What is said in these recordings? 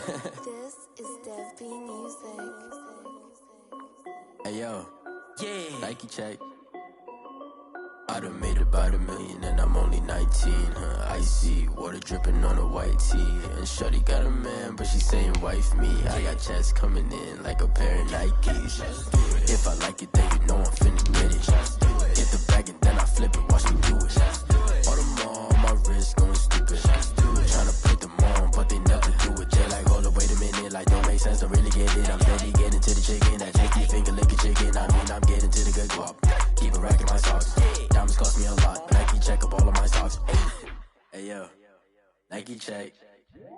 This is Dev B Music. Hey yo, yeah, Nike check. I done made about $1 million and I'm only 19, icy, water dripping on a white tee. And shawty got a man, but she saying wife me. I got checks coming in like a pair of Nikes. If I like it, then you know I'm finna get it. Get the bag and then I flip it, watch me do it. All them on my wrist going stupid. Tryna put them on, but they never do it. They like, hold up, wait a minute, like don't make sense, don't really get it. I'm steady getting to the chicken, that cheeky finger licking chicken. I mean, I'm getting to the good guap. Keep a rack in my socks. Diamonds cost me a lot. Nike check up all of my socks. Hey yo, Nike check.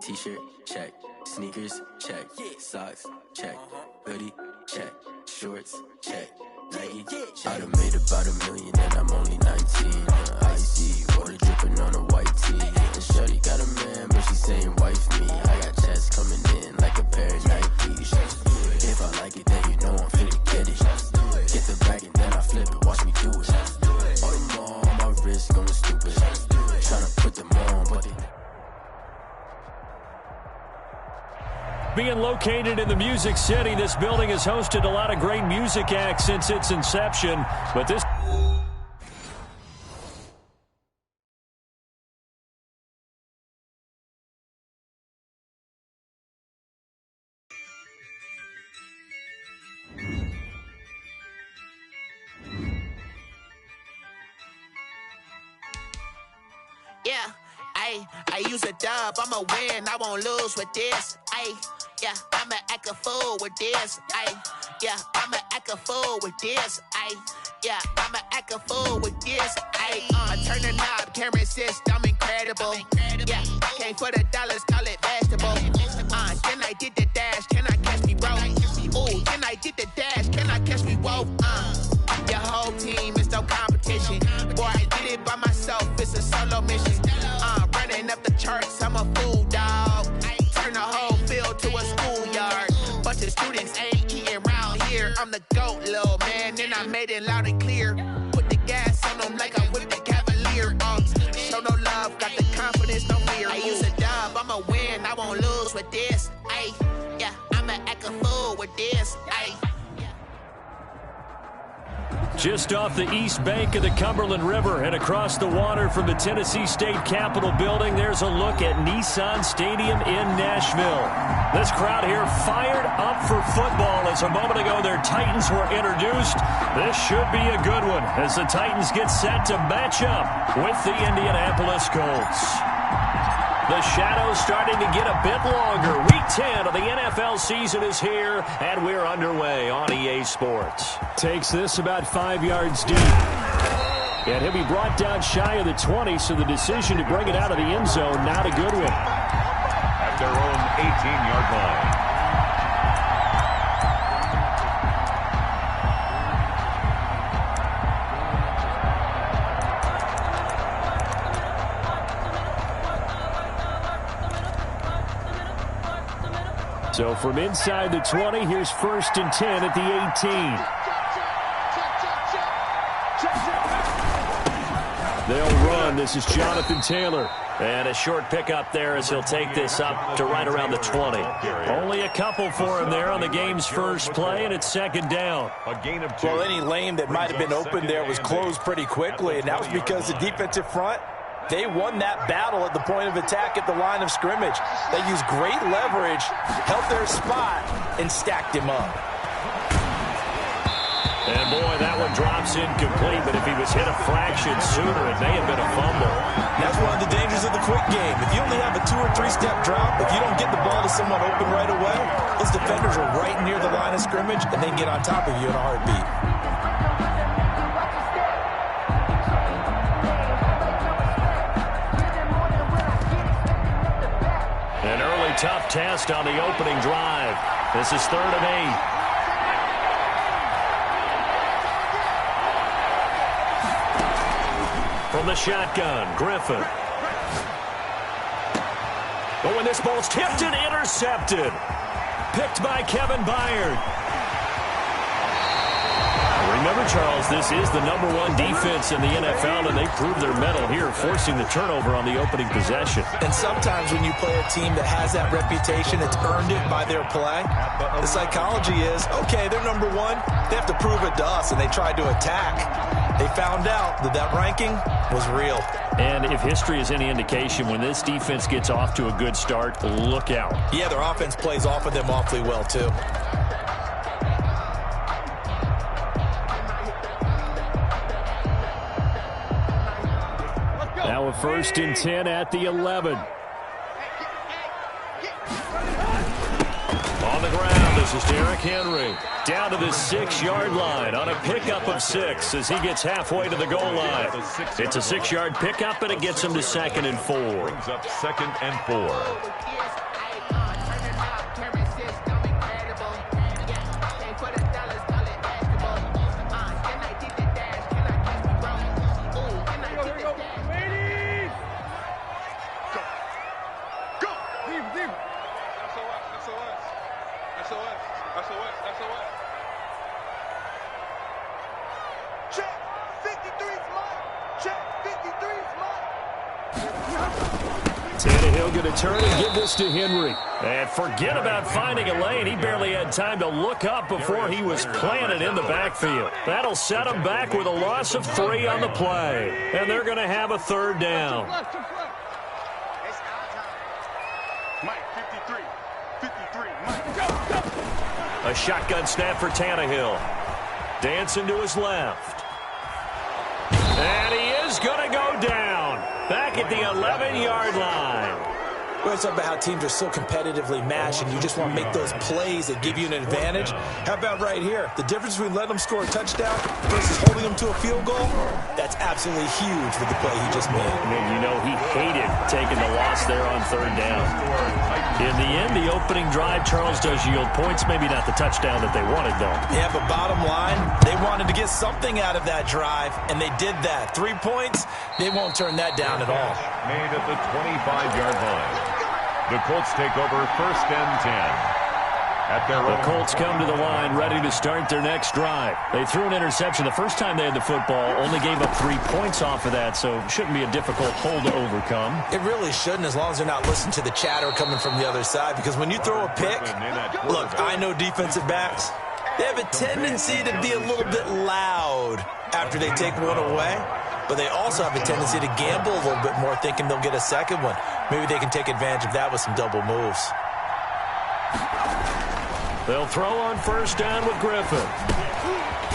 T-shirt check. Sneakers check. Socks check. Hoodie check. Shorts check. Nike check. I done made about $1 million and I'm only 19. Icy, water dripping on a white tee. And shorty got a man, but she saying wife me. I got checks coming in like a pair of Nikes. If I like it, then you know I'm finna get it. Get the bag and then I flip it, watch me do it. All them on my wrist going stupid. Tryna put them on, but they... Being located in the Music City, this building has hosted a lot of great music acts since its inception, but this... Yeah, I use a dub, I'ma win, I won't lose with this. Yeah, I'ma act a fool with this. Yeah, I'ma act a fool with this. Yeah, I'ma act a fool with this. I turn the knob, camera assist, I'm incredible. Yeah, came for the dollars, call it vegetable. Then I did the dash, can I catch me, bro? Ooh, then I did the dash, can I catch me, whoa? Your whole team is no competition. Boy, I did it by myself, it's a solo mission. Running up the charts, I'm a fool, dog. Turn the whole field to a schoolyard. Bunch of students ain't eating round here. I'm the GOAT, little man, and I made it loud and clear. Put the gas on them like I'm with the Cavalier. Show no love, got the confidence, no fear. I use a dub, I'ma win, I won't lose with this. Yeah, I'ma act a fool with this. Just off the east bank of the Cumberland River and across the water from the Tennessee State Capitol building, there's a look at Nissan Stadium in Nashville. This crowd here fired up for football as a moment ago their Titans were introduced. This should be a good one as the Titans get set to match up with the Indianapolis Colts. The shadow's starting to get a bit longer. Week 10 of the NFL season is here, and we're underway on EA Sports. Takes this about 5 yards deep. And he'll be brought down shy of the 20, so the decision to bring it out of the end zone, not a good one. At their own 18-yard line. So from inside the 20, here's 1st and 10 at the 18. They'll run. This is Jonathan Taylor. And a short pickup there as he'll take this up to right around the 20. Only a couple for him there on the game's first play, and it's 2nd down. A gain of 2. Well, any lane that might have been open there was closed pretty quickly, and that was because the defensive front, they won that battle at the point of attack at the line of scrimmage. They used great leverage, held their spot, and stacked him up. And, boy, that one drops incomplete, but if he was hit a fraction sooner, it may have been a fumble. That's one of the dangers of the quick game. If you only have a 2- or 3-step drop, if you don't get the ball to someone open right away, those defenders are right near the line of scrimmage, and they can get on top of you in a heartbeat. An early tough test on the opening drive. This is 3rd and 8. From the shotgun, Griffin. Oh, and this ball's tipped and intercepted. Picked by Kevin Byard. Remember, Charles, this is the #1 defense in the NFL, and they proved their mettle here, forcing the turnover on the opening possession. And sometimes when you play a team that has that reputation, it's earned it by their play. The psychology is, okay, they're #1. They have to prove it to us, and they tried to attack. They found out that that ranking was real. And if history is any indication, when this defense gets off to a good start, look out. Yeah, their offense plays off of them awfully well, too. Now a 1st and 10 at the 11. On the ground, this is Derrick Henry. Down to the 6-yard line on a pickup of 6 as he gets halfway to the goal line. It's a 6-yard pickup, and it gets him to 2nd and 4. Brings up 2nd and 4. Tannehill going to turn and give this to Henry. And forget about finding a lane. He barely had time to look up before he was planted in the backfield. That'll set him back with a loss of 3 on the play. And they're going to have a 3rd down. A shotgun snap for Tannehill. Dancing to his left. And he is going to go down. Back at the 11-yard line. We're talking about how teams are so competitively matched, and you just want to make those plays that give you an advantage. How about right here? The difference between letting them score a touchdown versus holding them to a field goal, that's absolutely huge with the play he just made. And you know he hated taking the loss there on 3rd down. In the end, the opening drive, Charles, does yield points. Maybe not the touchdown that they wanted, though. Yeah, but bottom line, they wanted to get something out of that drive, and they did that. 3 points, they won't turn that down at all. Made at the 25-yard line. The Colts take over 1st and 10. The Colts come to the line ready to start their next drive. They threw an interception the first time they had the football, only gave up 3 points off of that, so shouldn't be a difficult hole to overcome. It really shouldn't, as long as they're not listening to the chatter coming from the other side, because when you throw a pick, look, I know defensive backs, they have a tendency to be a little bit loud after they take one away, but they also have a tendency to gamble a little bit more, thinking they'll get a second one. Maybe they can take advantage of that with some double moves. They'll throw on 1st down with Griffin.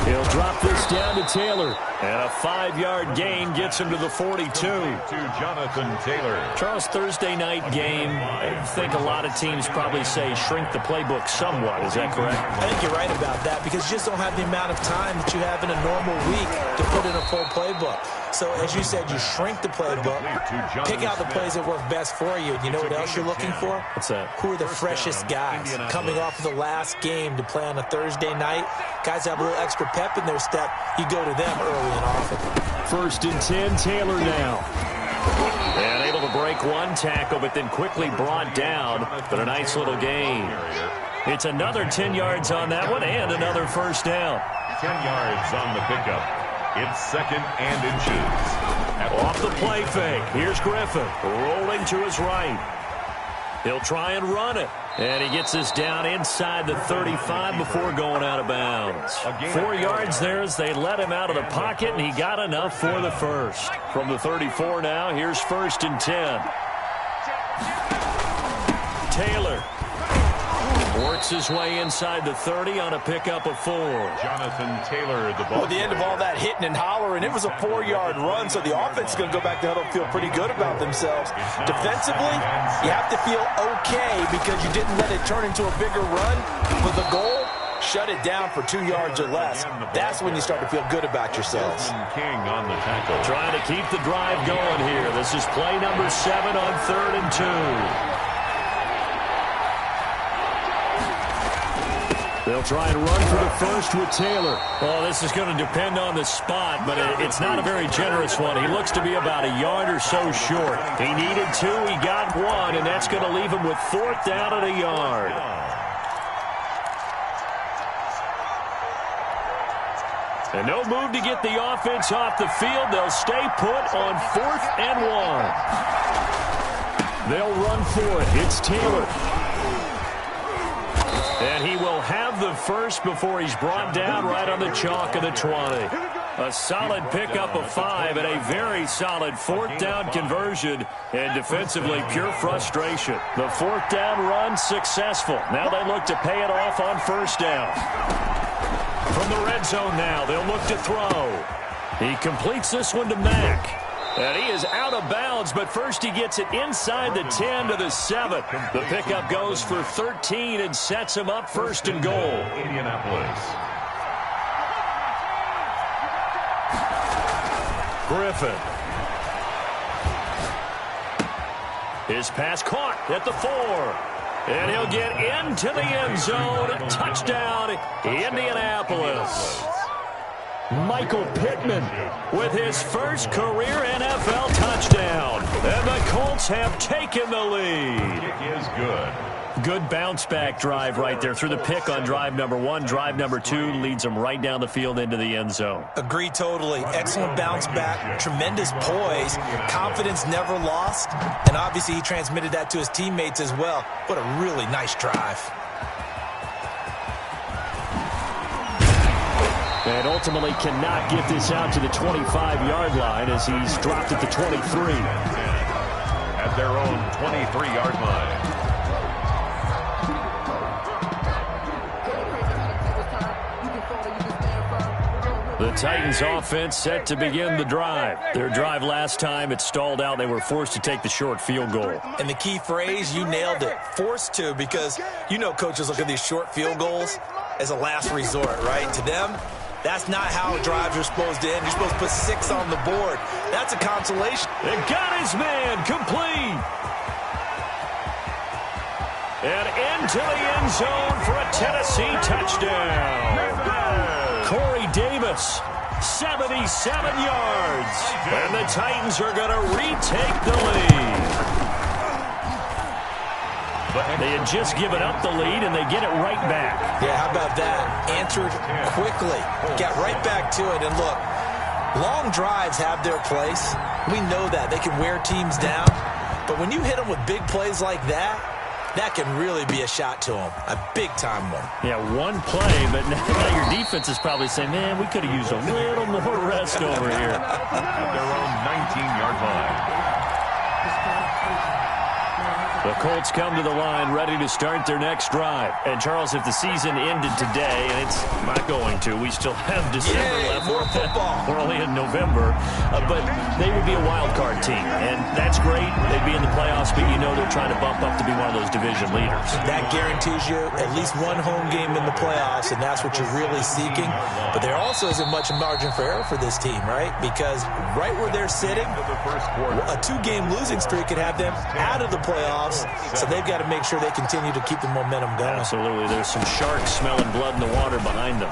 He'll drop this down to Taylor. And a 5-yard gain gets him to the 42. To Jonathan Taylor. Charles, Thursday night game, I think a lot of teams probably say shrink the playbook somewhat. Is that correct? I think you're right about that, because you just don't have the amount of time that you have in a normal week to put in a full playbook. So, as you said, you shrink the playbook, pick out the plays that work best for you. You know what else you're looking for? What's that? Who are the freshest guys coming off of the last game to play on a Thursday night? Guys have a little extra pep in their step. You go to them early and often. 1st and 10, Taylor now. And able to break one tackle, but then quickly brought down. But a nice little gain. It's another 10 yards on that one and another 1st down. 10 yards on the pickup. It's 2nd and inches. Off the play fake. Here's Griffin rolling to his right. He'll try and run it. And he gets this down inside the 35 before going out of bounds. 4 yards there as they let him out of the pocket, and he got enough for the 1st. From the 34 now, here's 1st and 10. Taylor works his way inside the 30 on a pickup of 4. Jonathan Taylor, the ball. At the end of all that hitting and hollering, it was a 4-yard run, so the offense is going to go back to huddle and feel pretty good about themselves. Defensively, you have to feel okay because you didn't let it turn into a bigger run. But the goal, shut it down for 2 yards or less. That's when you start to feel good about yourselves. King on the tackle. Trying to keep the drive going here. This is play number 7 on 3rd and 2. They'll try and run for the 1st with Taylor. Well, this is going to depend on the spot, but it's not a very generous one. He looks to be about a yard or so short. He needed 2, he got 1, and that's going to leave him with 4th down at a yard. And no move to get the offense off the field. They'll stay put on 4th and 1. They'll run for it. It's Taylor. And he will have the first before he's brought down right on the chalk of the 20. A solid pickup of 5 and a very solid 4th down conversion. And defensively, pure frustration. The 4th down run successful. Now they look to pay it off on 1st down. From the red zone now, they'll look to throw. He completes this one to Mack. And he is out of bounds, but first he gets it inside the 10 to the 7. The pickup goes for 13 and sets him up 1st and goal. Indianapolis. Griffin. His pass caught at the 4. And he'll get into the end zone. Touchdown, Indianapolis. Michael Pittman with his first career NFL touchdown. And the Colts have taken the lead. Kick is good. Good bounce-back drive right there through the pick on drive number 1. Drive number 2 leads them right down the field into the end zone. Agree totally. Excellent bounce back, tremendous poise, confidence never lost, and obviously he transmitted that to his teammates as well. What a really nice drive. And ultimately cannot get this out to the 25-yard line as he's dropped at the 23. At their own 23-yard line. The Titans offense set to begin the drive. Their drive last time, it stalled out. They were forced to take the short field goal. And the key phrase, you nailed it, forced to, because you know coaches look at these short field goals as a last resort, right? To them, that's not how drives are supposed to end. You're supposed to put 6 on the board. That's a consolation. And got his man complete. And into the end zone for a Tennessee touchdown. Corey Davis, 77 yards. And the Titans are going to retake the lead. They had just given up the lead, and they get it right back. Yeah, how about that? Answered quickly. Got right back to it. And look, long drives have their place. We know that. They can wear teams down. But when you hit them with big plays like that, that can really be a shot to them. A big-time one. Yeah, one play, but now your defense is probably saying, man, we could have used a little more rest over here. At their own 19-yard line. The Colts come to the line ready to start their next drive. And, Charles, if the season ended today, and it's not going to, we still have December left. More football. We're only in November. But they would be a wild card team. And that's great. They'd be in the playoffs, but you know they're trying to bump up to be one of those division leaders. That guarantees you at least one home game in the playoffs, and that's what you're really seeking. But there also isn't much margin for error for this team, right? Because right where they're sitting, a 2-game losing streak could have them out of the playoffs. So they've got to make sure they continue to keep the momentum going. Absolutely. There's some sharks smelling blood in the water behind them.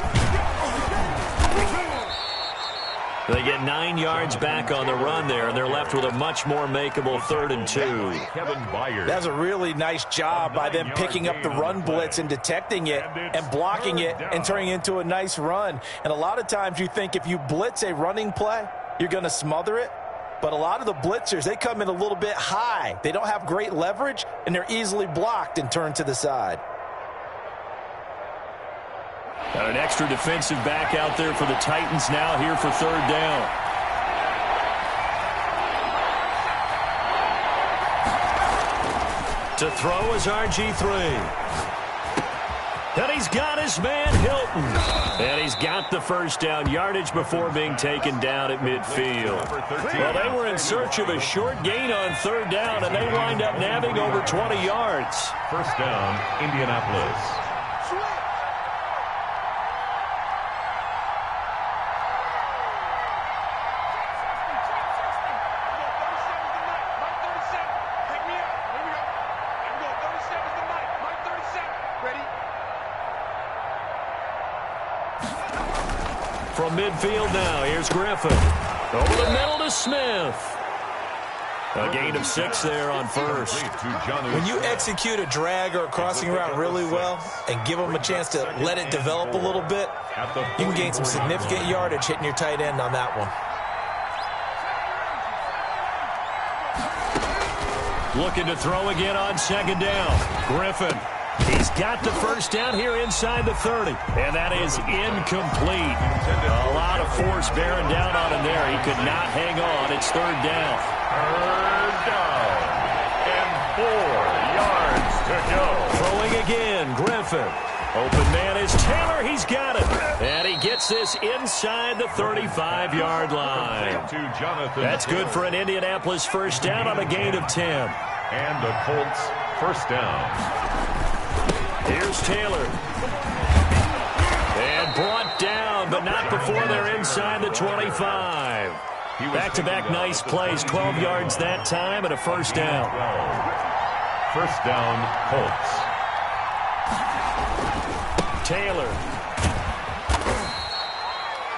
They get 9 yards back on the run there, and they're left with a much more makeable 3rd and 2. That's a really nice job by them picking up the run blitz and detecting it and blocking it and turning it into a nice run. And a lot of times you think if you blitz a running play, you're going to smother it. But a lot of the blitzers, they come in a little bit high. They don't have great leverage, and they're easily blocked and turned to the side. Got an extra defensive back out there for the Titans now here for 3rd down. To throw is RG3. And he's got his man, Hilton. And he's got the first down yardage before being taken down at midfield. Well, they were in search of a short gain on 3rd down, and they wind up nabbing over 20 yards. 1st down, Indianapolis. From midfield now, here's Griffin. Over the middle to Smith. A gain of 6 there on first. When you execute a drag or a crossing route really well and give them a chance to let it develop a little bit, you can gain some significant yardage hitting your tight end on that one. Looking to throw again on second down. Griffin. He's got the first down here inside the 30. And that is incomplete. A lot of force bearing down on him there. He could not hang on. It's third down. Third down. And 4 yards to go. Throwing again. Griffin. Open man is Taylor. He's got it. And he gets this inside the 35-yard line. That's good for an Indianapolis first down on a gain of 10. And the Colts first down. Here's Taylor. And brought down, but not before they're inside the 25. Back-to-back nice plays. 12 yards that time and a first down. First down, Colts. Taylor.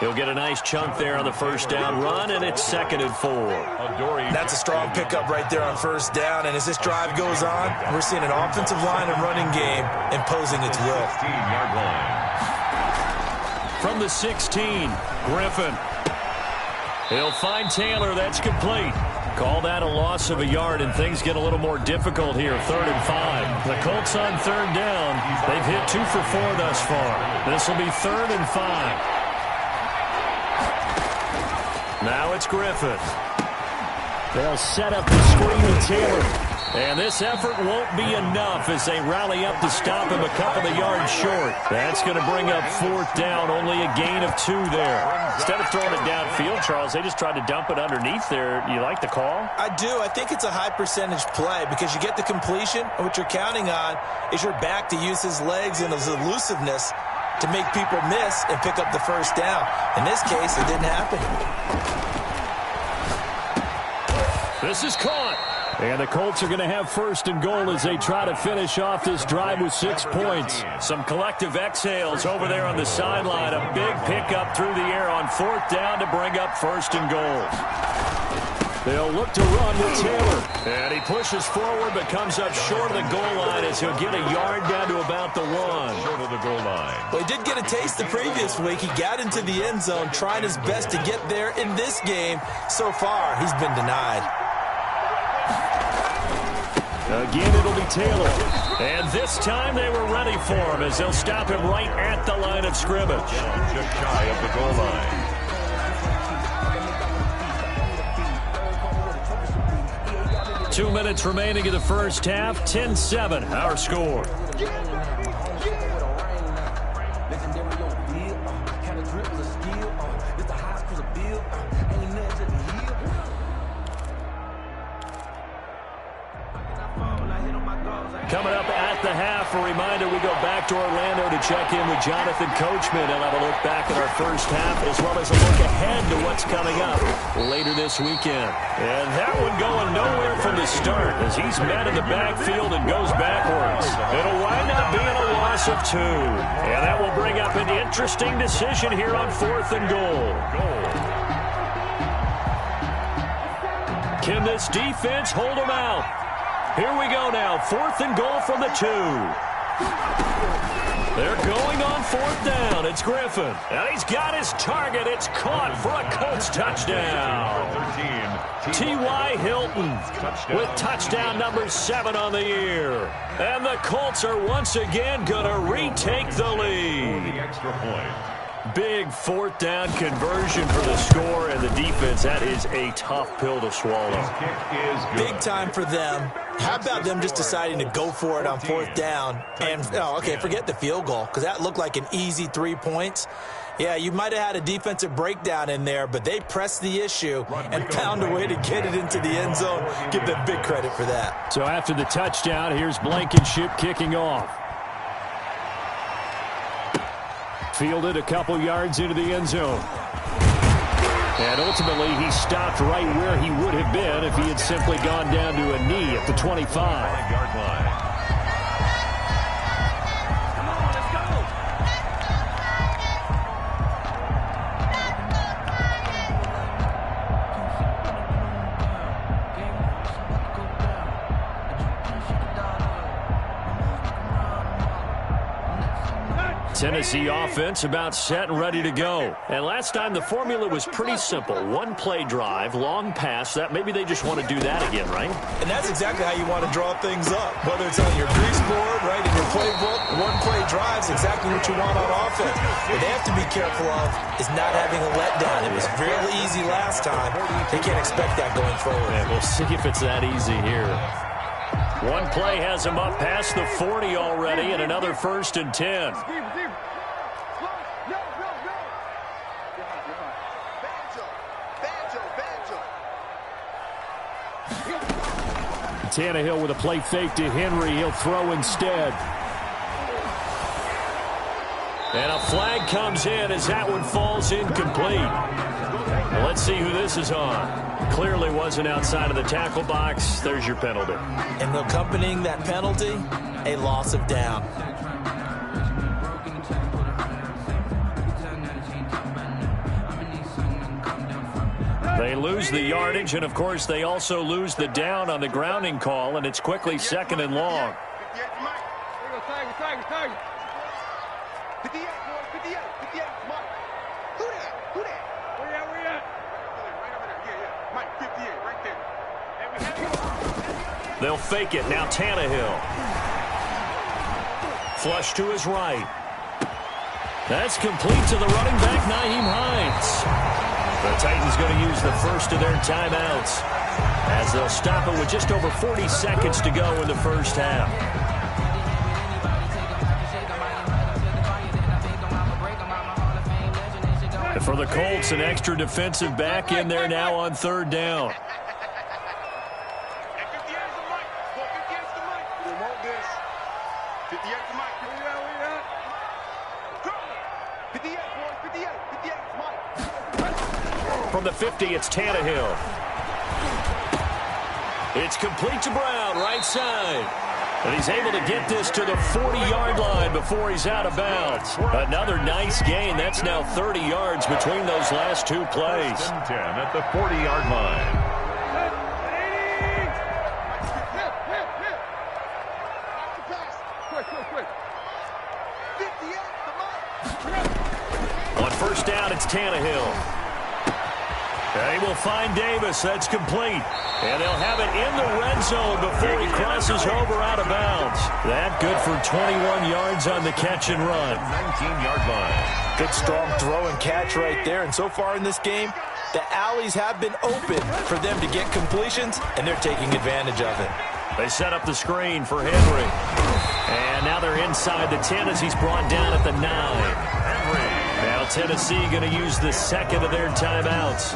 He'll get a nice chunk there on the first down run, and it's 2nd and 4. That's a strong pickup right there on first down, and as this drive goes on, we're seeing an offensive line and running game imposing its will. 16-yard line. From the 16, Griffin. He'll find Taylor. That's complete. Call that a loss of a yard, and things get a little more difficult here. 3rd and 5. The Colts on third down. They've hit 2 for 4 thus far. This will be 3rd and 5. Now it's Griffin. They'll set up the screen to Taylor. And this effort won't be enough as they rally up to stop him a couple of yards short. That's going to bring up 4th down, only a gain of 2 there. Instead of throwing it downfield, Charles, they just tried to dump it underneath there. You like the call? I do. I think it's a high percentage play because you get the completion, and what you're counting on is your back to use his legs and his elusiveness to make people miss and pick up the first down. In this case, it didn't happen. This is caught. And the Colts are going to have 1st and goal as they try to finish off this drive with 6 points. Some collective exhales over there on the sideline. A big pickup through the air on 4th down to bring up 1st and goal. They'll look to run with Taylor. And he pushes forward but comes up short of the goal line as he'll get a yard down to about the 1. Short of the goal line. Well, he did get a taste the previous week. He got into the end zone trying his best to get there in this game. So far, he's been denied. Again, it'll be Taylor. And this time they were ready for him as they'll stop him right at the line of scrimmage. Just shy of the goal line. Two minutes remaining in the first half. 10-7, our score. Coming up at the half, a reminder, we go back to Orlando to check in with Jonathan Coachman and have a look back at our first half as well as a look ahead to what's coming up later this weekend. And that one going nowhere from the start as he's met in the backfield and goes backwards. It'll wind up being a loss of 2. And that will bring up an interesting decision here on 4th and goal. Can this defense hold him out? Here we go now, 4th and goal from the 2. They're going on 4th down. It's Griffin. And he's got his target. It's caught for a Colts touchdown. T.Y. Hilton with touchdown number 7 on the year. And the Colts are once again going to retake the lead. Extra point. Big 4th down conversion for the score, and the defense, that is a tough pill to swallow. Big time for them. How about them just deciding to go for it on 4th down? And, forget the field goal, because that looked like an easy 3 points. Yeah, you might have had a defensive breakdown in there, but they pressed the issue and found a way to get it into the end zone. Give them big credit for that. So after the touchdown, here's Blankenship kicking off. Fielded a couple yards into the end zone. And ultimately, he stopped right where he would have been if he had simply gone down to a knee at the 25-yard line. Tennessee offense about set and ready to go. And last time the formula was pretty simple. One play drive, long pass. That maybe they just want to do that again, right? And that's exactly how you want to draw things up. Whether it's on your grease board, right, in your playbook, one play drive is exactly what you want on offense. What they have to be careful of is not having a letdown. It was fairly easy last time. They can't expect that going forward. Yeah, we'll see if it's that easy here. One play has him up past the 40 already, and another 1st and 10. Tannehill with a play fake to Henry. He'll throw instead. And a flag comes in as that one falls incomplete. Well, let's see who this is on. Clearly wasn't outside of the tackle box. There's your penalty. And accompanying that penalty, a loss of down. They lose the yardage, and of course they also lose the down on the grounding call, and it's quickly 2nd and long. They'll fake it. Now Tannehill. Flush to his right. That's complete to the running back, Nyheim Hines. The Titans going to use the first of their timeouts as they'll stop it with just over 40 seconds to go in the first half. And for the Colts, an extra defensive back in there now on 3rd down. From the 50, it's Tannehill. It's complete to Brown, right side. And he's able to get this to the 40-yard line before he's out of bounds. Another nice gain. That's now 30 yards between those last two plays. 1st and 10 at the 40-yard line. On 1st down, it's Tannehill. And he will find Davis. That's complete. And they'll have it in the red zone before he crosses over out of bounds. That good for 21 yards on the catch and run. 19-yard line. Good strong throw and catch right there. And so far in this game, the alleys have been open for them to get completions, and they're taking advantage of it. They set up the screen for Henry. And now they're inside the 10 as he's brought down at the 9. Now Tennessee going to use the 2nd of their timeouts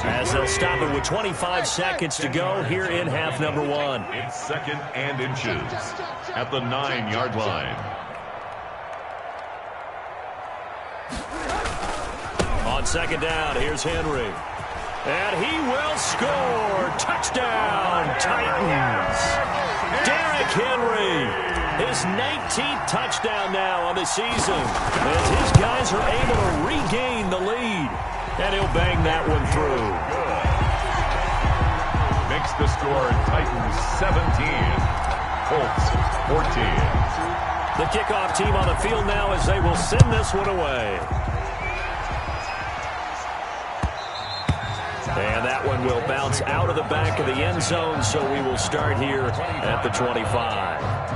as they'll stop it with 25 seconds to go here in half number 1. It's 2nd and inches at the 9-yard line. On 2nd down, here's Henry. And he will score. Touchdown, Titans. Derrick Henry. His 19th touchdown now on the season as his guys are able to regain the lead. And he'll bang that one through. Makes the score Titans 17, Colts 14. The kickoff team on the field now as they will send this one away. And that one will bounce out of the back of the end zone, so we will start here at the 25.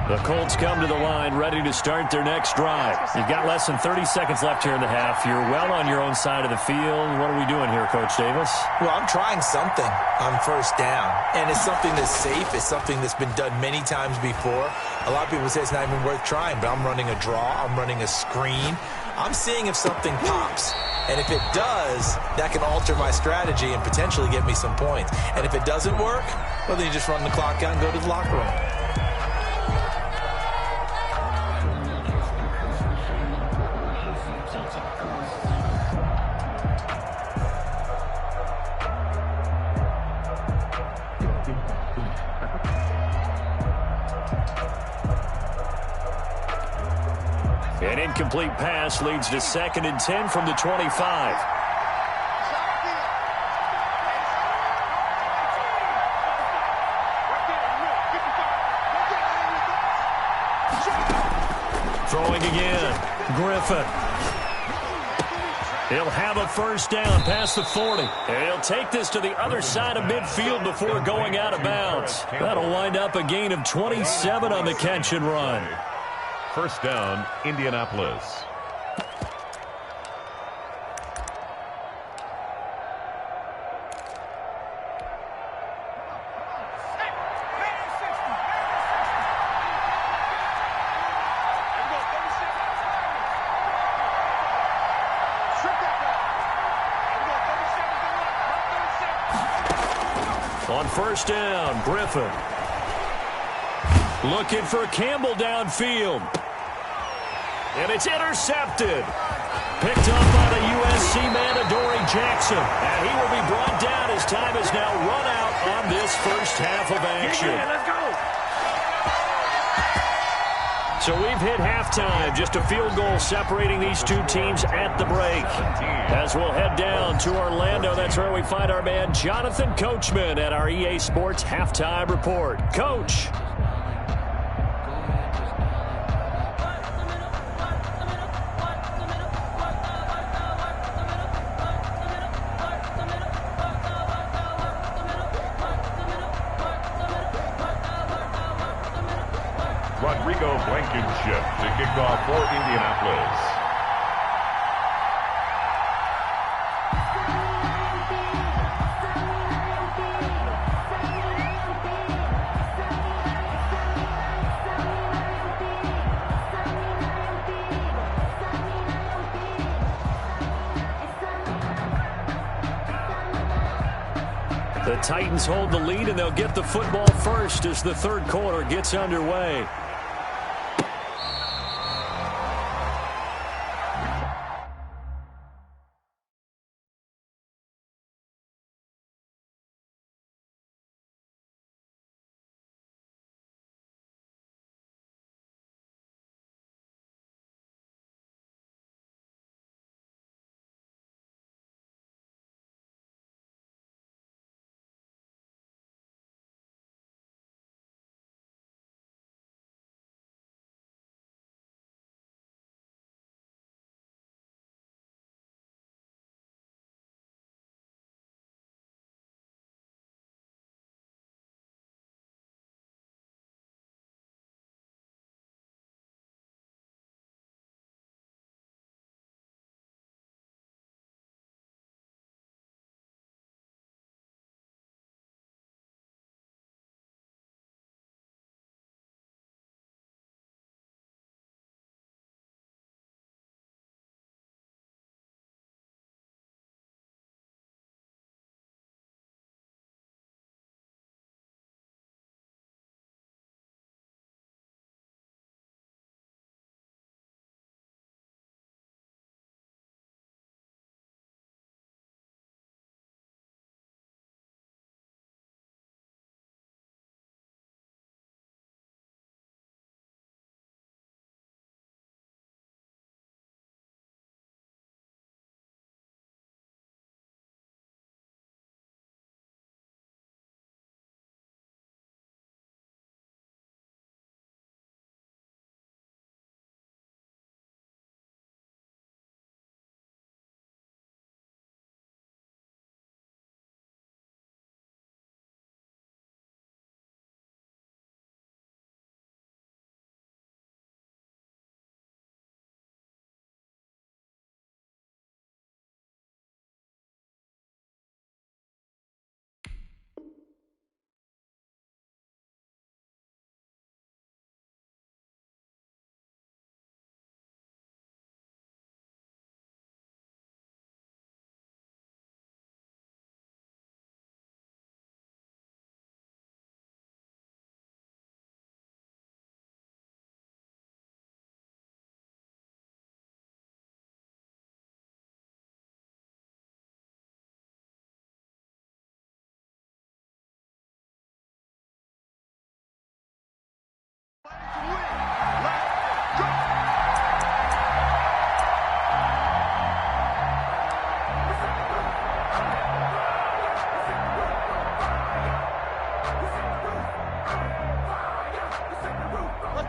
The Colts come to the line ready to start their next drive. You've got less than 30 seconds left here in the half. You're well on your own side of the field. What are we doing here, Coach Davis? Well, I'm trying something on 1st down, and it's something that's safe. It's something that's been done many times before. A lot of people say it's not even worth trying, but I'm running a draw. I'm running a screen. I'm seeing if something pops. And if it does, that can alter my strategy and potentially get me some points. And if it doesn't work, well, then you just run the clock out and go to the locker room. An incomplete pass leads to 2nd and 10 from the 25. Throwing again. Griffin. He'll have a first down past the 40. And he'll take this to the other side of midfield before going out of bounds. That'll wind up a gain of 27 on the catch and run. First down, Indianapolis. On first down, Griffin. Looking for Campbell downfield. And it's intercepted. Picked up by the USC man, Adoree Jackson. And he will be brought down as time has now run out on this first half of action. Let's go. So we've hit halftime. Just a field goal separating these two teams at the break. As we'll head down to Orlando, that's where we find our man Jonathan Coachman at our EA Sports Halftime Report. Coach. Rodrigo Blankenship to kick off for Indianapolis. The Titans hold the lead, and they'll get the football first as the third quarter gets underway.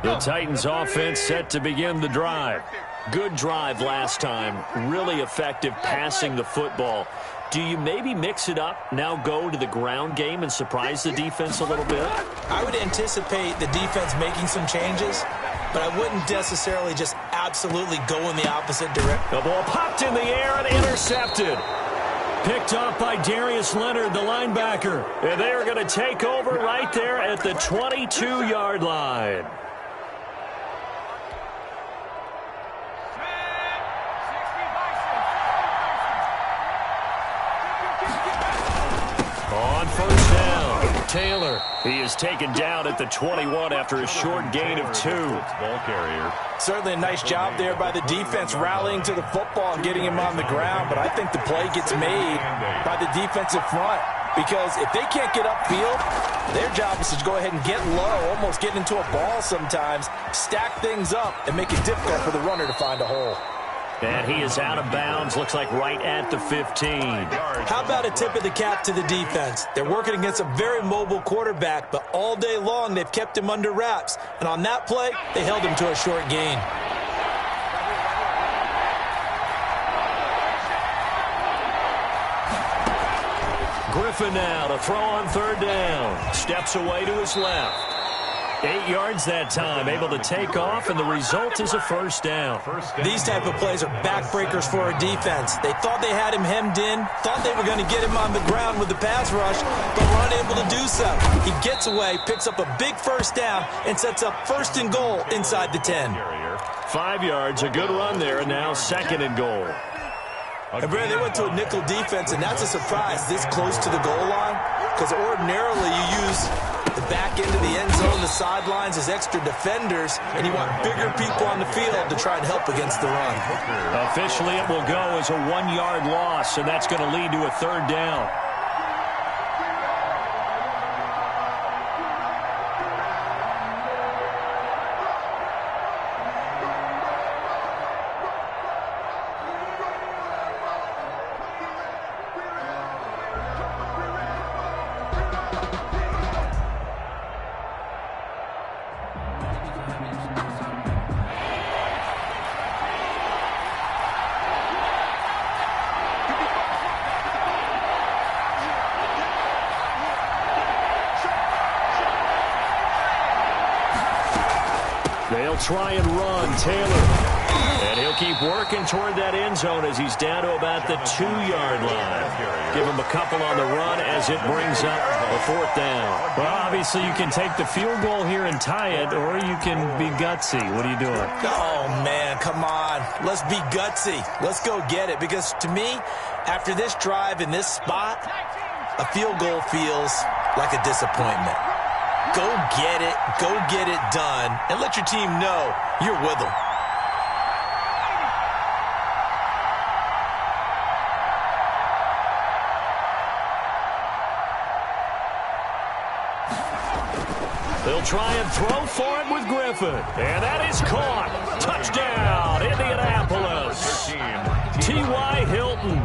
The Titans offense set to begin the drive. Good drive last time. Really effective passing the football. Do you maybe mix it up, now go to the ground game and surprise the defense a little bit? I would anticipate the defense making some changes, but I wouldn't necessarily just absolutely go in the opposite direction. The ball popped in the air and intercepted. Picked off by Darius Leonard, the linebacker. And they are going to take over right there at the 22-yard line. On first down, Taylor. He is taken down at the 21 after a short gain of 2. Ball carrier. Certainly a nice job there by the defense rallying to the football and getting him on the ground, but I think the play gets made by the defensive front because if they can't get upfield, their job is to go ahead and get low, almost get into a ball sometimes, stack things up, and make it difficult for the runner to find a hole. And he is out of bounds, looks like right at the 15. How about a tip of the cap to the defense? They're working against a very mobile quarterback, but all day long they've kept him under wraps. And on that play, they held him to a short gain. Griffin now to throw on third down. Steps away to his left. 8 yards that time, able to take off, and the result is a first down. These type of plays are backbreakers for a defense. They thought they had him hemmed in, thought they were going to get him on the ground with the pass rush, but were unable to do so. He gets away, picks up a big first down, and sets up first and goal inside the 10. 5 yards, a good run there, and now second and goal. And Brad, they went to a nickel defense, and that's a surprise this close to the goal line, because ordinarily you use the back end of the end zone, the sidelines as extra defenders, and you want bigger people on the field to try and help against the run. Officially, it will go as a 1-yard loss, and that's going to lead to a third down. They'll try and run, Taylor. And he'll keep working toward that end zone as he's down to about the 2-yard line. Give him a couple on the run as it brings up a fourth down. Well, obviously you can take the field goal here and tie it, or you can be gutsy. What are you doing? Oh, man, come on. Let's be gutsy. Let's go get it. Because to me, after this drive in this spot, a field goal feels like a disappointment. Go get it done, and let your team know you're with them. They'll try and throw for it with Griffin. And that is caught. Touchdown, Indianapolis. T.Y. Hilton,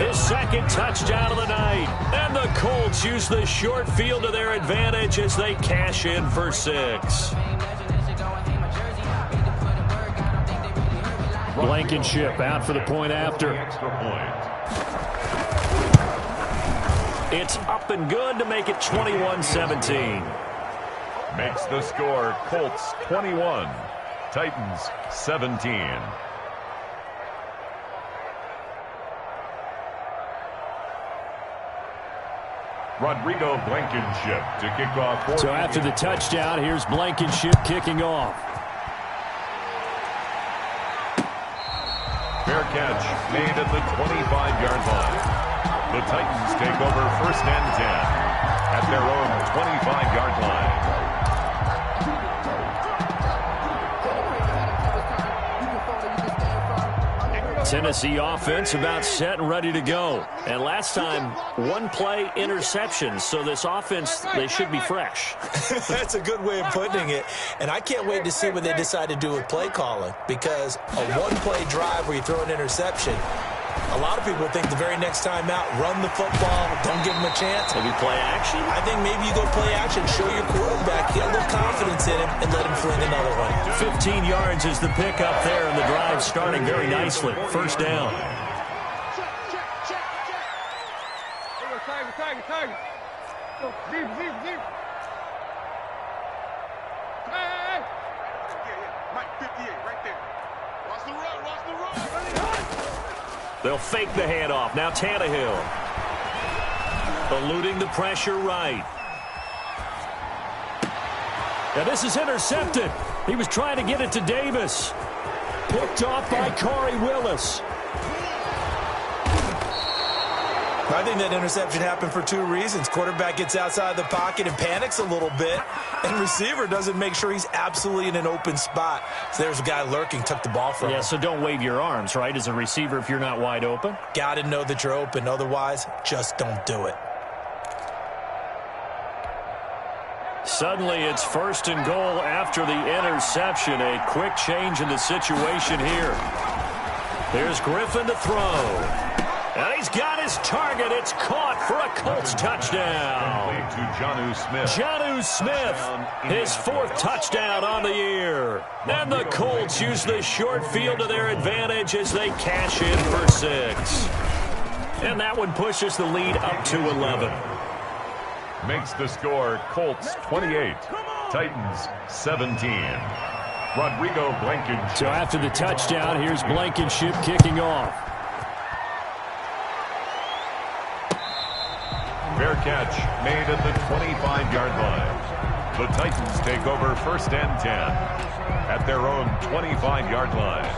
his second touchdown of the night. And the Colts use the short field to their advantage as they cash in for 6. Blankenship out for the point after. It's up and good to make it 21-17. Makes the score Colts 21, Titans 17. Rodrigo Blankenship to kick off. So after the touchdown, here's Blankenship kicking off. Fair catch made at the 25-yard line. The Titans take over first and 10 at their own 25-yard line. Tennessee offense about set and ready to go. And last time, one play interception. So this offense, they should be fresh. That's a good way of putting it. And I can't wait to see what they decide to do with play calling. Because a one-play drive where you throw an interception, A lot of people think the very next time out, run the football, don't give him a chance. Maybe play action? I think maybe you go play action, show your quarterback, get a little confidence in him, and let him fling another one. 15 yards is the pickup there, and the drive starting very nicely. First down. They'll fake the handoff. Now Tannehill. Eluding the pressure right. Now this is intercepted. He was trying to get it to Davis. Picked off by Corey Willis. I think that interception happened for two reasons. Quarterback gets outside the pocket and panics a little bit, and receiver doesn't make sure he's absolutely in an open spot. So there's a guy lurking, took the ball from him. Yeah, so don't wave your arms, right, as a receiver if you're not wide open? Got to know that you're open. Otherwise, just don't do it. Suddenly, it's first and goal after the interception. A quick change in the situation here. Here's Griffin to throw. And he's got his target. It's caught for a Colts touchdown. To Jonnu Smith. Jonnu Smith, his fourth touchdown on the year. And the Colts use the short field to their advantage as they cash in for 6. And that one pushes the lead up to 11. Makes the score Colts 28, Titans 17. Rodrigo Blankenship. So after the touchdown, here's Blankenship kicking off. Fair catch made at the 25-yard line. The Titans take over first and 10 at their own 25-yard line.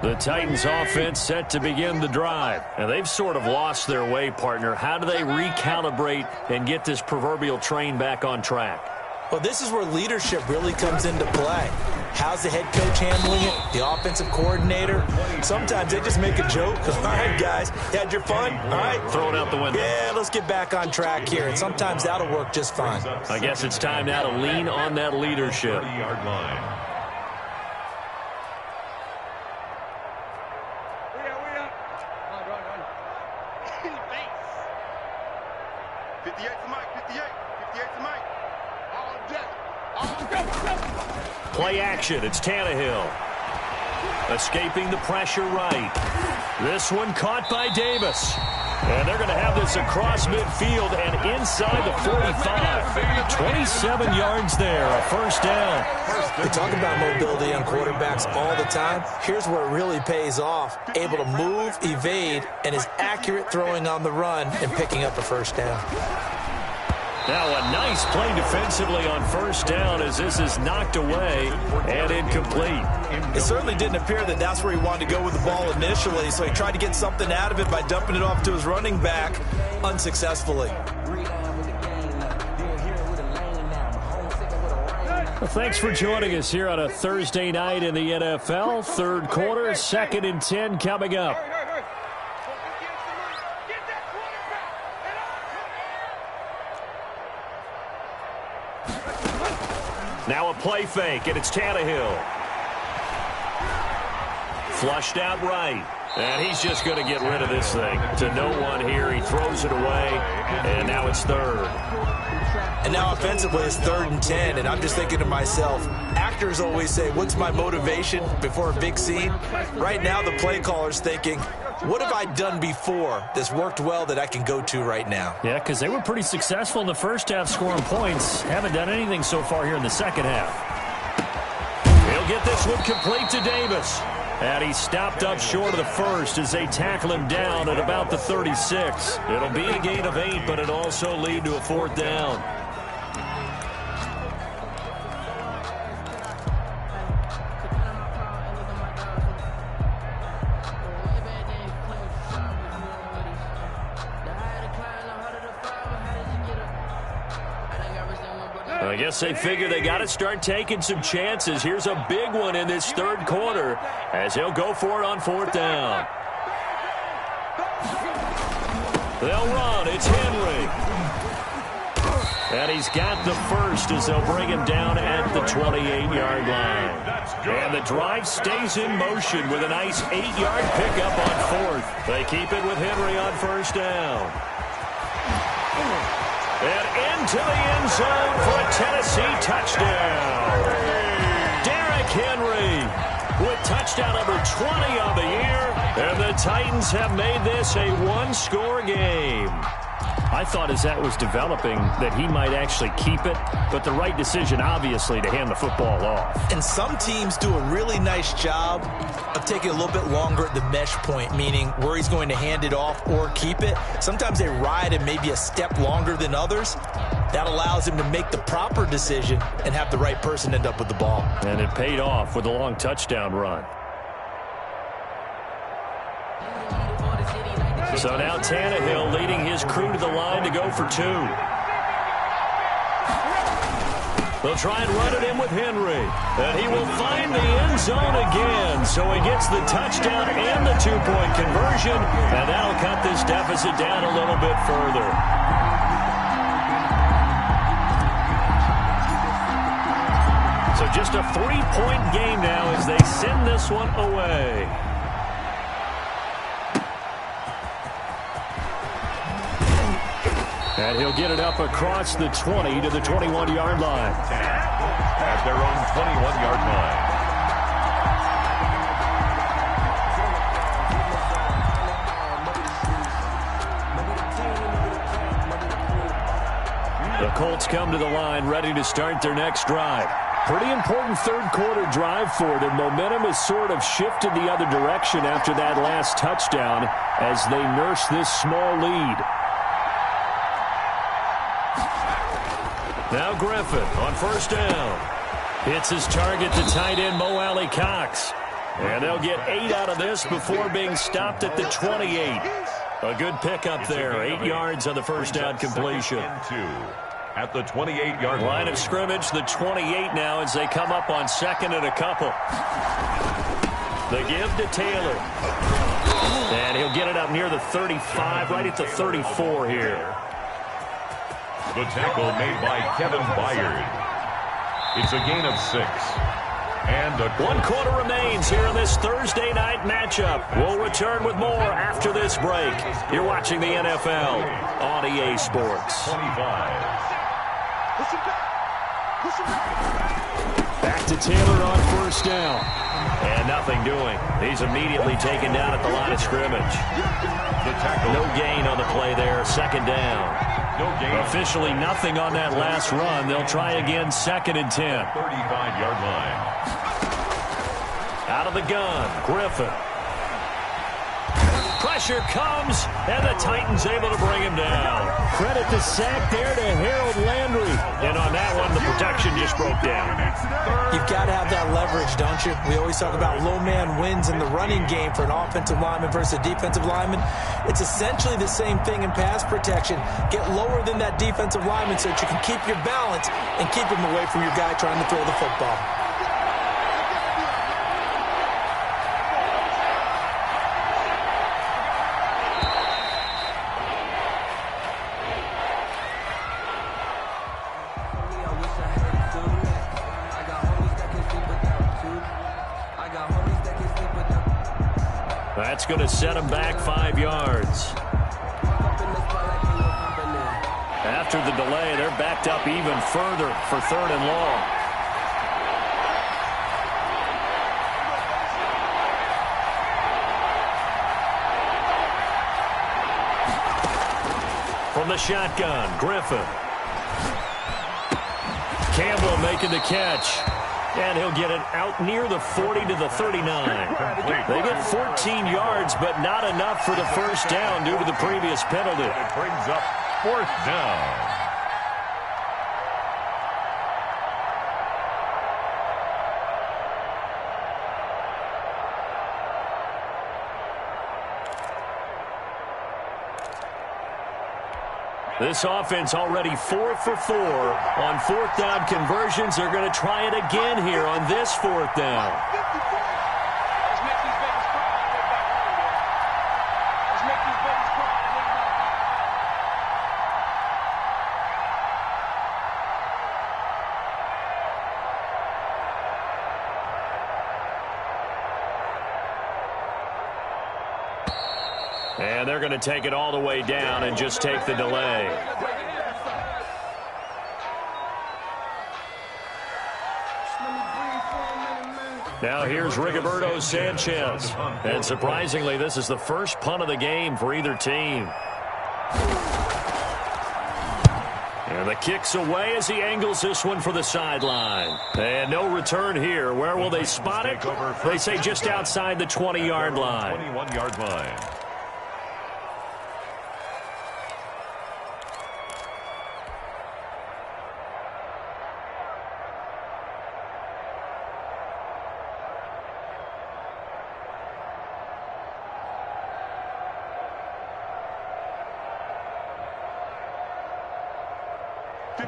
The Titans offense set to begin the drive. And they've sort of lost their way, partner. How do they recalibrate and get this proverbial train back on track? Well, this is where leadership really comes into play. How's the head coach handling it? The offensive coordinator? Sometimes they just make a joke. All right, guys, you had your fun? All right. Throw it out the window. Yeah, let's get back on track here. And sometimes that'll work just fine. I guess it's time now to lean on that leadership. 30-yard line. Play action. It's Tannehill. Escaping the pressure right. This one caught by Davis. And they're going to have this across midfield and inside the 45. 27 yards there, a first down. They talk about mobility on quarterbacks all the time. Here's where it really pays off. Able to move, evade, and is accurate throwing on the run and picking up a first down. Now a nice play defensively on first down as this is knocked away and incomplete. It certainly didn't appear that that's where he wanted to go with the ball initially, so he tried to get something out of it by dumping it off to his running back unsuccessfully. Well, thanks for joining us here on a Thursday night in the NFL. Third quarter, 2nd and 10 coming up. Now a play fake, and it's Tannehill. Flushed out right. And he's just going to get rid of this thing. To no one here. He throws it away, and now it's third. And now offensively it's 3rd and 10, and I'm just thinking to myself, actors always say, what's my motivation before a big scene? Right now the play caller's thinking, what have I done before that's worked well that I can go to right now? Yeah, because they were pretty successful in the first half scoring points. Haven't done anything so far here in the second half. He'll get this one complete to Davis. And he stopped up short of the first as they tackle him down at about the 36. It'll be a gain of 8, but it'll also lead to a 4th down. I guess they figure they got to start taking some chances. Here's a big one in this third quarter as he'll go for it on 4th down. They'll run. It's Henry. And he's got the first as they'll bring him down at the 28-yard line. And the drive stays in motion with a nice 8-yard pickup on fourth. They keep it with Henry on first down. And into the end zone for a Tennessee touchdown. Derrick Henry with touchdown number 20 on the year. And the Titans have made this a one-score game. I thought as that was developing that he might actually keep it, but the right decision, obviously, to hand the football off. And some teams do a really nice job of taking a little bit longer at the mesh point, meaning where he's going to hand it off or keep it. Sometimes they ride it maybe a step longer than others. That allows him to make the proper decision and have the right person end up with the ball. And it paid off with a long touchdown run. So now Tannehill leading his crew to the line to go for two. They'll try and run it in with Henry. And he will find the end zone again. So he gets the touchdown and the two-point conversion. And that'll cut this deficit down a little bit further. So just a 3-point game now as they send this one away. And he'll get it up across the 20 to the 21-yard line. At their own 21-yard line. The Colts come to the line ready to start their next drive. Pretty important third-quarter drive for them. Momentum has sort of shifted the other direction after that last touchdown as they nurse this small lead. Now Griffin on first down. Hits his target, the tight end, Mo Alley Cox. And they'll get 8 out of this before being stopped at the 28. A good pickup there. 8 yards on the first down completion. At the 28-yard line of scrimmage, the 28 now as they come up on second and a couple. The give to Taylor. And he'll get it up near the 35, right at the 34 here. The tackle made by Kevin Byard. It's a gain of 6. And a 1 quarter remains here in this Thursday night matchup. We'll return with more after this break. You're watching the NFL on EA Sports. 25. Back to Taylor on first down. And nothing doing. He's immediately taken down at the line of scrimmage. The tackle. No gain on the play there. Second down. No gain. Officially nothing on that last run. They'll try again second and 10. 35-yard line. Out of the gun, Griffin. Pressure comes, and the Titans able to bring him down. Credit the sack there to Harold Landry. And on that one, the protection just broke down. You've got to have that leverage, don't you? We always talk about low man wins in the running game for an offensive lineman versus a defensive lineman. It's essentially the same thing in pass protection. Get lower than that defensive lineman so that you can keep your balance and keep him away from your guy trying to throw the football. That's going to set him back 5 yards. After the delay, they're backed up even further for third and long. From the shotgun, Griffin. Campbell making the catch. And he'll get it out near the 40 to the 39. They get 14 yards, but not enough for the first down due to the previous penalty. It brings up fourth down. This offense already 4 for 4 on fourth down conversions. They're going to try it again here on this fourth down. And they're going to take it all the way down and just take the delay. Now here's Rigoberto Sanchez. And surprisingly, this is the first punt of the game for either team. And the kick's away as he angles this one for the sideline. And no return here. Where will they spot it? They say just outside the 20-yard line. 21-yard line.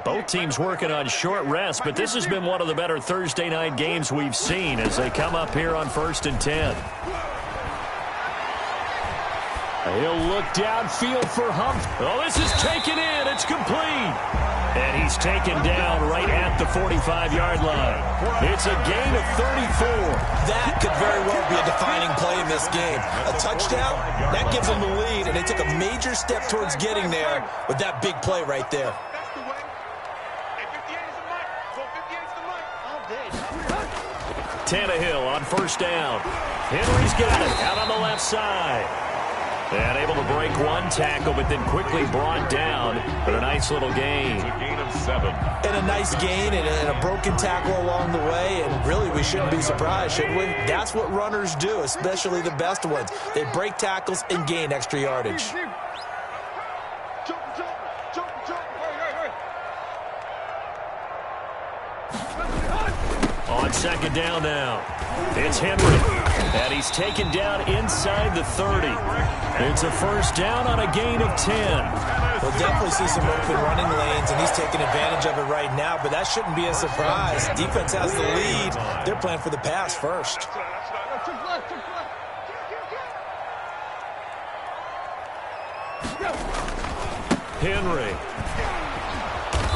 Both teams working on short rest, but this has been one of the better Thursday night games we've seen as they come up here on 1st and 10. He'll look downfield for Humph. Oh, this is taken in. It's complete. And he's taken down right at the 45-yard line. It's a gain of 34. That could very well be a defining play in this game. A touchdown, that gives them the lead, and they took a major step towards getting there with that big play right there. Tannehill on 1st down. Henry's got it out on the left side. And able to break one tackle, but then quickly brought down for a nice little gain. It's a gain of 7. And a nice gain and a broken tackle along the way. And really, we shouldn't be surprised, should we? That's what runners do, especially the best ones. They break tackles and gain extra yardage. On 2nd down now, it's Henry, and he's taken down inside the 30. It's a 1st down on a gain of 10. We'll definitely see some open running lanes, and he's taking advantage of it right now, but that shouldn't be a surprise. Defense has the lead. They're playing for the pass first. Henry.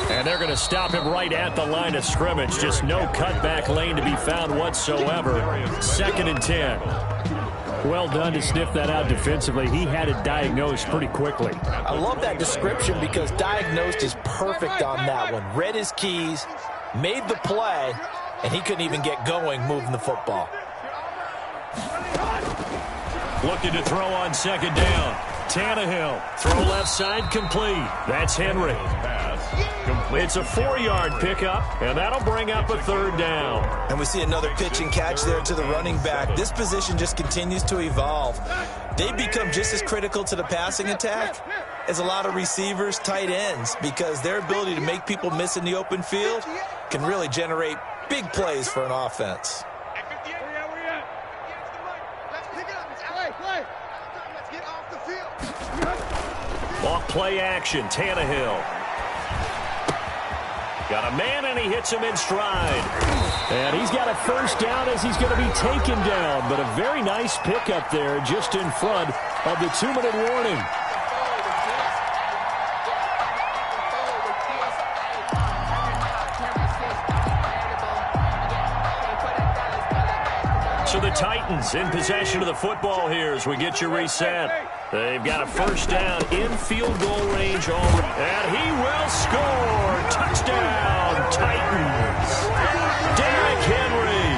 And they're going to stop him right at the line of scrimmage. Just no cutback lane to be found whatsoever. 2nd and 10. Well done to sniff that out defensively. He had it diagnosed pretty quickly. I love that description because diagnosed is perfect on that one. Read his keys, made the play, and he couldn't even get going moving the football. Looking to throw on 2nd down. Tannehill. Throw left side complete. That's Henry. It's a 4-yard pickup, and that'll bring up a 3rd down. And we see another pitch and catch there to the running back. This position just continues to evolve. They become just as critical to the passing attack as a lot of receivers, tight ends, because their ability to make people miss in the open field can really generate big plays for an offense. Off play action, Tannehill. Got a man, and he hits him in stride. And he's got a 1st down as he's going to be taken down. But a very nice pickup there just in front of the 2-minute warning. So the Titans in possession of the football here as we get you reset. They've got a 1st down in field goal range already. And he will score. Touchdown, Titans. Derrick Henry,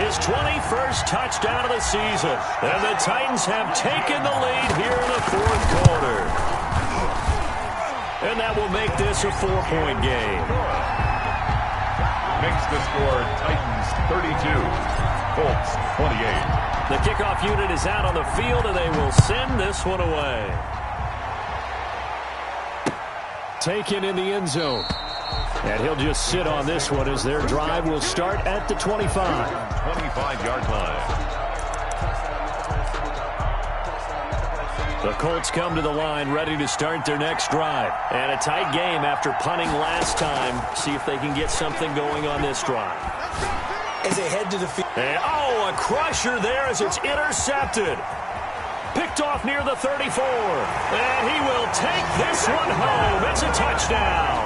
his 21st touchdown of the season. And the Titans have taken the lead here in the 4th quarter. And that will make this a 4-point game. Makes the score Titans 32, Colts 28. The kickoff unit is out on the field, and they will send this one away. Taken in the end zone. And he'll just sit on this one as their drive will start at the 25. 25-yard line. The Colts come to the line ready to start their next drive. And a tight game after punting last time. See if they can get something going on this drive. As they head to the field. A crusher there as it's intercepted. Picked off near the 34. And he will take this one home. It's a touchdown.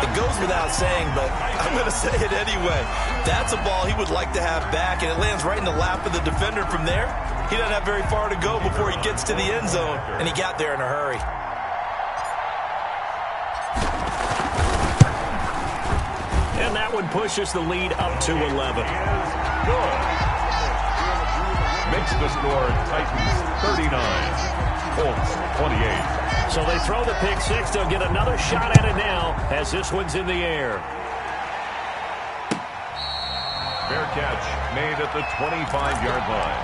It goes without saying, but I'm going to say it anyway. That's a ball he would like to have back, and it lands right in the lap of the defender from there. he doesn't have very far to go before he gets to the end zone, and he got there in a hurry. And that one pushes the lead up to 11. Good. Makes the score Titans 39, Colts 28. So they throw the pick six. They'll get another shot at it now as this one's in the air. Fair catch made at the 25-yard line.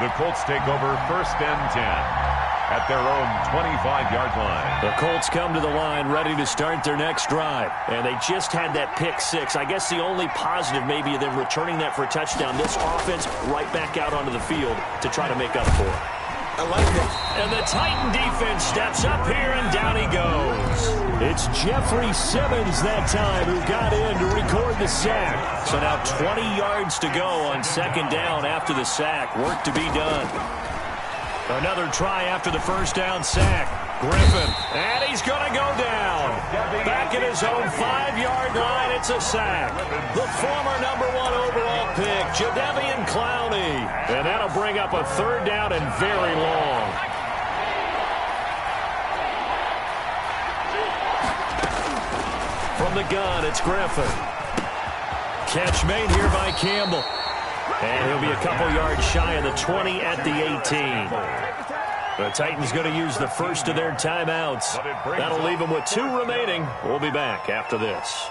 The Colts take over 1st and 10 at their own 25-yard line. The Colts come to the line ready to start their next drive. And they just had that pick six. I guess the only positive maybe of them returning that for a touchdown. This offense right back out onto the field to try to make up for it. I like that. And the Titan defense steps up here, and down he goes. It's Jeffrey Simmons that time who got in to record the sack. So now 20 yards to go on 2nd down after the sack. Work to be done. Another try after the 1st down sack. Griffin, and he's going to go down. Back at his own 5-yard line, it's a sack. The former #1 overall pick, Jadeveon Clowney. And that'll bring up a 3rd down and very long. From the gun, it's Griffin. Catch made here by Campbell. And he'll be a couple yards shy of the 20 at the 18. The Titans going to use the first of their timeouts. That'll leave them with 2 remaining. We'll be back after this.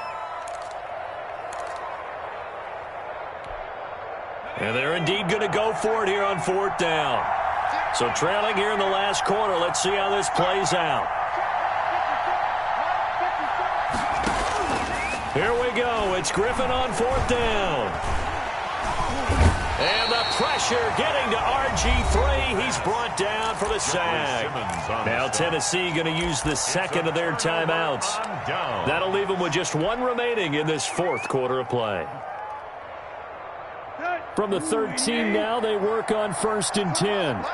And they're indeed going to go for it here on 4th down. So trailing here in the last quarter. Let's see how this plays out. Here we go. It's Griffin on 4th down. And the pressure getting to RG3. He's brought down for the sack. Now Tennessee going to use the 2nd of their timeouts. That'll leave them with just 1 remaining in this 4th quarter of play. From the 13 now, they work on 1st and 10.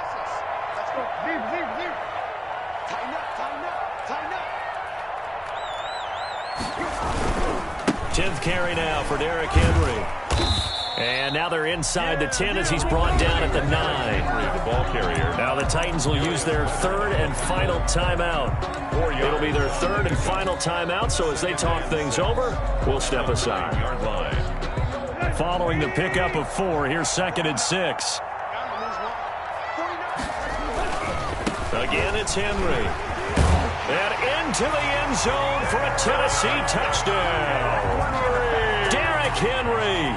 10th carry now for Derrick Henry. And now they're inside the 10 as he's brought down at the 9. The ball carrier. Now the Titans will use their 3rd and final timeout. It'll be their 3rd and final timeout, so as they talk things over, we'll step aside. Following the pickup of 4, here's 2nd and 6. Again, it's Henry. And into the end zone for a Tennessee touchdown. Derrick Henry.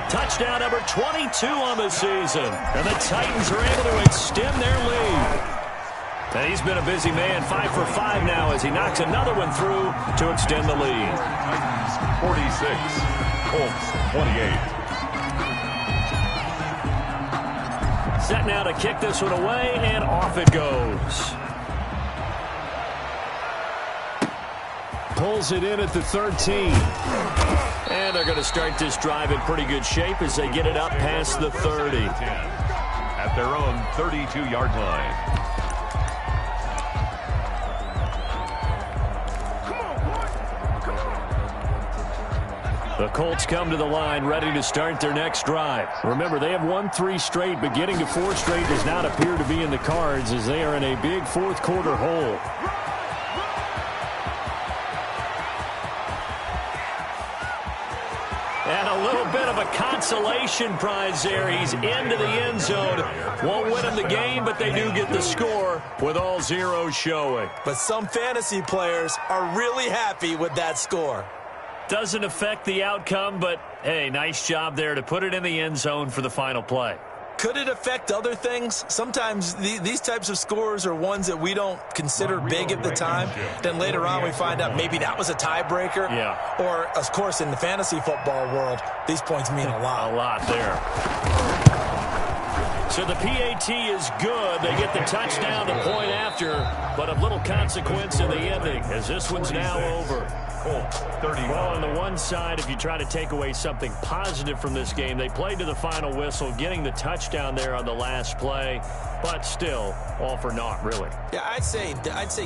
Touchdown number 22 on the season. And the Titans are able to extend their lead. And he's been a busy man, 5 for 5 now as he knocks another one through to extend the lead. 46, Colts 28. Set now to kick this one away, and off it goes. Pulls it in at the 13. And they're going to start this drive in pretty good shape as they get it up past the 30. At their own 32-yard line. The Colts come to the line ready to start their next drive. Remember, they have won 3 straight, but getting to 4 straight does not appear to be in the cards as they are in a big 4th quarter hole. And a little bit of a consolation prize there. He's into the end zone. Won't win them the game, but they do get the score with all zeros showing. But some fantasy players are really happy with that score. Doesn't affect the outcome, but, hey, nice job there to put it in the end zone for the final play. Could it affect other things? Sometimes these types of scores are ones that we don't consider big at the time. Then later on we find out maybe that was a tiebreaker. Yeah. Or, of course, in the fantasy football world, these points mean a lot. A lot there. So the PAT is good. They get the touchdown, the point after, but of little consequence in the ending as this one's now over. Well, on the one side, if you try to take away something positive from this game, they played to the final whistle, getting the touchdown there on the last play, but still, all for naught, really. Yeah, I'd say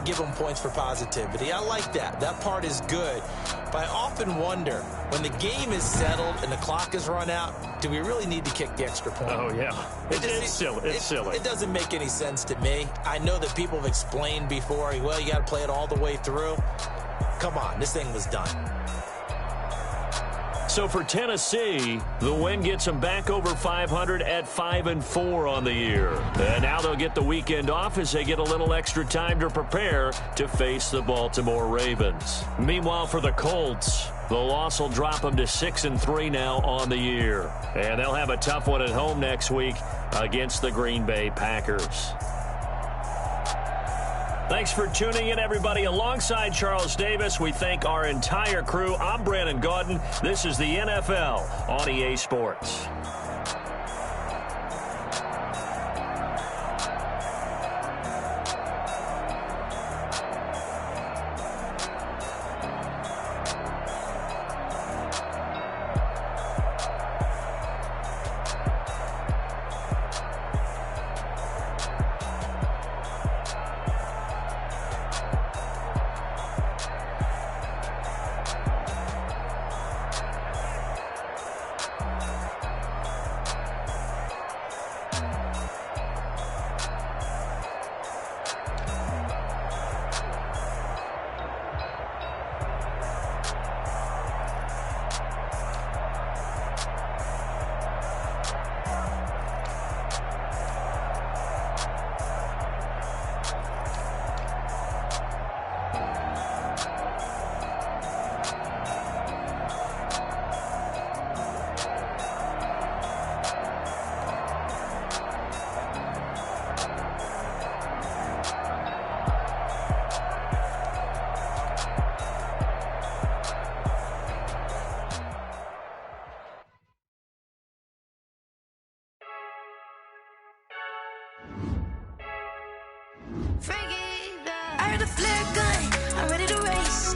give them points for positivity. I like that. That part is good. But I often wonder, When the game is settled and the clock is run out, do we really need to kick the extra point? Oh, yeah. It's silly. It's silly. It doesn't make any sense to me. I know that people have explained before, well, you got to play it all the way through. Come on, this thing was done. So for Tennessee, the win gets them back over 500 at 5-4 on the year. And now they'll get the weekend off as they get a little extra time to prepare to face the Baltimore Ravens. Meanwhile, for the Colts, the loss will drop them to 6-3 now on the year. And they'll have a tough one at home next week against the Green Bay Packers. Thanks for tuning in, everybody. Alongside Charles Davis, we thank our entire crew. I'm Brandon Gaudin. This is the NFL on EA Sports. I heard a flare gun, I'm ready to race.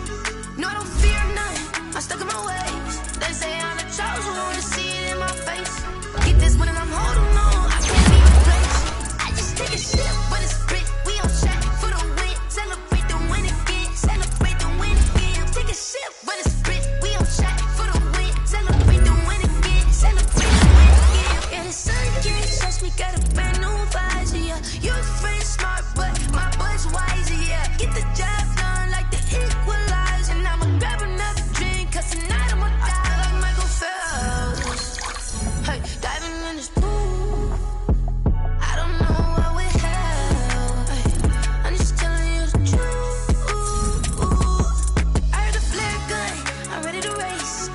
No, I don't fear none, I'm stuck in my ways. They say I'm the chosen one, to see it in my face. Get this one and I'm holding on, I can't be replaced. I just take a sip, but it's split, we on track for the win. Celebrate the win again, celebrate the win again. Take a sip, but it's split, we on track for the win. Celebrate the win again, celebrate the win again. Yeah, the sun can't touch me, got a brand new visor, yeah. You're friend smart, but my butt's wiser, yeah. Get the job done like the equalizer. And I'ma grab another drink, cause tonight I'ma die like Michael Phelps. Hey, diving in this pool, I don't know what we have. Hey, I'm just telling you the truth. I heard a flare gun, I'm ready to race.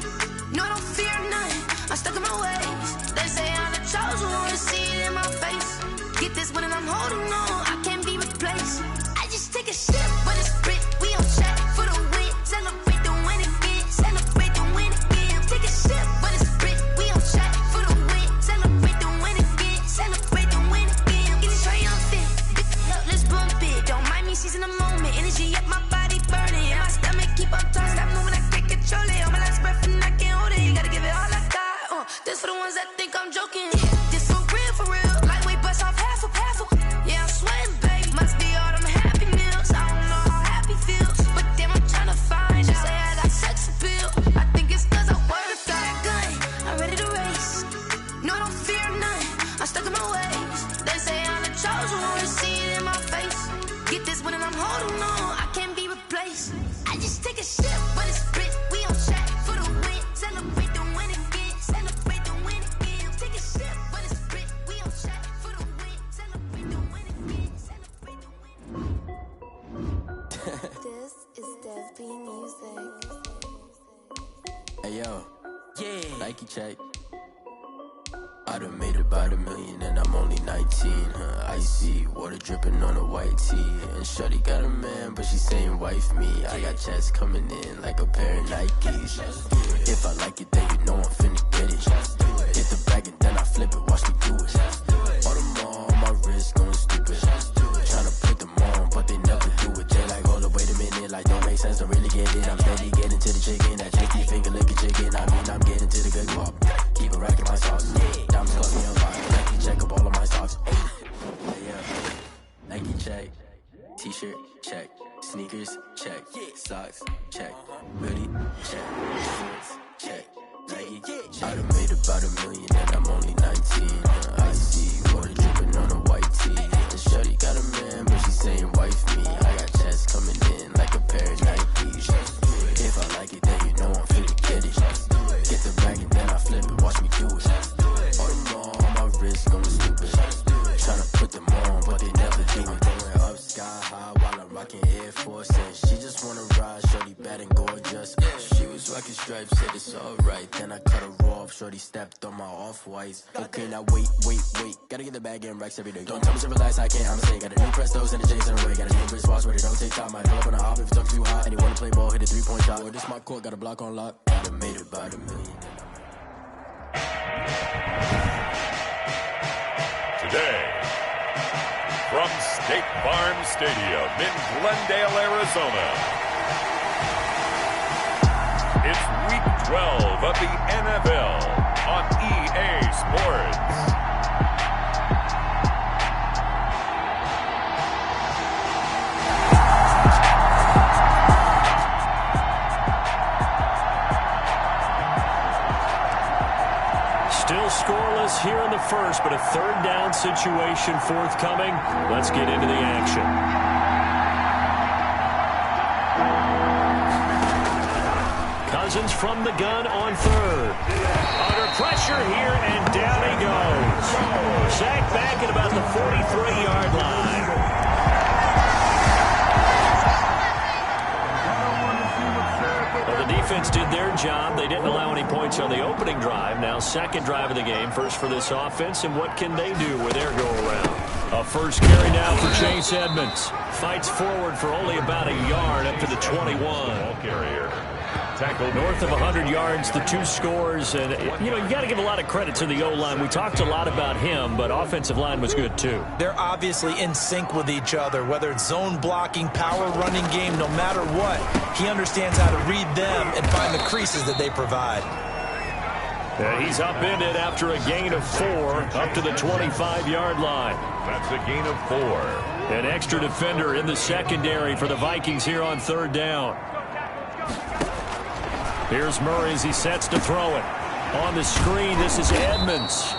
No, I don't fear none, I'm stuck in my ways. They say I'm the chosen one, to see it in my face. Get this one and I'm holding on, I can't be replaced. I just take a sip, but it's split, we on track for the win. Celebrate the win again, celebrate the win again. Take a sip, but it's split, we on track for the win. Celebrate the win again, celebrate the win again. Get it triumphant, up, let's bump it. Don't mind me seizing the moment, energy up my body burning. And my stomach keep on turning, stop moving, I can't control it. On my last breath and I can't hold it, you gotta give it all I got. This for the ones that think I'm joking. This for real, lightweight bust off half a. Yeah, I'm sweating, babe, must be all them happy meals. I don't know how happy feels, but damn, I'm tryna find you. Say I got sex appeal, I think it's cause I word a fire gun, I'm ready to race. No, I don't fear none, I'm stuck in my ways. They say I'm the chosen one, to see it in my face. Get this one and I'm holding on, I can't be replaced. I just take a sip, but it's split, we on track for the win. Celebrate the win again, celebrate the win again. Take a sip, but it's split, we on track for the win. Celebrate the win again, celebrate the win. This is Dev B Music. Hey yo, Nike check. I done made about $1 million and I'm only 19, Icy, water dripping on a white tee. And shorty got a man, but she saying wife me. I got checks coming in like a pair of Nikes. If I like it, then you know I'm finna get it. Hit the bag and then I flip it, watch me do it. All them on my wrist going stupid. Tryna put them on, but they never do it. They like, hold up, wait a minute, like don't make sense, don't really get it. I'm steady getting to the chicken, that chicky finger licking chicken. I mean, I'm getting to the good pop. Keep it racking my sauce. Diamonds cost me a lot. Nike check up all of my stocks. Nike check. T-shirt, check. Sneakers, check. Socks, check. Hoodie, check. Shorts, check. Nike, I done made about $1 million and I'm only 19. I see water dripping on a white tee. And shorty got a man, but she saying wife me. I got checks coming in like a pair of Nikes. If I like it, then you know I'm finna get it. Get the bag and then I flip it, watch me do it. On my wrist going stupid. Tryna put them on, but they never do it. Going up sky high while I'm rocking Air Force. And she just wanna ride, shorty bad and gorgeous. She was rocking stripes, said it's alright. Then I cut her off, shorty stepped on my off-whites. Okay, now wait. Gotta get the bag and racks every day. Don't tell me to relax, I can't, I'm saying. Got a new Prestos and a J's in the way. Got a new wristwatch, but it don't take time. I pull up on a hop if it's too hot. And he wanna play ball, hit a 3-point shot. Boy, this my court, got a block on lock. I done made about $1 million. Today, from State Farm Stadium in Glendale, Arizona, it's Week 12 of the NFL on EA Sports. Still scoreless here in the first, but a third down situation forthcoming. Let's get into the action. Cousins from the gun on third. Under pressure here, and down he goes. Sacked back at about the 43-yard line. Well, the defense did their job. They didn't allow any points on the opening drive. Now second drive of the game, first for this offense, and what can they do with their go-around? A first carry now for Chase Edmonds. Fights forward for only about a yard up to the 21. Ball carrier. Tackle North of 100 yards, the two scores. And, you got to give a lot of credit to the O-line. We talked a lot about him, but offensive line was good, too. They're obviously in sync with each other, whether it's zone blocking, power running game, no matter what. He understands how to read them and find the creases that they provide. And he's upended after a gain of 4 up to the 25-yard line. That's a gain of 4. An extra defender in the secondary for the Vikings here on third down. Here's Murray as he sets to throw it. On the screen, this is Edmonds.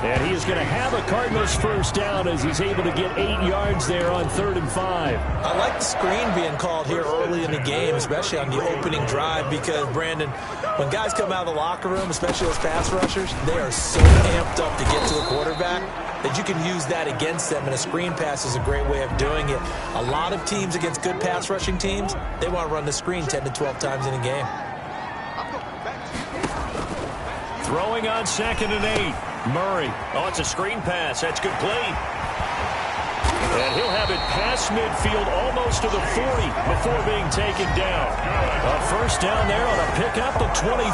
And he is going to have a Cardinals first down as he's able to get 8 yards there on 3rd and 5. I like the screen being called here early in the game, especially on the opening drive, because, Brandon, when guys come out of the locker room, especially those pass rushers, they are so amped up to get to the quarterback that you can use that against them, and a screen pass is a great way of doing it. A lot of teams against good pass rushing teams, they want to run the screen 10 to 12 times in a game. Throwing on 2nd and 8. Murray. Oh, it's a screen pass. That's complete. And he'll have it past midfield almost to the 40 before being taken down. A first down there on a pickup of 25.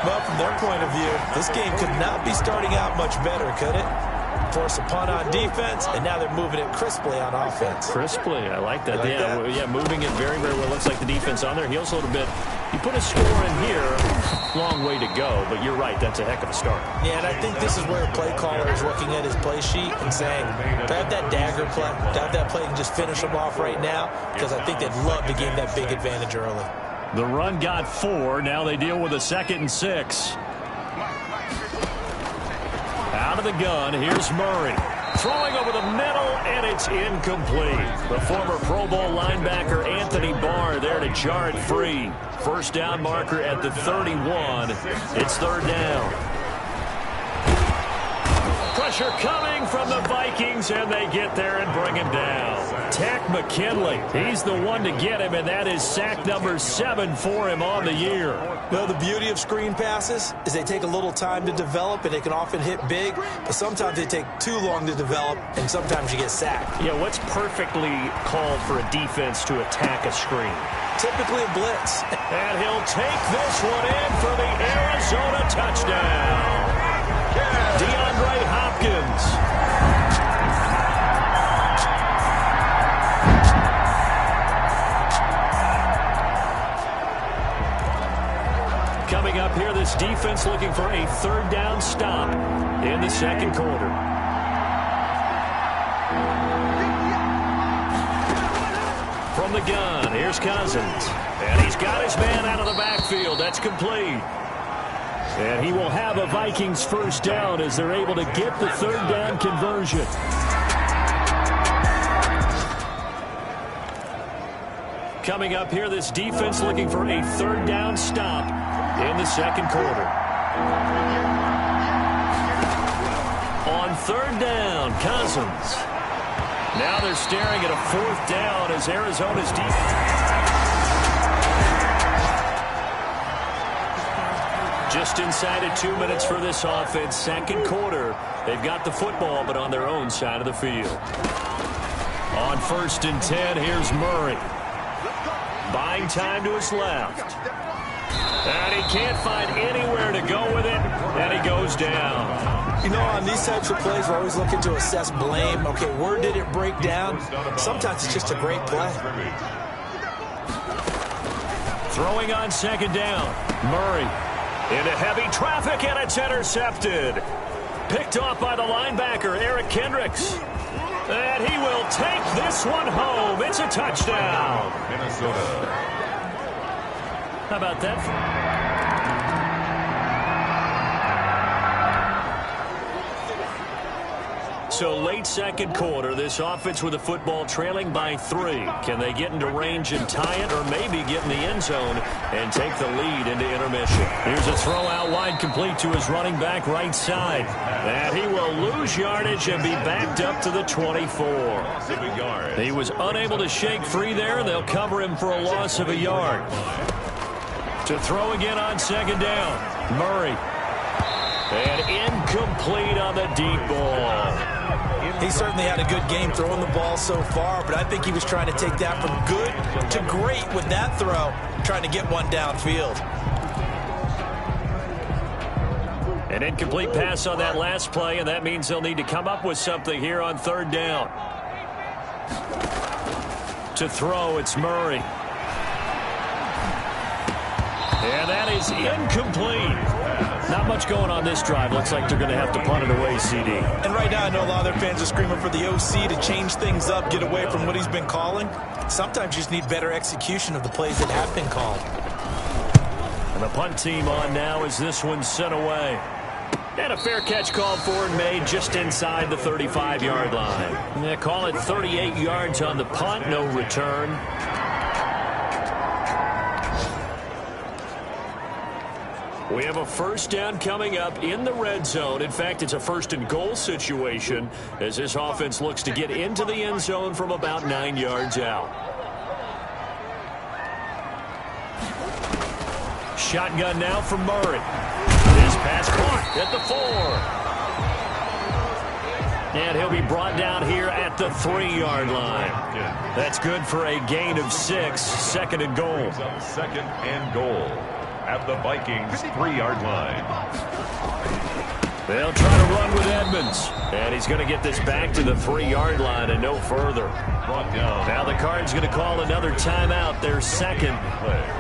Well, from their point of view, this game could not be starting out much better, could it? Force a punt on defense, and now they're moving it crisply on offense. Crisply, I like that. Yeah, moving it very, very well. Looks like the defense on there heals a little bit. You put a score in here, long way to go, but you're right, that's a heck of a start. Yeah, and I think this is where a play caller is looking at his play sheet and saying, to have that dagger play, to have that play and just finish them off right now, because I think they'd love to gain that big advantage early. The run got 4. Now they deal with a 2nd and 6. Out of the gun, here's Murray. Throwing over the middle, and it's incomplete. The former Pro Bowl linebacker Anthony Barr there to jar it free. First down marker at the 31. It's 3rd down. Pressure coming from the Vikings, and they get there and bring him down. Tack McKinley, he's the one to get him, and that is sack number 7 for him on the year. Well, the beauty of screen passes is they take a little time to develop, and they can often hit big, but sometimes they take too long to develop, and sometimes you get sacked. Yeah, what's perfectly called for a defense to attack a screen? Typically a blitz. And he'll take this one in for the Arizona touchdown. DeAndre Hopkins. Coming up here, this defense looking for a 3rd down stop in the 2nd quarter. the gun. Here's Cousins. And he's got his man out of the backfield. That's complete. And he will have a Vikings first down as they're able to get the third down conversion. Coming up here, this defense looking for a third down stop in the second quarter. On third down, Cousins. Now they're staring at a fourth down as Arizona's defense. Just inside of 2 minutes for this offense. Second quarter. They've got the football, but on their own side of the field. On 1st and 10, here's Murray. Buying time to his left. And he can't find anywhere to go with it. And he goes down. You know, on these types of plays, we're always looking to assess blame. Okay, where did it break down? Sometimes it's just a great play. Throwing on second down. Murray into heavy traffic, and it's intercepted. Picked off by the linebacker, Eric Kendricks. And he will take this one home. It's a touchdown. Minnesota. How about that? So late second quarter, this offense with the football trailing by 3. Can they get into range and tie it, or maybe get in the end zone and take the lead into intermission? Here's a throw out wide, complete to his running back right side. And he will lose yardage and be backed up to the 24. He was unable to shake free there, and they'll cover him for a loss of a yard. To throw again on second down, Murray. And incomplete on the deep ball. He certainly had a good game throwing the ball so far, but I think he was trying to take that from good to great with that throw, trying to get one downfield. An incomplete pass on that last play, and that means they'll need to come up with something here on third down. To throw, it's Murray. And that is incomplete. Not much going on this drive. Looks like they're going to have to punt it away, CD. And right now, I know a lot of their fans are screaming for the OC to change things up, get away from what he's been calling. Sometimes you just need better execution of the plays that have been called. And the punt team on now as this one's sent away. And a fair catch called for and made just inside the 35-yard line. They call it 38 yards on the punt, no return. We have a first down coming up in the red zone. In fact, it's a first and goal situation as this offense looks to get into the end zone from about 9 yards out. Shotgun now for Murray. This pass caught at the 4. And he'll be brought down here at the 3-yard line. That's good for a gain of 6. Second and goal. Second and goal at the Vikings 3-yard line. They'll try to run with Edmonds. And he's going to get this back to the 3-yard line and no further. Now the Cards going to call another timeout, their second,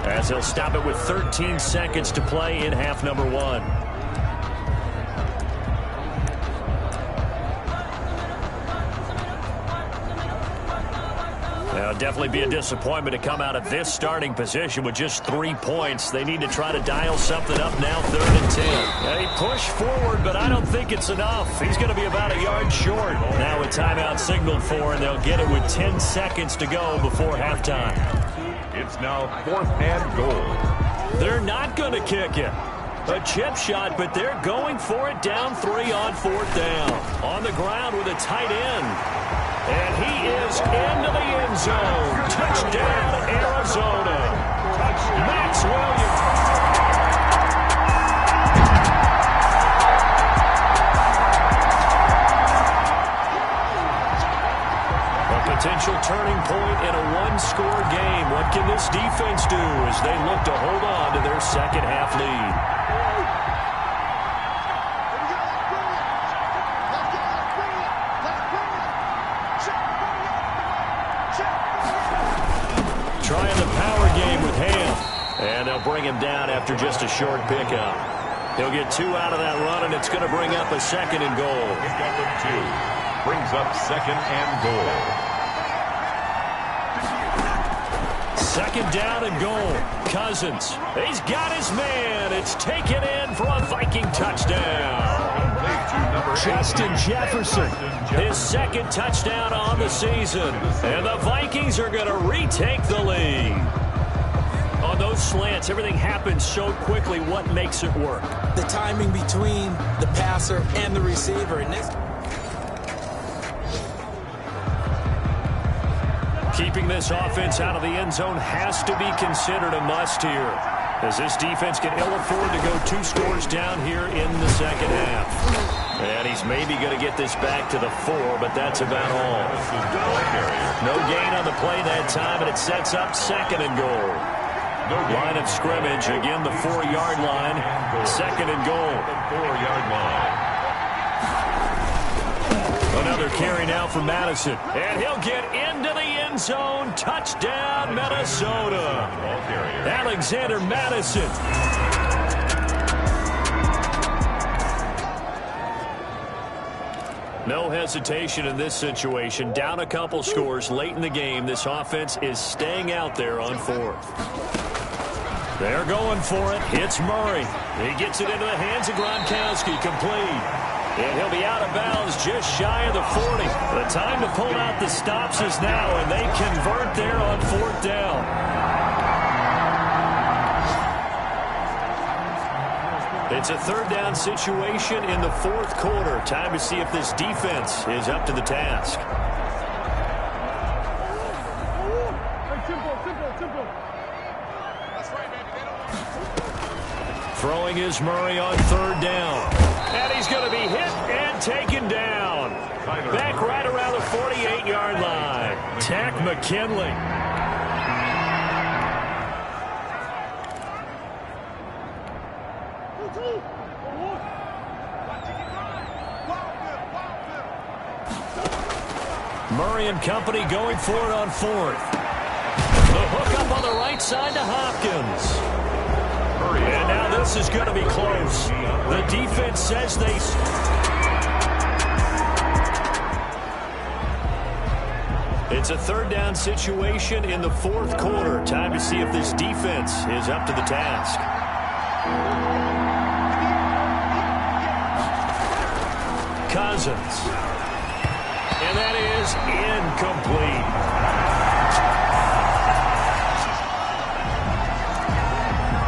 as they'll stop it with 13 seconds to play in half number 1. It'll definitely be a disappointment to come out of this starting position with just 3 points. They need to try to dial something up now, 3rd and 10. They push forward, but I don't think it's enough. He's going to be about a yard short. Now a timeout signaled for, and they'll get it with 10 seconds to go before halftime. It's now 4th and goal. They're not going to kick it. A chip shot, but they're going for it down 3 on 4th down. On the ground with a tight end. And he is into the end zone. Touchdown, Arizona. Max Williams. A potential turning point in a one-score game. What can this defense do as they look to hold on to their second half lead? Trying the power game with Ham. And they'll bring him down after just a short pickup. He'll get 2 out of that run, and it's going to bring up a 2nd and goal. Pickup of 2. Brings up 2nd and goal. Second down and goal. Cousins. He's got his man. It's taken in for a Viking touchdown. Justin Jefferson. His second touchdown on the season. And the Vikings are going to retake the lead. On those slants, everything happens so quickly. What makes it work? The timing between the passer and the receiver. And this... Keeping this offense out of the end zone has to be considered a must here, as this defense can ill afford to go 2 scores down here in the second half. And he's maybe going to get this back to the 4, but that's about all. No gain on the play that time, and it sets up second and goal. Line of scrimmage, again the 4-yard line, second and goal. 4-yard line. Another carry now for Madison, and he'll get into the end zone. Touchdown, Minnesota. Alexander Madison. No hesitation in this situation. Down a couple scores late in the game. This offense is staying out there on 4th. They're going for it. It's Murray. He gets it into the hands of Gronkowski. Complete. And he'll be out of bounds just shy of the 40. The time to pull out the stops is now, and they convert there on 4th down. It's a 3rd down situation in the 4th quarter. Time to see if this defense is up to the task. Throwing is Murray on 3rd down. And he's going to be hit and taken down. Back right around the 48-yard line. Takk McKinley. Murray and company going for it on 4th. The hook up on the right side to Hopkins. And now this is going to be close. The defense says they... It's a 3rd down situation in the 4th quarter. Time to see if this defense is up to the task. Cousins. And that is incomplete.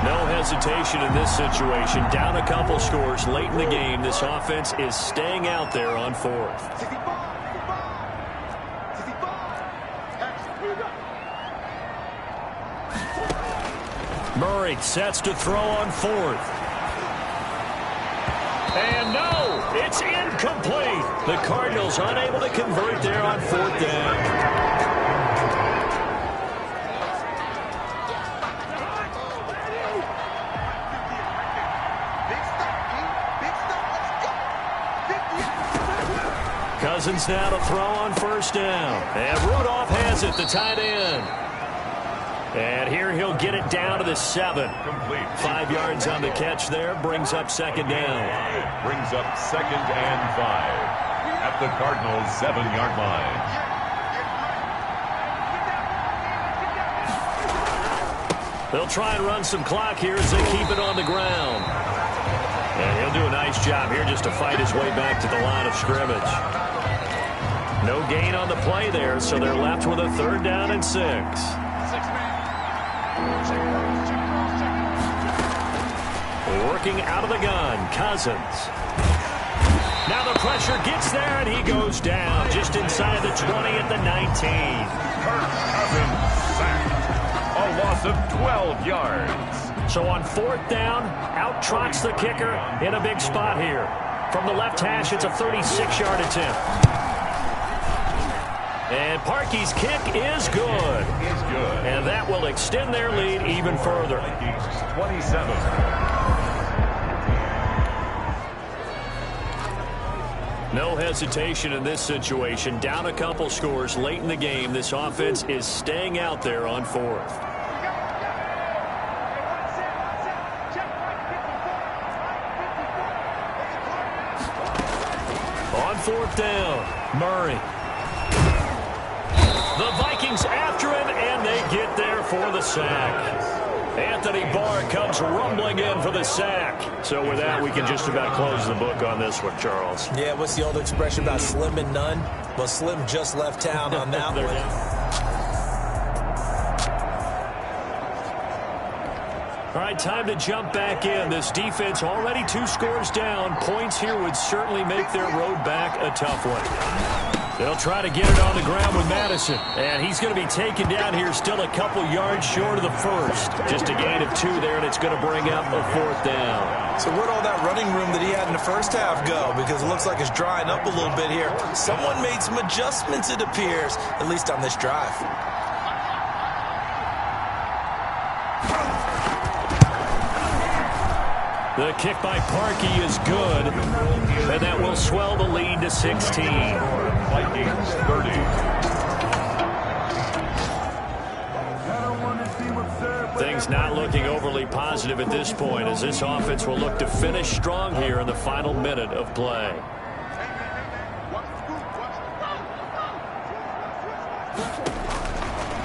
No hesitation in this situation. Down a couple scores late in the game. This offense is staying out there on 4th. Murray sets to throw on 4th. And no, it's incomplete. The Cardinals unable to convert there on 4th down. Cousins now to throw on 1st down. And Rudolph has it, the tight end. And here he'll get it down to the 7. 5 yards on the catch there. Brings up 2nd down. Brings up 2nd and 5 at the Cardinals' 7-yard line. They'll try and run some clock here as they keep it on the ground. And he'll do a nice job here just to fight his way back to the line of scrimmage. No gain on the play there, so they're left with a 3rd down and 6. Working out of the gun, Cousins. Now the pressure gets there, and he goes down just inside the 20 at the 19. Kirk Cousins sacked. A loss of 12 yards. So on 4th down, out trots the kicker in a big spot here. From the left hash, it's a 36-yard attempt. And Parkey's kick is good. And that will extend their lead even further. 27. No hesitation in this situation. Down a couple scores late in the game. This offense is staying out there on 4th. On 4th down, Murray. The Vikings after him, and they get there for the sack. Anthony Barr comes rumbling in for the sack. So with that, we can just about close the book on this one, Charles. Yeah, what's the old expression about slim and none? Well, Slim just left town on that one. All right, time to jump back in. This defense already 2 scores down. Points here would certainly make their road back a tough one. They'll try to get it on the ground with Madison. And he's going to be taken down here still a couple yards short of the first. Just a gain of 2 there, and it's going to bring up a 4th down. So where'd all that running room that he had in the first half go? Because it looks like it's drying up a little bit here. Someone made some adjustments, it appears, at least on this drive. The kick by Parkey is good, and that will swell the lead to 16. Vikings 30. Things not looking overly positive at this point, as this offense will look to finish strong here in the final minute of play.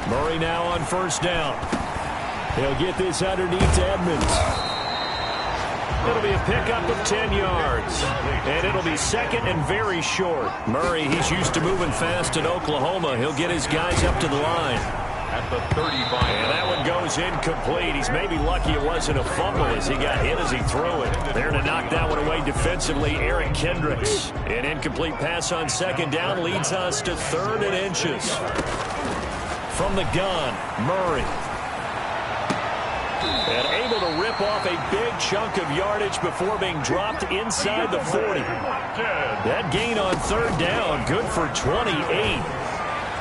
Murray now on first down. He'll get this underneath to Edmonds. It'll be a pickup of 10 yards. And it'll be 2nd and very short. Murray, he's used to moving fast in Oklahoma. He'll get his guys up to the line. At the 35. And that one goes incomplete. He's maybe lucky it wasn't a fumble as he got hit as he threw it. There to knock that one away defensively, Eric Kendricks. An incomplete pass on 2nd down leads us to 3rd and inches. From the gun, Murray. And able to rip off a big chunk of yardage before being dropped inside the 40. That gain on 3rd down, good for 28.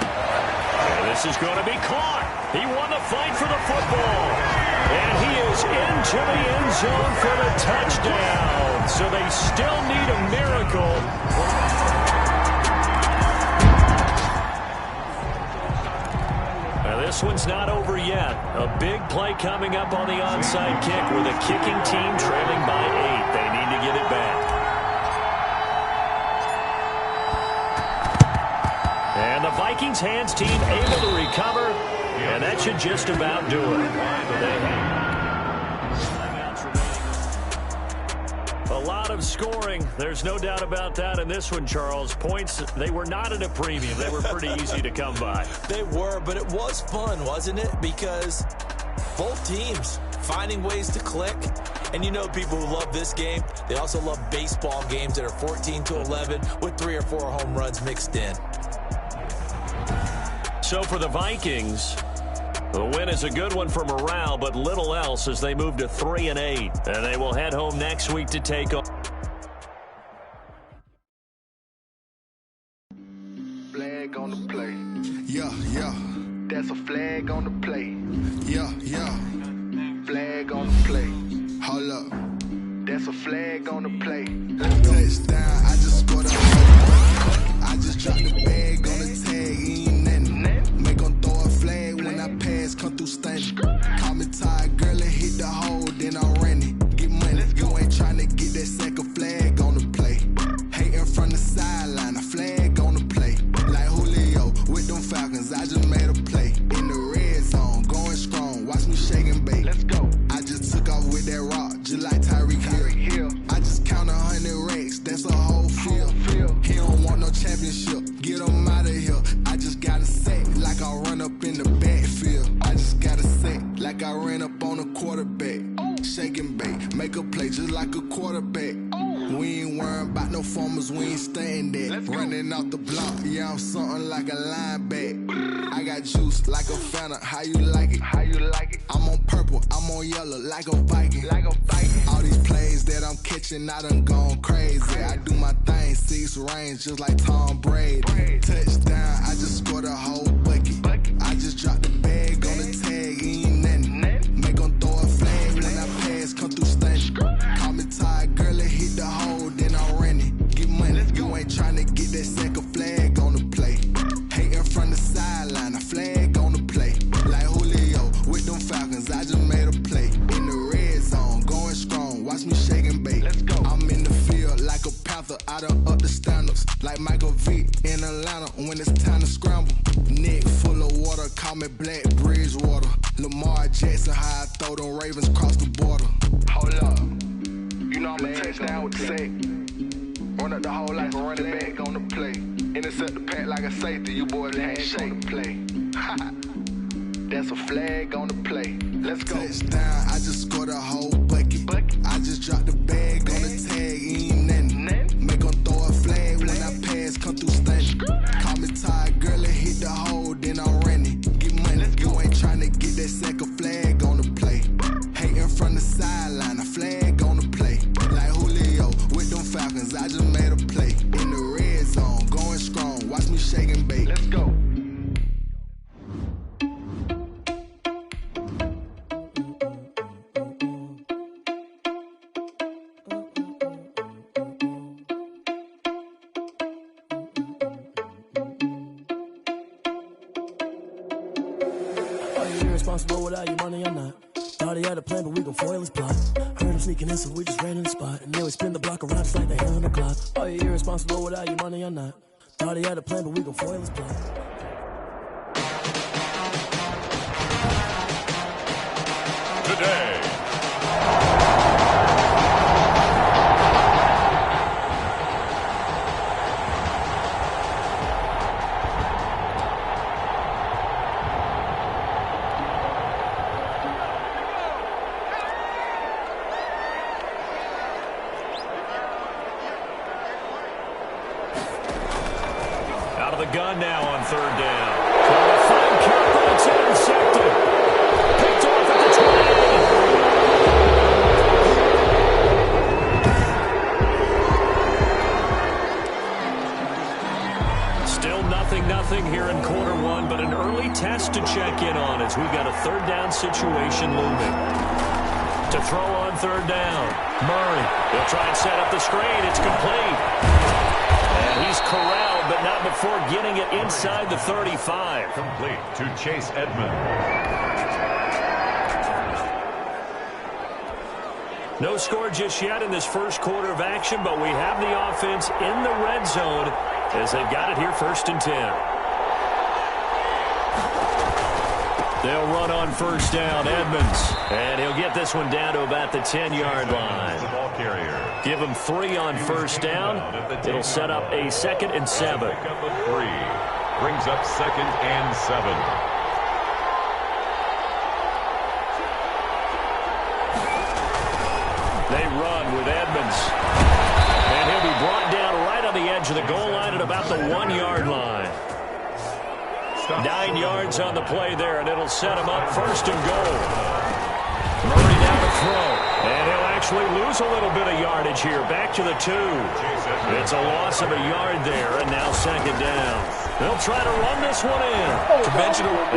And this is going to be caught. He won the fight for the football. And he is into the end zone for the touchdown. So they still need a miracle. This one's not over yet. A big play coming up on the onside kick with a kicking team trailing by 8. They need to get it back. And the Vikings hands team able to recover, and that should just about do it. A lot of scoring. There's no doubt about that in this one, Charles. Points, they were not at a premium. They were pretty easy to come by. They were, but it was fun, wasn't it? Because both teams finding ways to click. And you know people who love this game, they also love baseball games that are 14-11 with 3 or 4 home runs mixed in. So for the Vikings, the win is a good one for morale, but little else as they move to 3-8. And they will head home next week to take on. Flag on the play. Yeah, yeah. That's a flag on the play. Yeah, yeah. Flag on the play. Hold up. That's a flag on the play. Touchdown, I just scored a goal. I just dropped the bag on the tag, he ain't nothing. Make them throw a flag when I pass, come through stunning. Call me tired, girl, and hit the hole, then I'm running. Get money, you ain't trying to get that second flag on the play. Hating from the sideline, a flag on the play. Like Julio with them Falcons, I just made a play. In the red zone, going strong, watch me shake and bake. Let's go. I just took off with that rock, just like Tyreek Hill. I just count 100 racks, that's a whole field. He don't want no championship, get him out of here. I just gotta say, like I run up in the backfield. I just gotta say, like I ran up on a quarterback. Shake and bake, make a play just like a quarterback. We ain't worrying about no formers, we ain't staying there. Running out the block, yeah, I'm something like a linebacker. I got juice like a Fanta, how you like it? How you like it? I'm on purple, I'm on yellow, like a Viking. Like a Viking. All these plays that I'm catching, I done gone crazy. I do my thing, 6 range, just like Tom Brady. Touchdown, I just scored a whole bucket. I just dropped the bag on the tag, he ain't nothing. Make them throw a flag when I pass, come through stunning. Call me tired, girl, and hit the hole, then I'm running. Get money, you ain't trying to get that second flag on the play. Hating from the sideline, a flag on the play. Like Julio with them Falcons, I just made a play. In the red zone, going strong, watch me shake and bake. Let's go. I'm in the field like a panther, I done up the standards. Like Michael Vick in Atlanta when it's time to scrap. scramble. Neck full of water, call me Black Bridgewater. Lamar Jackson, how I throw them Ravens across the border. Hold up. You know I'm a touchdown with the sack. Run up the hole like a running back on the play. Intercept the pack like a safety. You boys ain't shake the play. That's a flag on the play. Let's go. Touchdown, I just scored a whole bucket. I just dropped the bag on the tag, ain't nothing. Make 'em throw a flag when I pass, come through stunning. Call me Todd Gurley, hit the hole, then I'm running. Get money, you ain't tryna get that second flag on the play. Hating from the sideline, a flag on the play. Like Julio with them Falcons, I just made a play. In the red zone, going strong, watch me shake and bake. Let's go. Irresponsible without your money or not. Thought he had a plan, but we gon' foil his plot. Heard him sneaking in, so we just ran in the spot. And then we spin the block around just like the hand on the clock. Are you irresponsible without your money or not? Thought he had a plan, but we gon' foil his plot. Today. Gun now on third down. Trying to find Campbell. It's intercepted. Picked off at the 20. Still 0-0 here in quarter one, but an early test to check in on as we've got a third down situation looming. To throw on third down. Murray. He'll try and set up the screen. It's complete. And he's corralled, but not before getting it inside the 35. Complete to Chase Edmonds. No score just yet in this first quarter of action, but we have the offense in the red zone as they've got it here 1st and 10. They'll run on first down, Edmonds. And he'll get this one down to about the 10-yard line. The ball carrier. Give him 3 on first down. It'll set up a 2nd and 7. Pick up a 3. Brings up 2nd and 7. They run with Edmonds. And he'll be brought down right on the edge of the goal line at about the 1-yard line. 9 yards on the play there, and it'll set him up 1st and goal. Murray down to throw. And he'll actually lose a little bit of yardage here. Back to the 2. It's a loss of a yard there, and now 2nd down. They'll try to run this one in.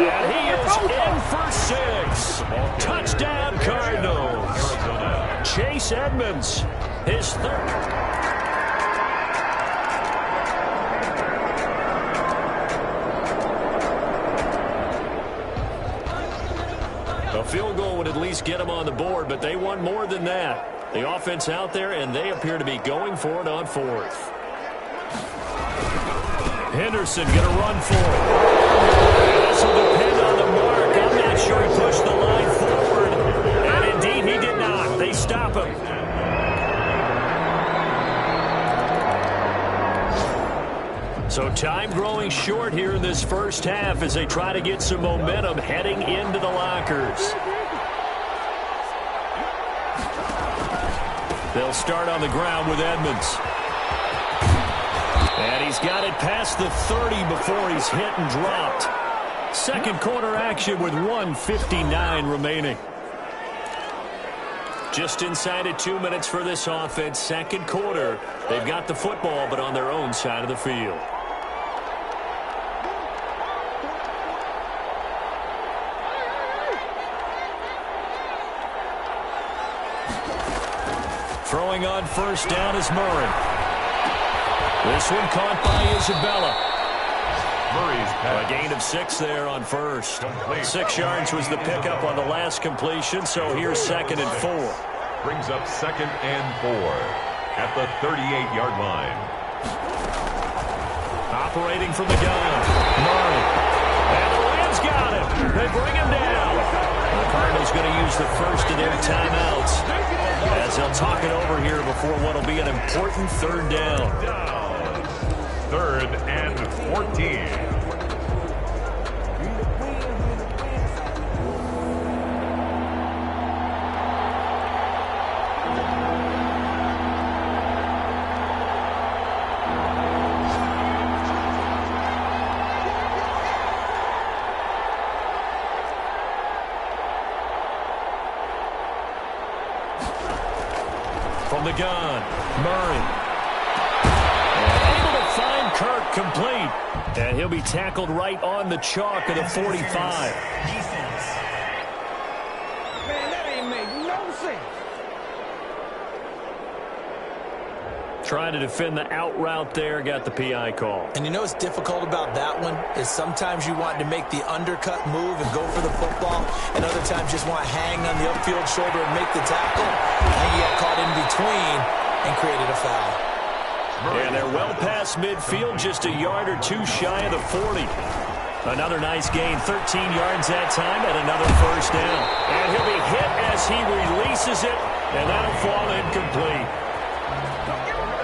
And he is in for 6. Touchdown, Cardinals. Chase Edmonds, his 3rd. A field goal would at least get them on the board, but they want more than that. The offense out there, and they appear to be going for it on 4th. Henderson going to run for it. This will depend on the mark. I'm not sure he pushed the line forward. And indeed, he did not. They stop him. So time growing short here in this first half as they try to get some momentum heading into the lockers. They'll start on the ground with Edmonds. And he's got it past the 30 before he's hit and dropped. Second quarter action with 1:59 remaining. Just inside of 2 minutes for this offense. Second quarter. They've got the football, but on their own side of the field. Throwing on first down is Murray. This one caught by Isabella. Murray's pass. A gain of 6 there on first. 6 yards was the pickup on the last completion, so here's 2nd and 4. Brings up 2nd and 4 at the 38-yard line. Operating from the gun. Murray. going to use the first of their timeouts as they'll talk it over here before what will be an important third down. 3rd and 14. From the gun, Murray. And able to find Kirk complete. And he'll be tackled right on the chalk of the 45. Defense. Man, that ain't make no sense. Trying to defend the out route there, got the PI call. And you know what's difficult about that one is sometimes you want to make the undercut move and go for the football, and other times just want to hang on the upfield shoulder and make the tackle. I think he got caught in between and created a foul. And they're well past midfield, just a yard or two shy of the 40. Another nice gain, 13 yards that time, and another first down. And he'll be hit as he releases it, and that'll fall incomplete.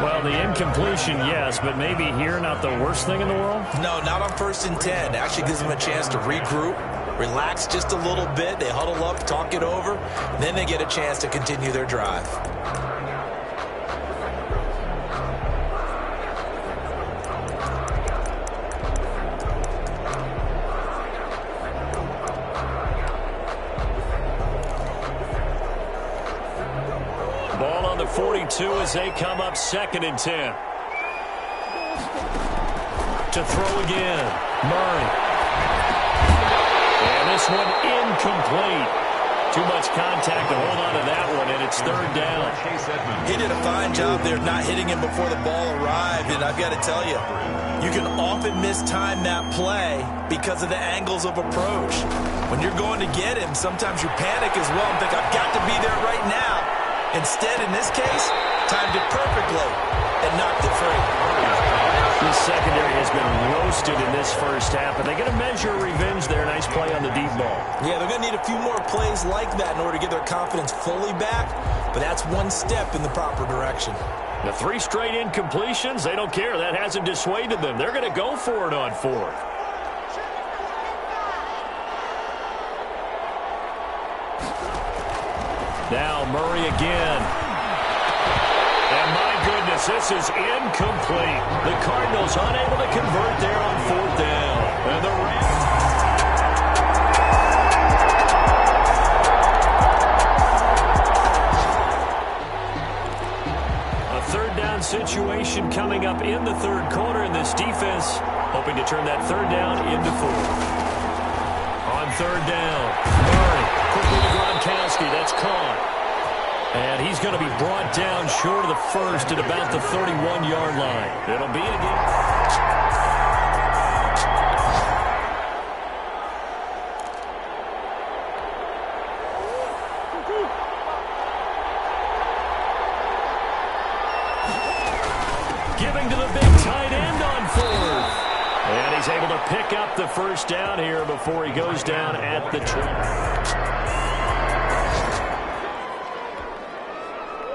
Well, the incompletion, yes, but maybe here not the worst thing in the world? No, not on 1st and 10. Actually gives them a chance to regroup, relax just a little bit. They huddle up, talk it over, then they get a chance to continue their drive. Ball on the 42 as they come up 2nd and 10. To throw again, Murray. And this one incomplete. Too much contact to hold on to that one, and it's 3rd down. He did a fine job there not hitting him before the ball arrived, and I've got to tell you, you can often mistime that play because of the angles of approach. When you're going to get him, sometimes you panic as well and think, I've got to be there right now. Instead, in this case, timed it perfectly and knocked it free. The secondary has been roasted in this first half, but they're going to measure revenge there. Nice play on the deep ball. Yeah, they're going to need a few more plays like that in order to get their confidence fully back, but that's one step in the proper direction. The 3 straight incompletions, they don't care. That hasn't dissuaded them. They're going to go for it on 4th. Now Murray again. And my goodness, this is incomplete. The Cardinals unable to convert there on 4th down. And the Rams. A 3rd down situation coming up in the 3rd quarter, and this defense hoping to turn that 3rd down into 4th. On 3rd down, Murray quickly to Gronkowski. That's caught. And he's going to be brought down short of the 1st at about the 31-yard line. It'll be again. Giving to the big tight end on 4th. And he's able to pick up the first down here before he goes down at the 20.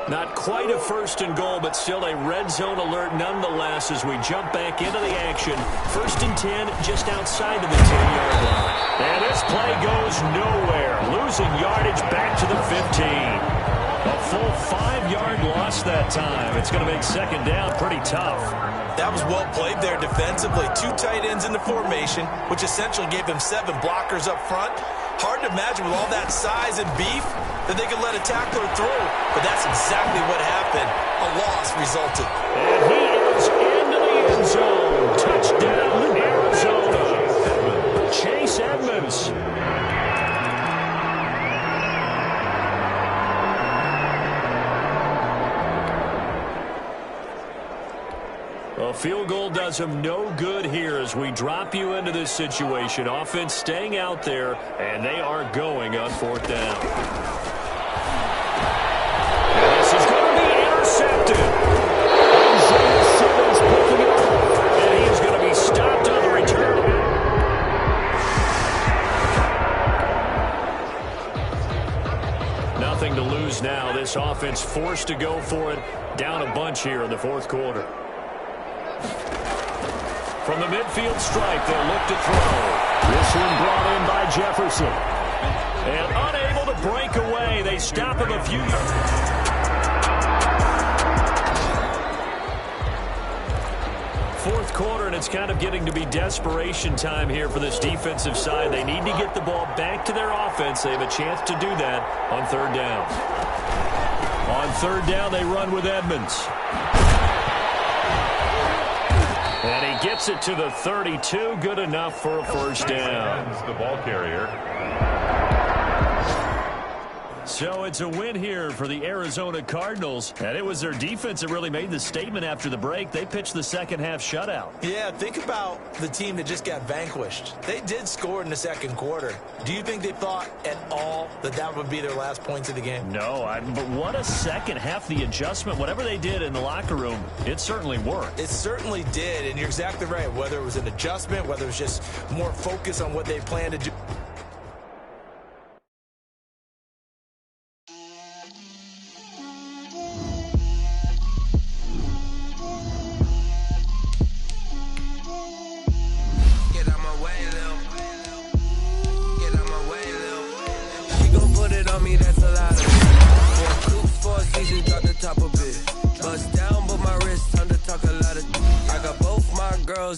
Not quite a 1st and goal, but still a red zone alert nonetheless as we jump back into the action. 1st and 10, just outside of the 10-yard line. And this play goes nowhere. Losing yardage back to the 15. A full 5-yard loss that time. It's going to make 2nd down pretty tough. That was well played there defensively. 2 tight ends in the formation, which essentially gave them 7 blockers up front. Hard to imagine with all that size and beef that they could let a tackler through, but that's exactly what happened. A loss resulted. And he is into the end zone. Touchdown, Arizona. Chase Edmonds. A field goal does him no good here as we drop you into this situation. Offense staying out there, and they are going on 4th down. And this is going to be intercepted. Isaiah Simmons picking it up, and he is going to be stopped on the return. this offense forced to go for it, down a bunch here in the fourth quarter. From the midfield stripe, they'll look to throw. This one brought in by Jefferson. And unable to break away. They stop him a few yards. Fourth quarter, and it's kind of getting to be desperation time here for this defensive side. They need to get the ball back to their offense. They have a chance to do that on third down. On third down, they run with Edmonds. And he gets it to the 32. Good enough for a first down. The ball carrier. So it's a win here for the Arizona Cardinals. And it was their defense that really made the statement after the break. They pitched the second half shutout. Yeah, think about the team that just got vanquished. They did score in the second quarter. Do you think they thought at all that that would be their last points of the game? No, but what a second half. The adjustment, whatever they did in the locker room, it certainly worked. It certainly did, and you're exactly right. Whether it was an adjustment, whether it was just more focus on what they planned to do.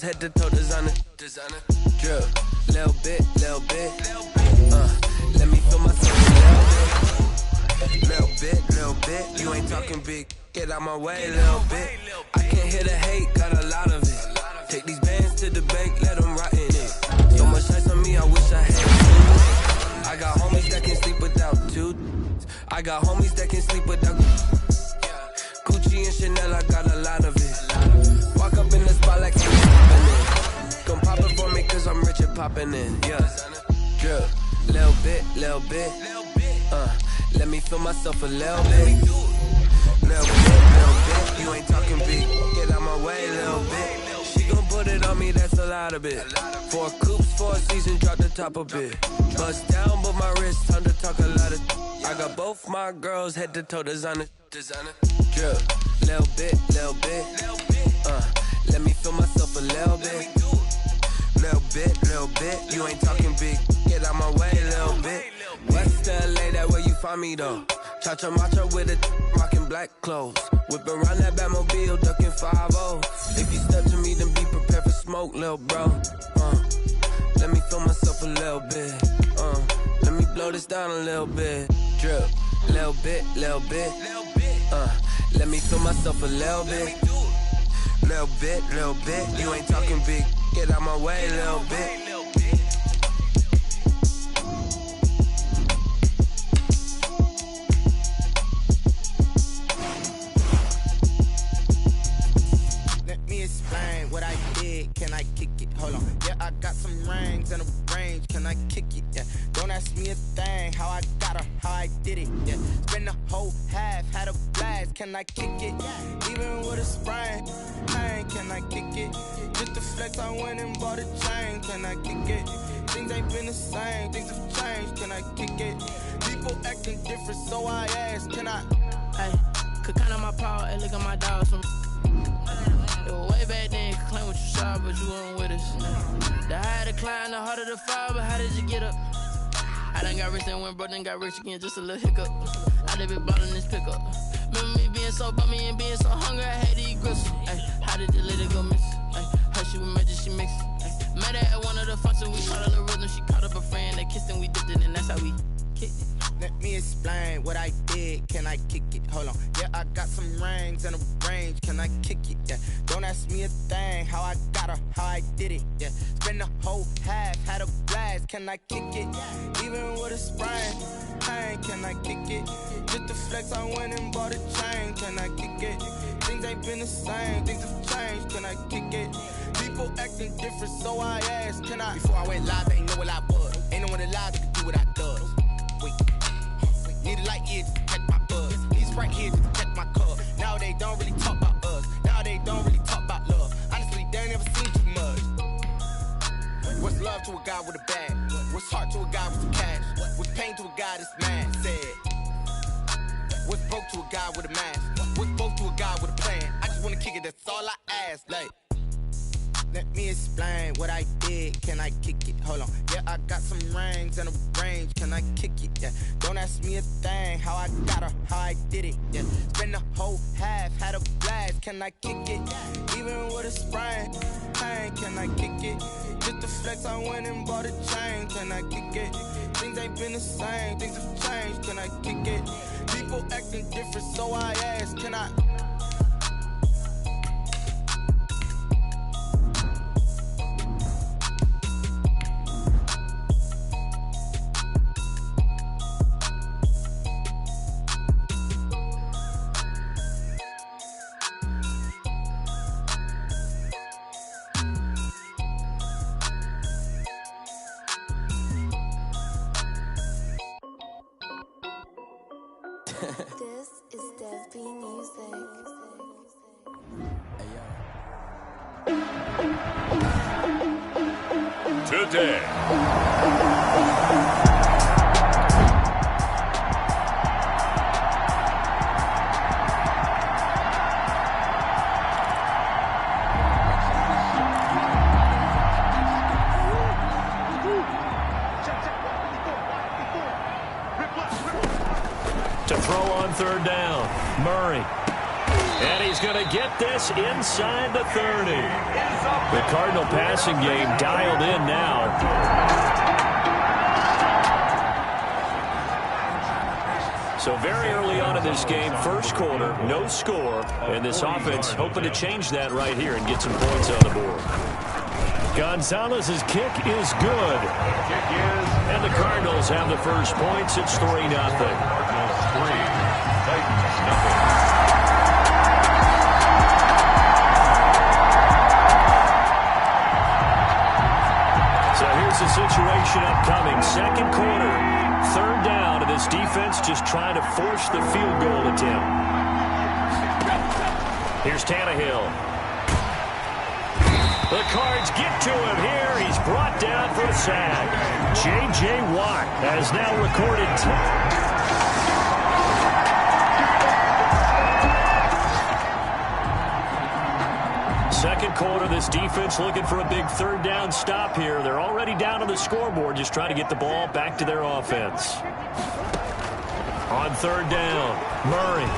Head to toe designer, drip, little bit, let me feel myself a little bit, you ain't talking big, get out my way a little bit, I can't hear the hate, got a lot of it, take these bands to the bank, let them rot in it, so much ice on me, I wish I had two, I got homies that can sleep without two, I got homies that can sleep without Gucci and Chanel, I got a lot of it, walk up in the spot like come pop it for me cause I'm rich and poppin' in, yeah. Drip, little bit, let me feel myself a little bit. Little bit, you ain't talking big, get out my way a little bit. She gon' put it on me, that's a lot of it. 4 coops, 4 seasons, drop the top a bit. Bust down, but my wrist, time to talk a lot of. I got both my girls head to toe designer. Drip, little bit, let me feel myself a little bit. Little bit, you ain't talking big, get out my way a little bit. West LA, that where you find me though. Cha-cha matcha with a rockin' black clothes. Whip around that Batmobile, ducking 5-0. If you step to me, then be prepared for smoke, little bro. Let me feel myself a little bit. Let me blow this down a little bit. Drip, little bit. Let me feel myself a little bit. Little bit, you ain't talking big, get out my way a little bit. Let me explain what I did, can I kick it? Hold on, yeah, I got some rings and a range, can I kick it? Yeah, don't ask me a thing, how I got her, how I did it, yeah. Spend the whole half, had a blast, can I kick it? Even with a sprain, can I kick it? Just to flex, I went and bought a chain, can I kick it? Things ain't been the same, things have changed, can I kick it? People acting different, so I asked, can I? Hey, could count on my power, hey, look at my dogs from. It was way back then, could claim what you saw, but you weren't with us. The higher the climb, the harder the fall, but how did you get up? I done got rich and went broke, then got rich again, just a little hiccup. I done been ballin' this pickup. Remember me being so bummy and being so hungry, I had to eat grits. How did the lady go miss? Her she was magic, she mixed. Met her at one of the functions, we caught a little rhythm. She caught up a friend, they kissed and we dipped it, and that's how we kicked it. Let me explain what I did, can I kick it? Hold on, yeah, I got some rings and a range, can I kick it? Yeah, don't ask me a thing, how I got her, how I did it? Yeah, spend the whole half, had a blast, can I kick it? Even with a sprain, can I kick it? Just to flex, I went and bought a chain, can I kick it? Things ain't been the same, things have changed, can I kick it? People acting different, so I asked, can I? Before I went live, ain't know what I was. Ain't no one alive that could do what I does. Wait, need a light here to protect my buzz. These right here to protect my cup. Now they don't really talk about us. Now they don't really talk about love. Honestly, they ain't never seen too much. What's love to a guy with a bag? What's heart to a guy with some cash? What's pain to a guy that's mad? Said. What's broke to a guy with a mask? What's broke to a guy with a plan? I just wanna kick it, that's all I ask. Like, let me explain what I did. Can I kick it? Hold on. Yeah, I got some rings and a range. Can I kick it? Yeah. Don't ask me a thing. How I got her, how I did it. Yeah. Spend the whole half, had a blast. Can I kick it? Even with a sprain. Pain, can I kick it? Just to flex, I went and bought a chain. Can I kick it? Things ain't been the same. Things have changed. Can I kick it? People acting different, so I ask. Can I? This is Dev B Music. Today. To throw on third down, Murray. And he's going to get this inside the 30. The Cardinal passing game dialed in now. So very early on in this game, first quarter, no score. And this offense hoping to change that right here and get some points on the board. Gonzalez's kick is good. And the Cardinals have the first points. It's 3-0. So here's the situation upcoming. Second quarter, third down, and this defense just trying to force the field goal attempt. Here's Tannehill. The Cards get to him here. He's brought down for a sack. J.J. Watt has now recorded 10. Second quarter, this defense looking for a big third down stop here. They're already down on the scoreboard, just trying to get the ball back to their offense. On third down, Murray.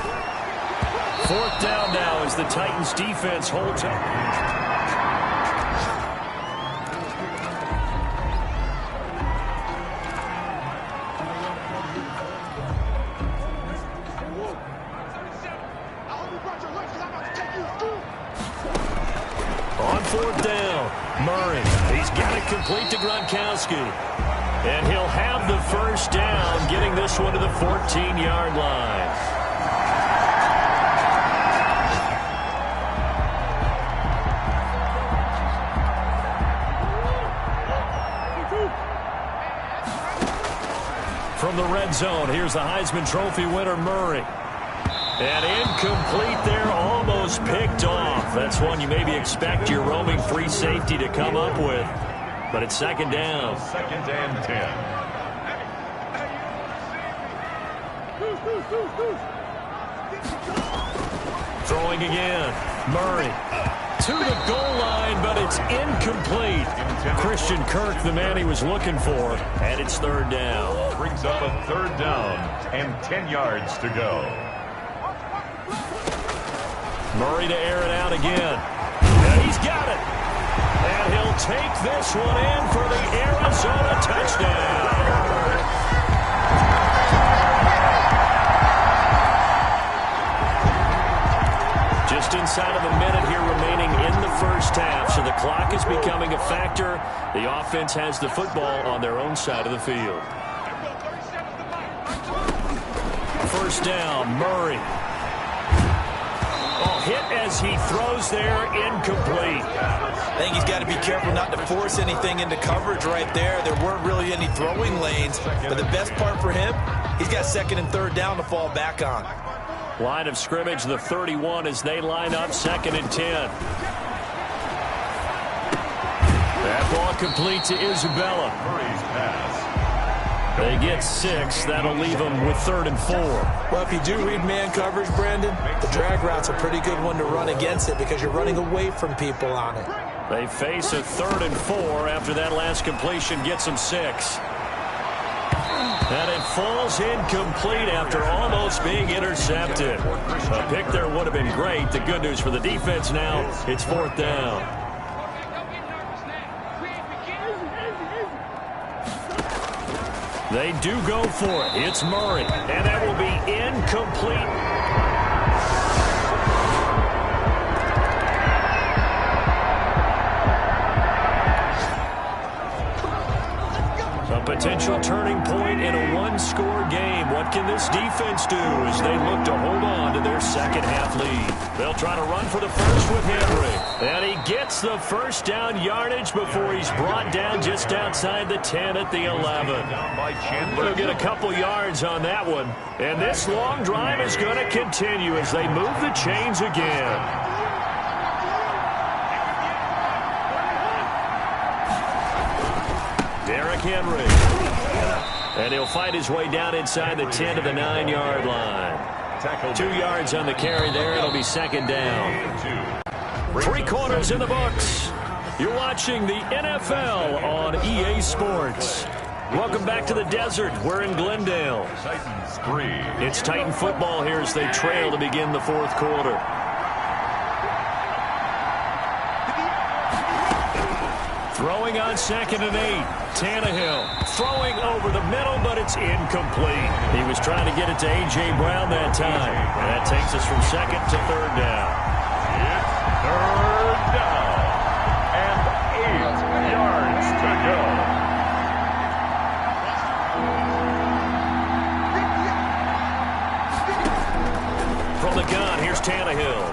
Fourth down now as the Titans defense holds up. Fourth down, Murray. He's got it complete to Gronkowski. And he'll have the first down, getting this one to the 14-yard line. From the red zone, here's the Heisman Trophy winner, Murray. And incomplete there, almost picked off. That's one you maybe expect your roaming free safety to come up with. But it's second down. Second and 10. Throwing again, Murray. To the goal line, but it's incomplete. Christian Kirk, the man he was looking for, and it's third down. Brings up a third down and 10 yards to go. Murray to air it out again. And he's got it. And he'll take this one in for the Arizona touchdown. Just inside of a minute here remaining in the first half, so the clock is becoming a factor. The offense has the football on their own side of the field. First down, Murray. Hit as he throws there, incomplete. I think he's got to be careful not to force anything into coverage right there. There weren't really any throwing lanes, but the best part for him, he's got second and third down to fall back on. Line of scrimmage, the 31 as they line up, second and 10. That ball complete to Isabella. Murray's pass. They get 6. That'll leave them with 3rd and 4. Well, if you do read man coverage, Brandon, the drag route's a pretty good one to run against it because you're running away from people on it. They face a 3rd and 4 after that last completion gets them 6. And it falls incomplete after almost being intercepted. A pick there would have been great. The good news for the defense now, it's 4th down. They do go for it. It's Murray. And that will be incomplete. Potential turning point in a one-score game. What can this defense do as they look to hold on to their second-half lead? They'll try to run for the first with Henry. And he gets the first down yardage before he's brought down just outside the 10 at the 11. He'll get a couple yards on that one. And this long drive is going to continue as they move the chains again. Henry. And he'll fight his way down inside the 10 to the 9-yard line. 2 yards on the carry there. It'll be 2nd down. 3 quarters in the books. You're watching the NFL on EA Sports. Welcome back to the desert. We're in Glendale. It's Titan football here as they trail to begin the 4th quarter. Throwing on 2nd and 8. Tannehill throwing over the middle, but it's incomplete. He was trying to get it to A.J. Brown that time. And that takes us from 2nd to 3rd down. It's 3rd down. And 8 yards to go. From the gun, here's Tannehill.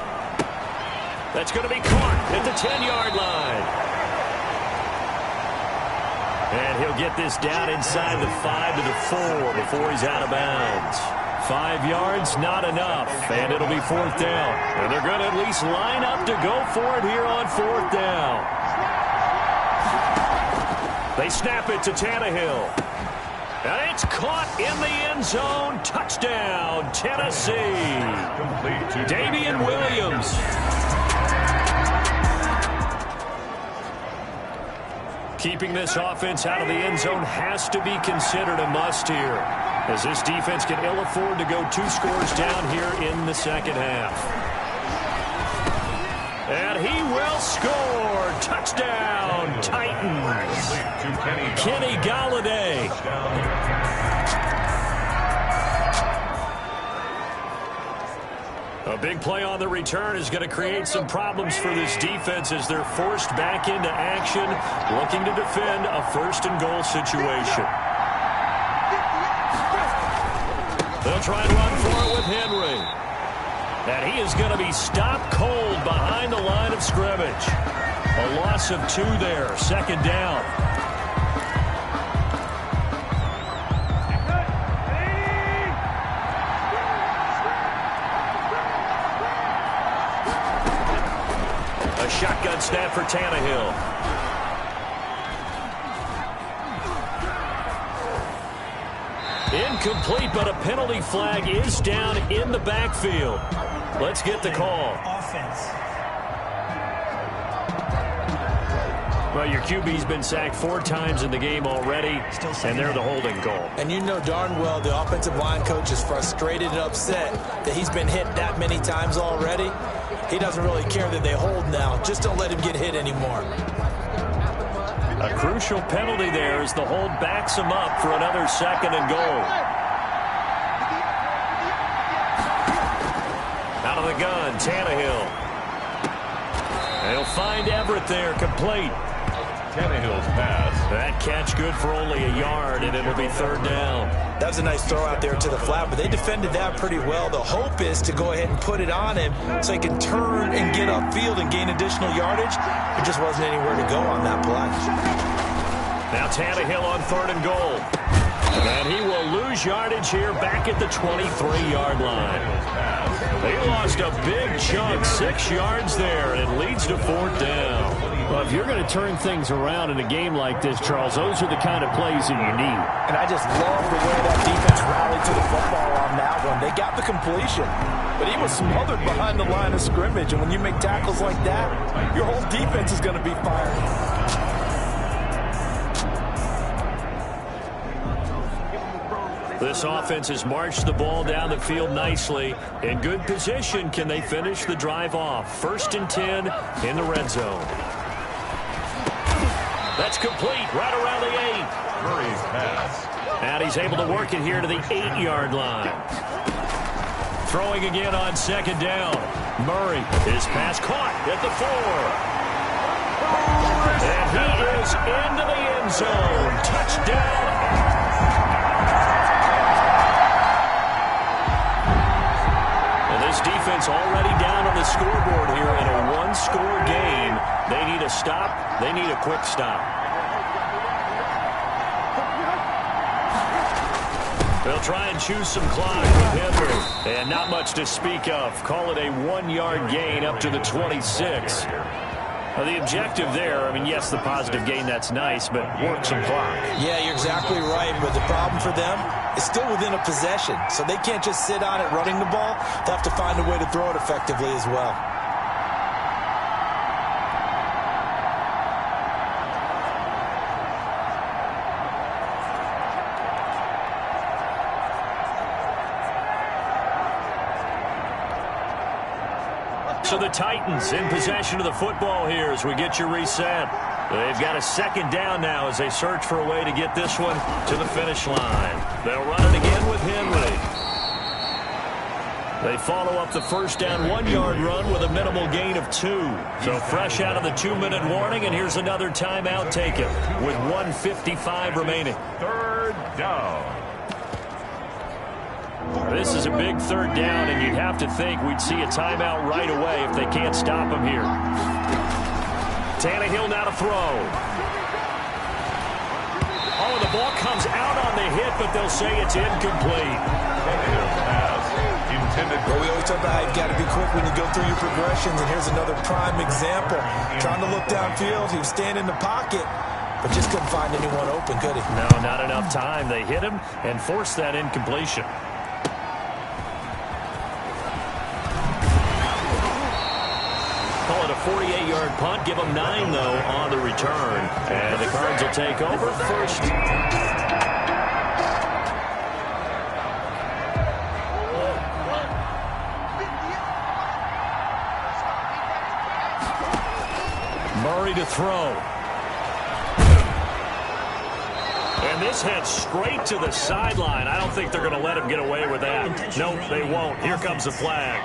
That's going to be caught at the 10-yard line. And he'll get this down inside the 5 to the 4 before he's out of bounds. 5 yards, not enough. And it'll be 4th down. And they're going to at least line up to go for it here on 4th down. They snap it to Tannehill. And it's caught in the end zone. Touchdown, Tennessee. Damian Williams. Keeping this offense out of the end zone has to be considered a must here, as this defense can ill afford to go 2 scores down here in the second half. And he will score. Touchdown, Titans. Kenny Golladay. A big play on the return is going to create some problems for this defense as they're forced back into action, looking to defend a 1st and goal situation. They'll try and run for it with Henry. And he is going to be stopped cold behind the line of scrimmage. A loss of 2 there, 2nd down. Shotgun snap for Tannehill. Incomplete, but a penalty flag is down in the backfield. Let's get the call. Offense. Well, your QB's been sacked 4 times in the game already, and they're the holding call. And you know darn well the offensive line coach is frustrated and upset that he's been hit that many times already. He doesn't really care that they hold now. Just don't let him get hit anymore. A crucial penalty there as the hold backs him up for another 2nd and goal. Out of the gun, Tannehill. They'll find Everett there, complete. Tannehill's pass. That catch good for only a yard, and it'll be 3rd down. That was a nice throw out there to the flat, but they defended that pretty well. The hope is to go ahead and put it on him so he can turn and get upfield and gain additional yardage. There just wasn't anywhere to go on that play. Now Tannehill on 3rd and goal. And he will lose yardage here back at the 23-yard line. They lost a big chunk, 6 yards there, and it leads to 4th down. Well, if you're going to turn things around in a game like this, Charles, those are the kind of plays that you need. And I just love the way that defense rallied to the football on that one. They got the completion, but he was smothered behind the line of scrimmage. And when you make tackles like that, your whole defense is going to be fired. This offense has marched the ball down the field nicely. In good position, can they finish the drive off? 1st and 10 in the red zone. That's complete right around the 8. Murray's pass. And he's able to work it here to the 8-yard line. Throwing again on 2nd down. Murray, his pass caught at the 4. And he is into the end zone. Touchdown. This defense already down on the scoreboard here in a one-score game. They need a stop. They need a quick stop. They'll try and choose some clock with Henry. And not much to speak of. Call it a 1-yard gain up to the 26. The objective there, I mean, yes, the positive gain, that's nice, but work some clock. Yeah, you're exactly right, but the problem for them is still within a possession, so they can't just sit on it running the ball. They have to find a way to throw it effectively as well. So the Titans in possession of the football here as we get you reset. They've got a 2nd down now as they search for a way to get this one to the finish line. They'll run it again with Henry. They follow up the 1st down 1-yard run with a minimal gain of 2. So fresh out of the 2-minute warning, and here's another timeout taken with 1:55 remaining. 3rd down. This is a big 3rd down, and you'd have to think we'd see a timeout right away if they can't stop him here. Tannehill now to throw. Oh, the ball comes out on the hit, but they'll say it's incomplete. Well, we always talk about how you've got to be quick when you go through your progressions, and here's another prime example. Trying to look downfield, he was standing in the pocket, but just couldn't find anyone open, could he? No, not enough time. They hit him and forced that incompletion. Call it a 48-yard punt. Give them 9, though, on the return. And the Cards will take over first. Murray to throw. And this heads straight to the sideline. I don't think they're going to let him get away with that. No, they won't. Here comes the flag.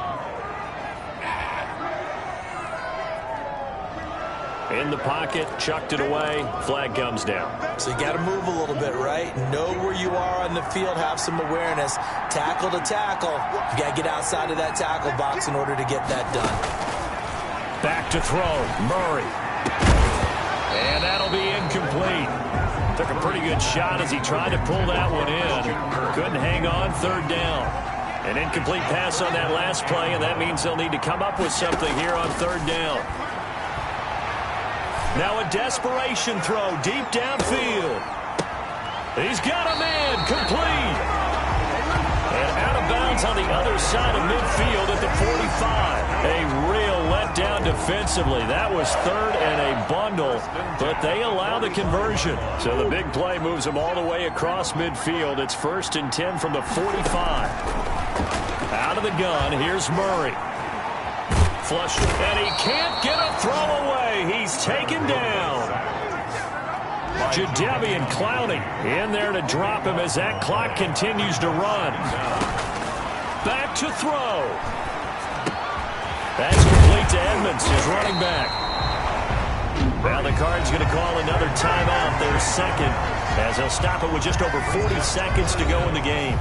In the pocket, chucked it away, flag comes down. So you got to move a little bit, right? Know where you are on the field, have some awareness. Tackle to tackle. You got to get outside of that tackle box in order to get that done. Back to throw, Murray. And that'll be incomplete. Took a pretty good shot as he tried to pull that one in. Couldn't hang on, 3rd down. An incomplete pass on that last play, and that means they'll need to come up with something here on 3rd down. Now a desperation throw deep downfield. He's got a man, complete. And out of bounds on the other side of midfield at the 45. A real letdown defensively. That was 3rd and a bundle, but they allow the conversion. So the big play moves them all the way across midfield. It's 1st and 10 from the 45. Out of the gun, here's Murray. Flushed, and he can't get a throw away. He's taken down. Jadeveon Clowney in there to drop him as that clock continues to run. Back to throw. That's complete to Edmonds, his running back. Well, the Cards going to call another timeout, their 2nd, as they'll stop it with just over 40 seconds to go in the game.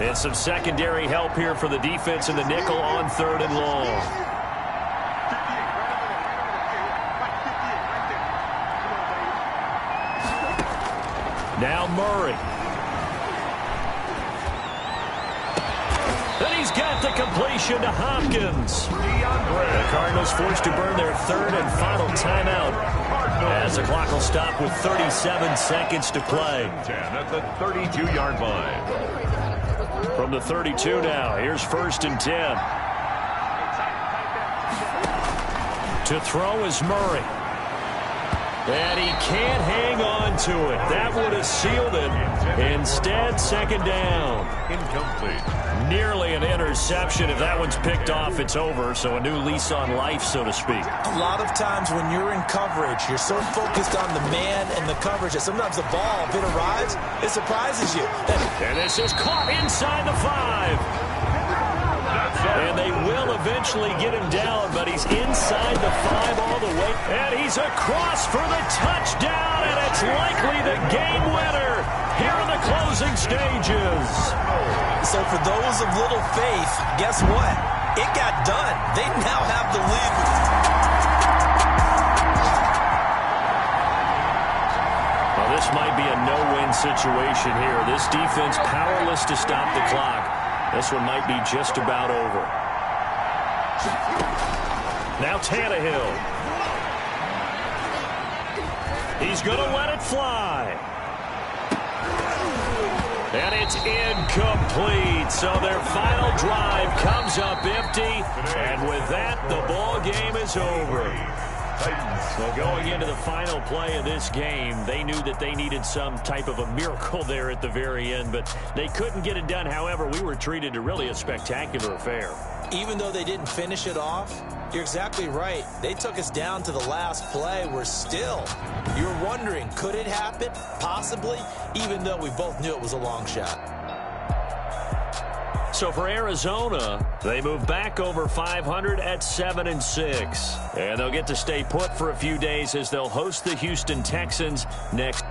And some secondary help here for the defense in the nickel on 3rd and long. Now Murray. And he's got the completion to Hopkins. The Cardinals forced to burn their third and final timeout as the clock will stop with 37 seconds to play. 10 at the 32-yard line. From the 32 now, here's 1st and 10. To throw is Murray. And he can't hang on to it. That would have sealed it. Instead, 2nd down. Incomplete. Nearly an interception. If that one's picked off, it's over. So a new lease on life, so to speak. A lot of times when you're in coverage, you're so focused on the man and the coverage that sometimes the ball, if it arrives, it surprises you. And this is caught inside the 5. And they will eventually get him down, but he's inside the 5 all the way. And he's across for the touchdown, and it's likely the game winner here in the closing stages. So for those of little faith, guess what? It got done. They now have the lead. Well, this might be a no-win situation here. This defense powerless to stop the clock. This one might be just about over. Now Tannehill. He's going to let it fly. And it's incomplete. So their final drive comes up empty. And with that, the ball game is over. So going into the final play of this game, they knew that they needed some type of a miracle there at the very end, but they couldn't get it done. However, we were treated to really a spectacular affair. Even though they didn't finish it off, you're exactly right. They took us down to the last play. We're still, you're wondering, could it happen? Possibly, even though we both knew it was a long shot. So for Arizona, they move back over 500 at 7-6. And they'll get to stay put for a few days as they'll host the Houston Texans next.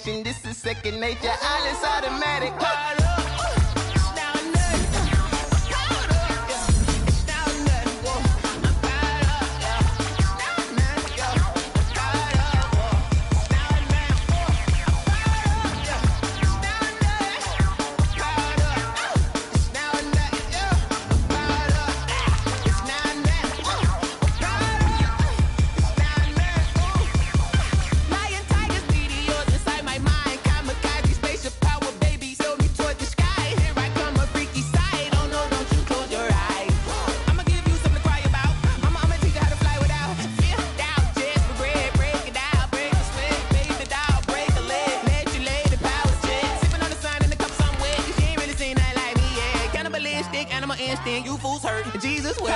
This is second nature. All is automatic. You fools hurt. Jesus will.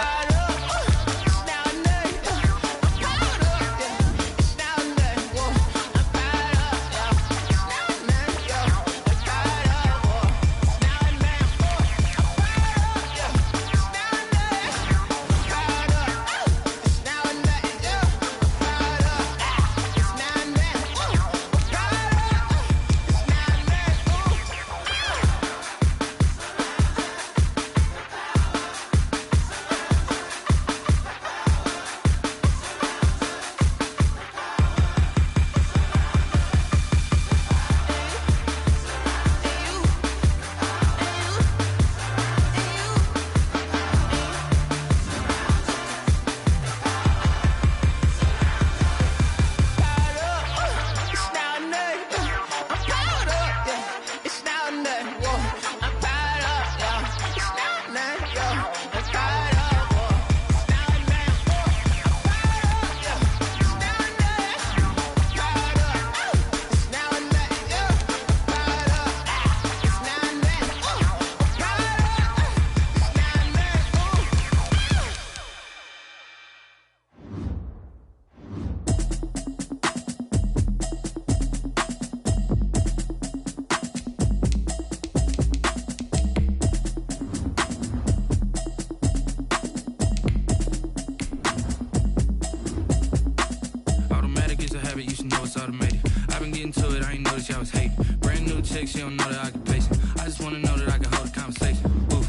wanna get into it, I ain't noticed y'all was hating. Brand new chick, she don't know the occupation. I just wanna know that I can hold a conversation. Oof,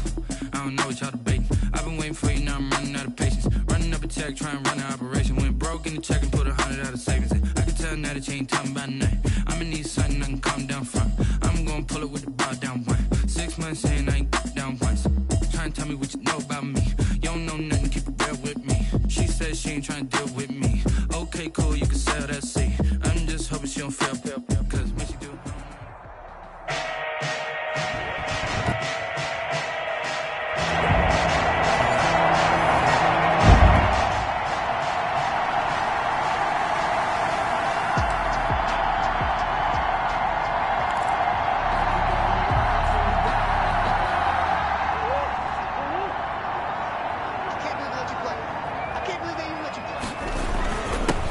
I don't know what y'all debating. I've been waiting for you, now I'm running out of patience. Running up a check, trying to run an operation. Went broke in the check and put 100 out of savings in. I can tell now that you ain't talking about nothing. I'ma need something I can calm down front. I'm gonna pull it with the bar down one. 6 months in, I ain't down once. Trying to tell me what you know about me. You don't know nothing, keep it real with me. She says she ain't trying to deal with me. Okay, cool, you can sell that seat. I'm just hoping she don't fail, cause when she do...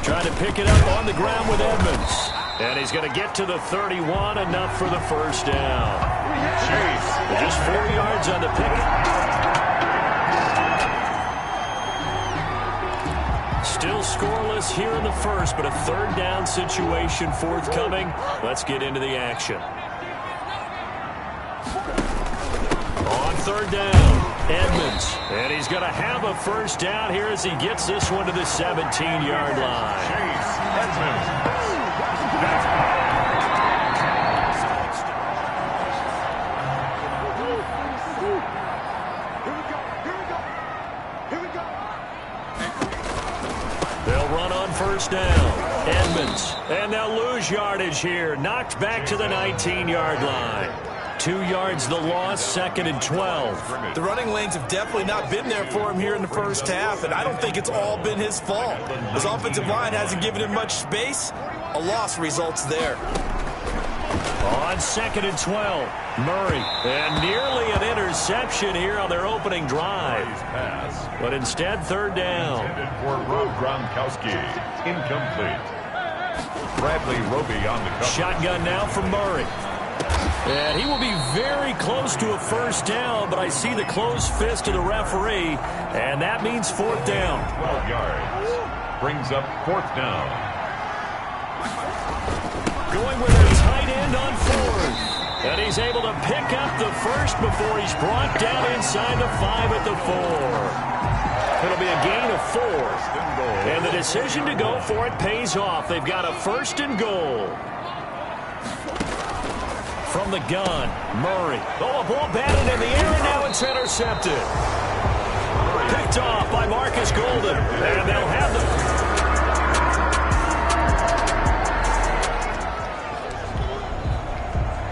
Trying to pick it up on the ground with Edmonds. And he's going to get to the 31, enough for the first down. Jeez. Just 4 yards on the pick. Still scoreless here in the first, but a third down situation forthcoming. Let's get into the action. On third down, Edmonds. And he's going to have a first down here as he gets this one to the 17-yard line. Chase Edmonds. They'll run on first down. Edmonds. And they'll lose yardage here. Knocked back to the 19-yard line. 2 yards the loss, 2nd and 12. The running lanes have definitely not been there for him here in the first half, and I don't think it's all been his fault. His offensive line hasn't given him much space. A loss results there. On 2nd and 12, Murray. And nearly an interception here on their opening drive. But instead, third down. Intended for Rob Gronkowski. Incomplete. Bradley Roby on the cover. Shotgun now for Murray. And he will be very close to a first down, but I see the closed fist of the referee, and that means fourth down. 12 yards. Brings up fourth down. Going with a tight end on fourth. And he's able to pick up the first before he's brought down inside the 5 at the 4. It'll be a gain of 4. And the decision to go for it pays off. They've got a first and goal. From the gun, Murray. Oh, a ball batted in the air, and now it's intercepted. Picked off by Marcus Golden. And they'll have the...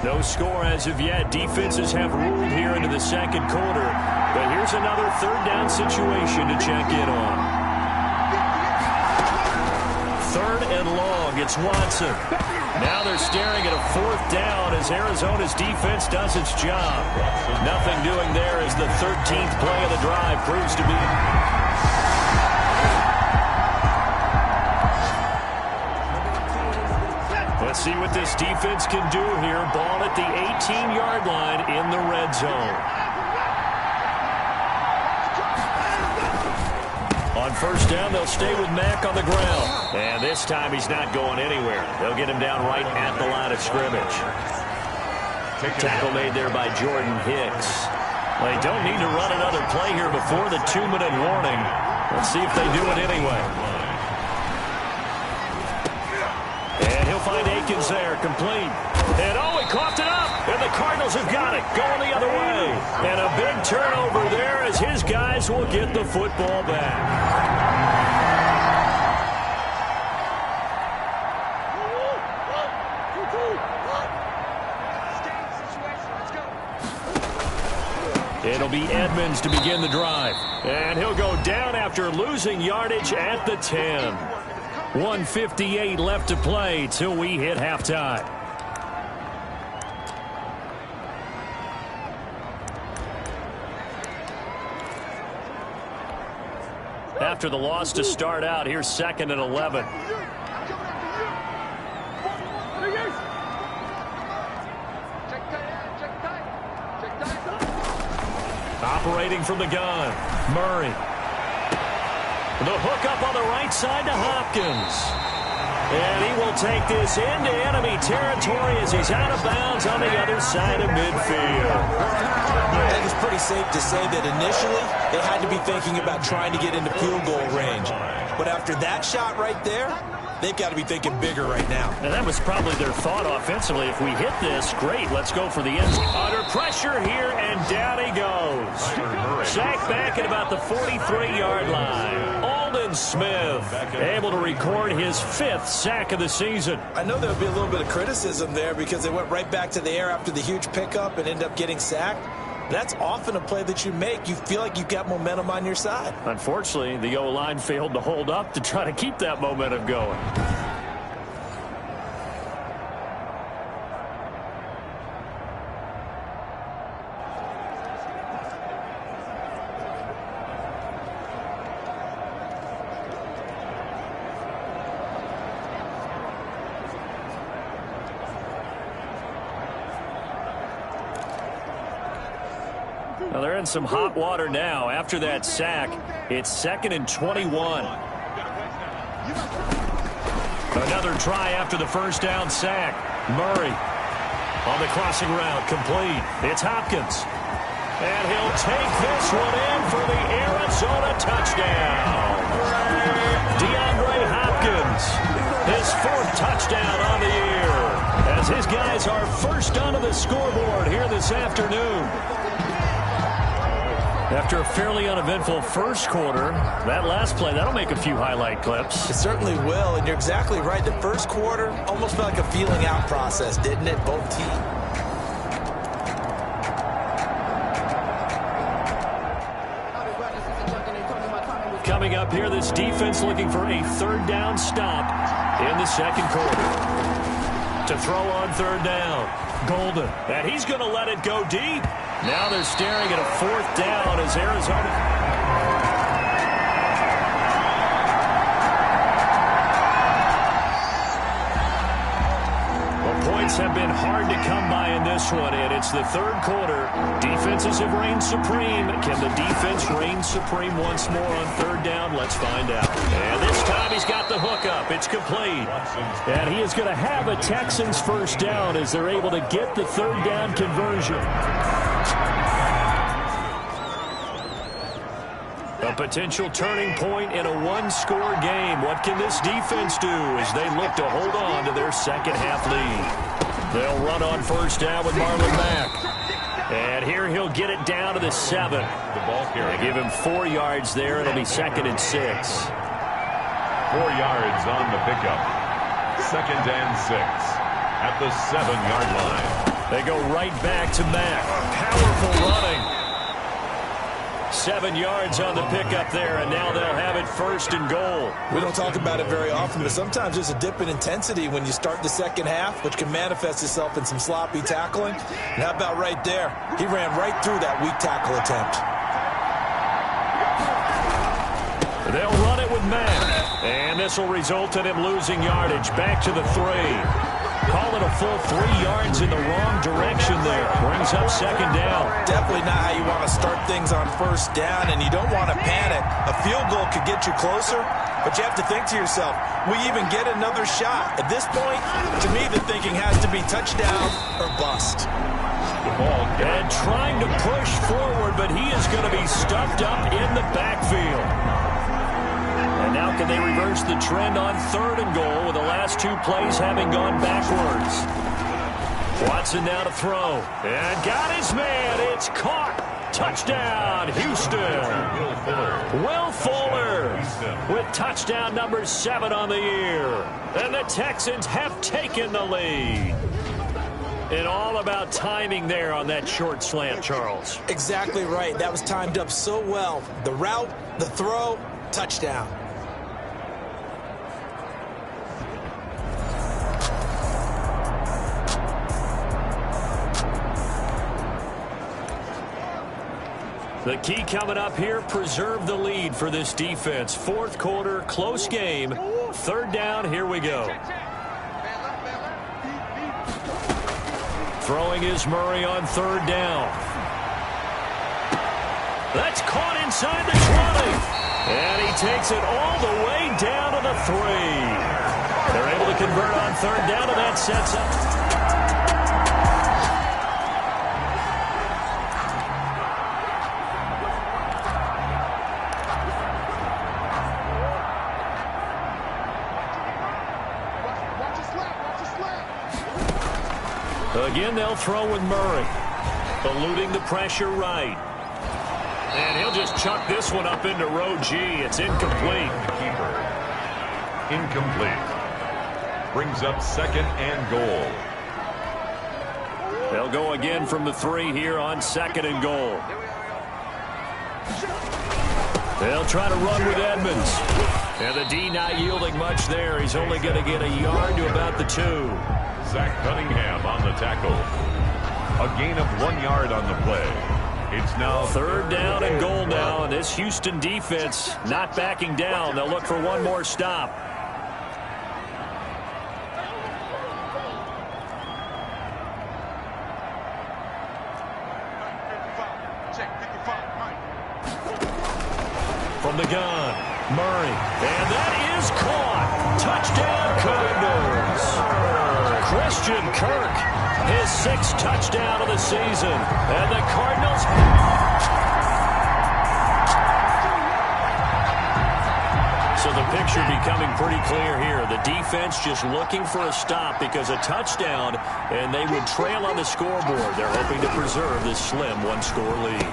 No score as of yet. Defenses have ruled here into the second quarter. But here's another third down situation to check in on. Third and long. It's Watson. Now they're staring at a fourth down as Arizona's defense does its job. Nothing doing there as the 13th play of the drive proves to be. Let's see what this defense can do here. Ball at the 18-yard line in the red zone. On first down, they'll stay with Mack on the ground. And this time he's not going anywhere. They'll get him down right at the line of scrimmage. Tackle made there by Jordan Hicks. They don't need to run another play here before the 2-minute warning. Let's see if they do it anyway. And he'll find Akins there, complete. And oh, he coughed it up. And the Cardinals have got it, going the other way. And a big turnover there as his guys will get the football back. It'll be Edmonds to begin the drive. And he'll go down after losing yardage at the 10. 1:58 left to play till we hit halftime. After the loss to start out, here's 2nd and 11. Operating from the gun, Murray. The hook up on the right side to Hopkins. And he will take this into enemy territory as he's out of bounds on the other side of midfield. I think it's pretty safe to say that initially they had to be thinking about trying to get into field goal range. But after that shot right there, they've got to be thinking bigger right now. And that was probably their thought offensively. If we hit this, great, let's go for the end zone. Under pressure here, and down he goes. Sacked back at about the 43-yard line. Aldon Smith able to record his 5th sack of the season. I know there would be a little bit of criticism there because they went right back to the air after the huge pickup and ended up getting sacked. That's often a play that you make. You feel like you've got momentum on your side. Unfortunately, the O-line failed to hold up to try to keep that momentum going. Well, they're in some hot water now. After that sack, it's 2nd and 21. Another try after the first down sack. Murray on the crossing route, complete. It's Hopkins. And he'll take this one in for the Arizona touchdown. DeAndre Hopkins, his 4th touchdown on the year, as his guys are first onto the scoreboard here this afternoon. After a fairly uneventful first quarter, that last play, that'll make a few highlight clips. It certainly will, and you're exactly right. The first quarter almost felt like a feeling out process, didn't it? Both teams. Coming up here, this defense looking for a 3rd down stop in the second quarter. To throw on 3rd down, Golden, and he's going to let it go deep. Now they're staring at a 4th down as Arizona. Well, points have been hard to come by in this one, and it's the 3rd quarter. Defenses have reigned supreme. Can the defense reign supreme once more on 3rd down? Let's find out. And this time he's got the hook up. It's complete. And he is going to have a Texans 1st down as they're able to get the 3rd down conversion. A potential turning point in a 1-score game. What can this defense do as they look to hold on to their second-half lead? They'll run on 1st down with Marlon Mack. And here he'll get it down to the 7. They give him 4 yards there. It'll be 2nd and 6. 4 yards on the pickup. 2nd and 6 at the 7-yard line. They go right back to Mack. Powerful running. 7 yards on the pickup there, and now they'll have it 1st and goal. We don't talk about it very often, but sometimes there's a dip in intensity when you start the second half, which can manifest itself in some sloppy tackling. And how about right there? He ran right through that weak tackle attempt. They'll run it with Mack, and this will result in him losing yardage. Back to the 3. Call it a full 3 yards in the wrong direction there. Brings up 2nd down. Definitely not how you want to start things on 1st down, and you don't want to panic. A field goal could get you closer, but you have to think to yourself, we even get another shot. At this point, to me, the thinking has to be touchdown or bust. And trying to push forward, but he is going to be stuffed up in the backfield. And now can they reverse the trend on 3rd and goal with the last 2 plays having gone backwards? Watson now to throw. And got his man. It's caught. Touchdown, Houston. Will Fuller with touchdown number 7 on the year. And the Texans have taken the lead. And all about timing there on that short slant, Charles. Exactly right. That was timed up so well. The route, the throw, touchdown. The key coming up here, preserve the lead for this defense. 4th quarter, close game. 3rd down, here we go. Throwing is Murray on 3rd down. That's caught inside the 20. And he takes it all the way down to the 3. They're able to convert on third down, and that sets up. Again, they'll throw with Murray. Eluding the pressure right. And he'll just chuck this one up into row G. It's incomplete. Keeper. Incomplete. Brings up second and goal. They'll go again from the 3 here on second and goal. They'll try to run with Edmonds. And the D not yielding much there. He's only going to get a yard to about the 2. Zach Cunningham on the tackle. A gain of 1 yard on the play. It's now third down and goal now, and this Houston defense not backing down. They'll look for one more stop. From the gun, Murray, and that is caught. Touchdown Cardinals. Christian Kirk, his 6th touchdown of the season. And the Cardinals... So the picture becoming pretty clear here. The defense just looking for a stop because a touchdown, and they would trail on the scoreboard. They're hoping to preserve this slim 1-score lead.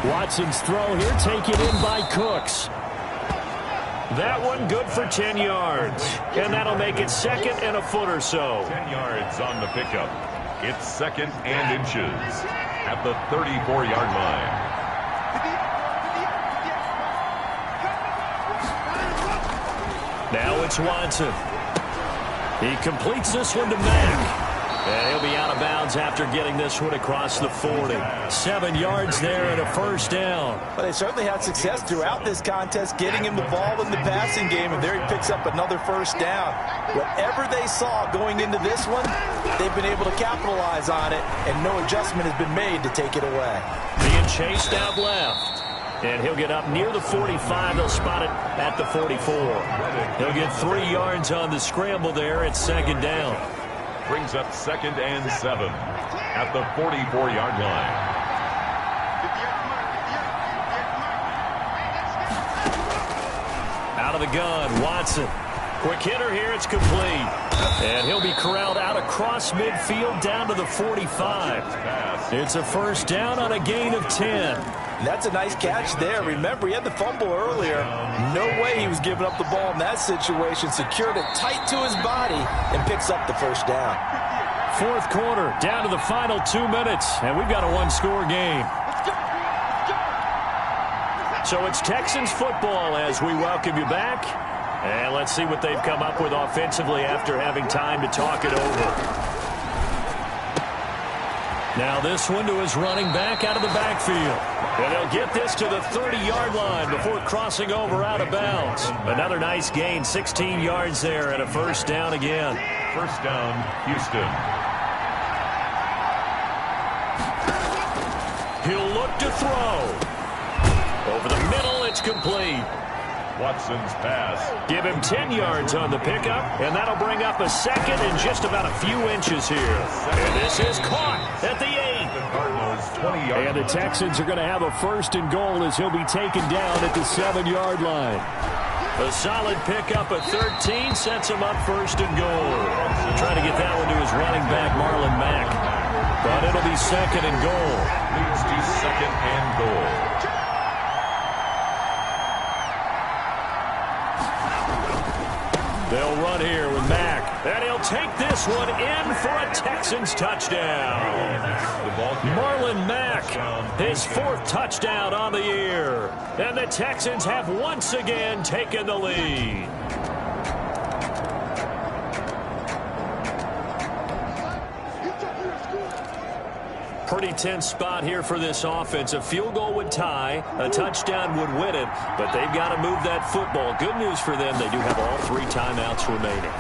Watson's throw here taken in by Cooks. That one good for 10 yards. And that'll make it second and a foot or so. 10 yards on the pickup. It's second and inches at the 34-yard line. Now it's Watson. He completes this one to Mack. And he'll be out of bounds after getting this one across the 40. 7 yards there and a first down. Well, they certainly had success throughout this contest getting him the ball in the passing game, and there he picks up another first down. Whatever they saw going into this one, they've been able to capitalize on it, and no adjustment has been made to take it away. Being chased out left. And he'll get up near the 45. They'll spot it at the 44. He'll get 3 yards on the scramble there at second down. Brings up second and 7 at the 44-yard line. Out of the gun, Watson. Quick hitter here, it's complete. And he'll be corralled out across midfield down to the 45. It's a first down on a gain of 10. That's a nice catch there. Remember, he had the fumble earlier. No way he was giving up the ball in that situation. Secured it tight to his body and picks up the first down. Fourth quarter, down to the final 2 minutes, and we've got a 1-score game. So it's Texans football as we welcome you back. And let's see what they've come up with offensively after having time to talk it over. Now this one to his running back out of the backfield. And they'll get this to the 30-yard line before crossing over out of bounds. Another nice gain, 16 yards there and a first down again. First down, Houston. He'll look to throw. Over the middle, it's complete. Watson's pass. Give him 10 yards on the pickup, and that'll bring up a second and just about a few inches here. And this is caught at the 8. The Cardinals 20-yard. And the Texans are going to have a first and goal as he'll be taken down at the 7-yard line. A solid pickup at 13 sets him up first and goal. Trying to get that one to his running back, Marlon Mack. But it'll be second and goal. Leads to second and goal. They'll run here with Mack. And he'll take this one in for a Texans touchdown. Marlon Mack, his 4th touchdown on the year. And the Texans have once again taken the lead. Pretty tense spot here for this offense. A field goal would tie, a touchdown would win it, but they've got to move that football. Good news for them, they do have all 3 timeouts remaining.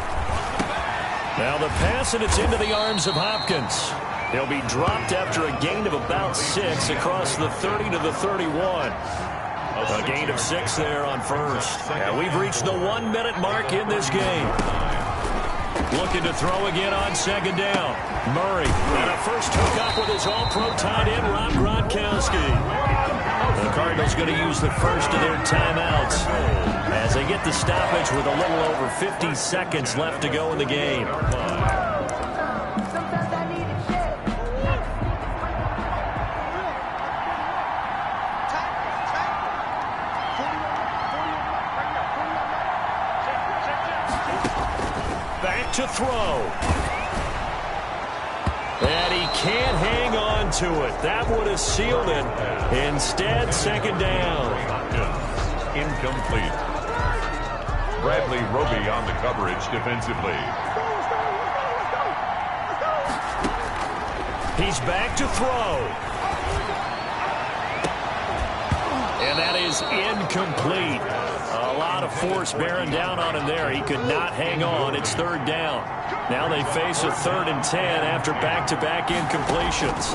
Now the pass, and it's into the arms of Hopkins. He'll be dropped after a gain of about 6 across the 30 to the 31. A gain of 6 there on first. And we've reached the 1-minute mark in this game. Looking to throw again on second down. Murray. And a first hook up with his all-pro tight end, Rob Gronkowski. The Cardinals going to use the first of their timeouts as they get the stoppage with a little over 50 seconds left to go in the game. Back to throw. And he can't hang on to it. That would have sealed it. Instead, second down. Incomplete. Bradley Roby on the coverage defensively. He's back to throw. And that is incomplete. A lot of force bearing down on him there. He could not hang on. It's third down. Now they face a 3rd and 10 after back-to-back incompletions.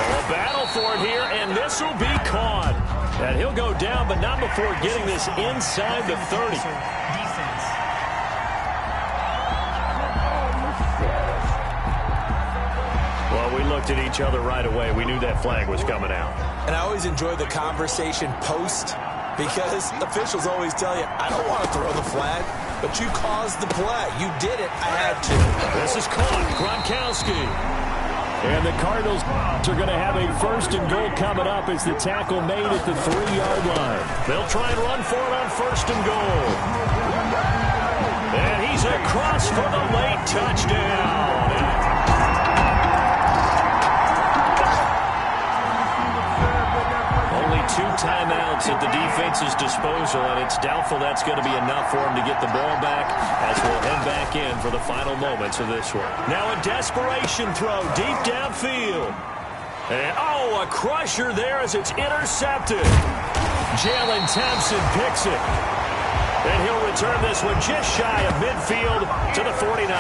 A battle for it here, and this will be caught. And he'll go down, but not before getting this inside the 30. Well, we looked at each other right away. We knew that flag was coming out. And I always enjoy the conversation post, because officials always tell you, I don't want to throw the flag, but you caused the play. You did it. I had to. This is caught. Gronkowski. And the Cardinals are going to have a 1st and goal coming up as the tackle made at the 3-yard line. They'll try and run for it on 1st and goal. And he's across for the late touchdown. Only 2 timeouts at the defense's disposal, and it's doubtful that's going to be enough for him to get the ball back as we'll head back in for the final moments of this one. Now a desperation throw deep downfield. And, a crusher there as it's intercepted. Jalen Thompson picks it. And he'll return this one just shy of midfield to the 49.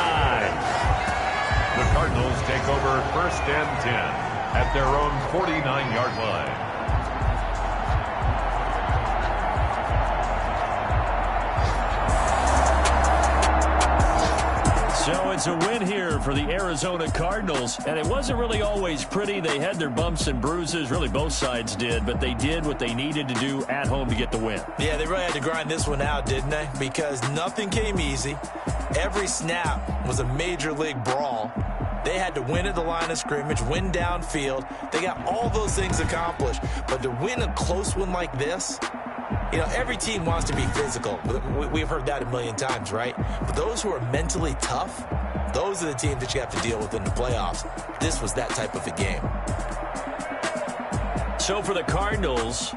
The Cardinals take over 1st and 10 at their own 49-yard line. So it's a win here for the Arizona Cardinals, and it wasn't really always pretty. They had their bumps and bruises, really both sides did, but they did what they needed to do at home to get the win. Yeah, they really had to grind this one out, didn't they? Because nothing came easy. Every snap was a major league brawl. They had to win at the line of scrimmage, win downfield. They got all those things accomplished, but to win a close one like this, you know, every team wants to be physical. We've heard that a million times, right? But those who are mentally tough, those are the teams that you have to deal with in the playoffs. This was that type of a game. So for the Cardinals,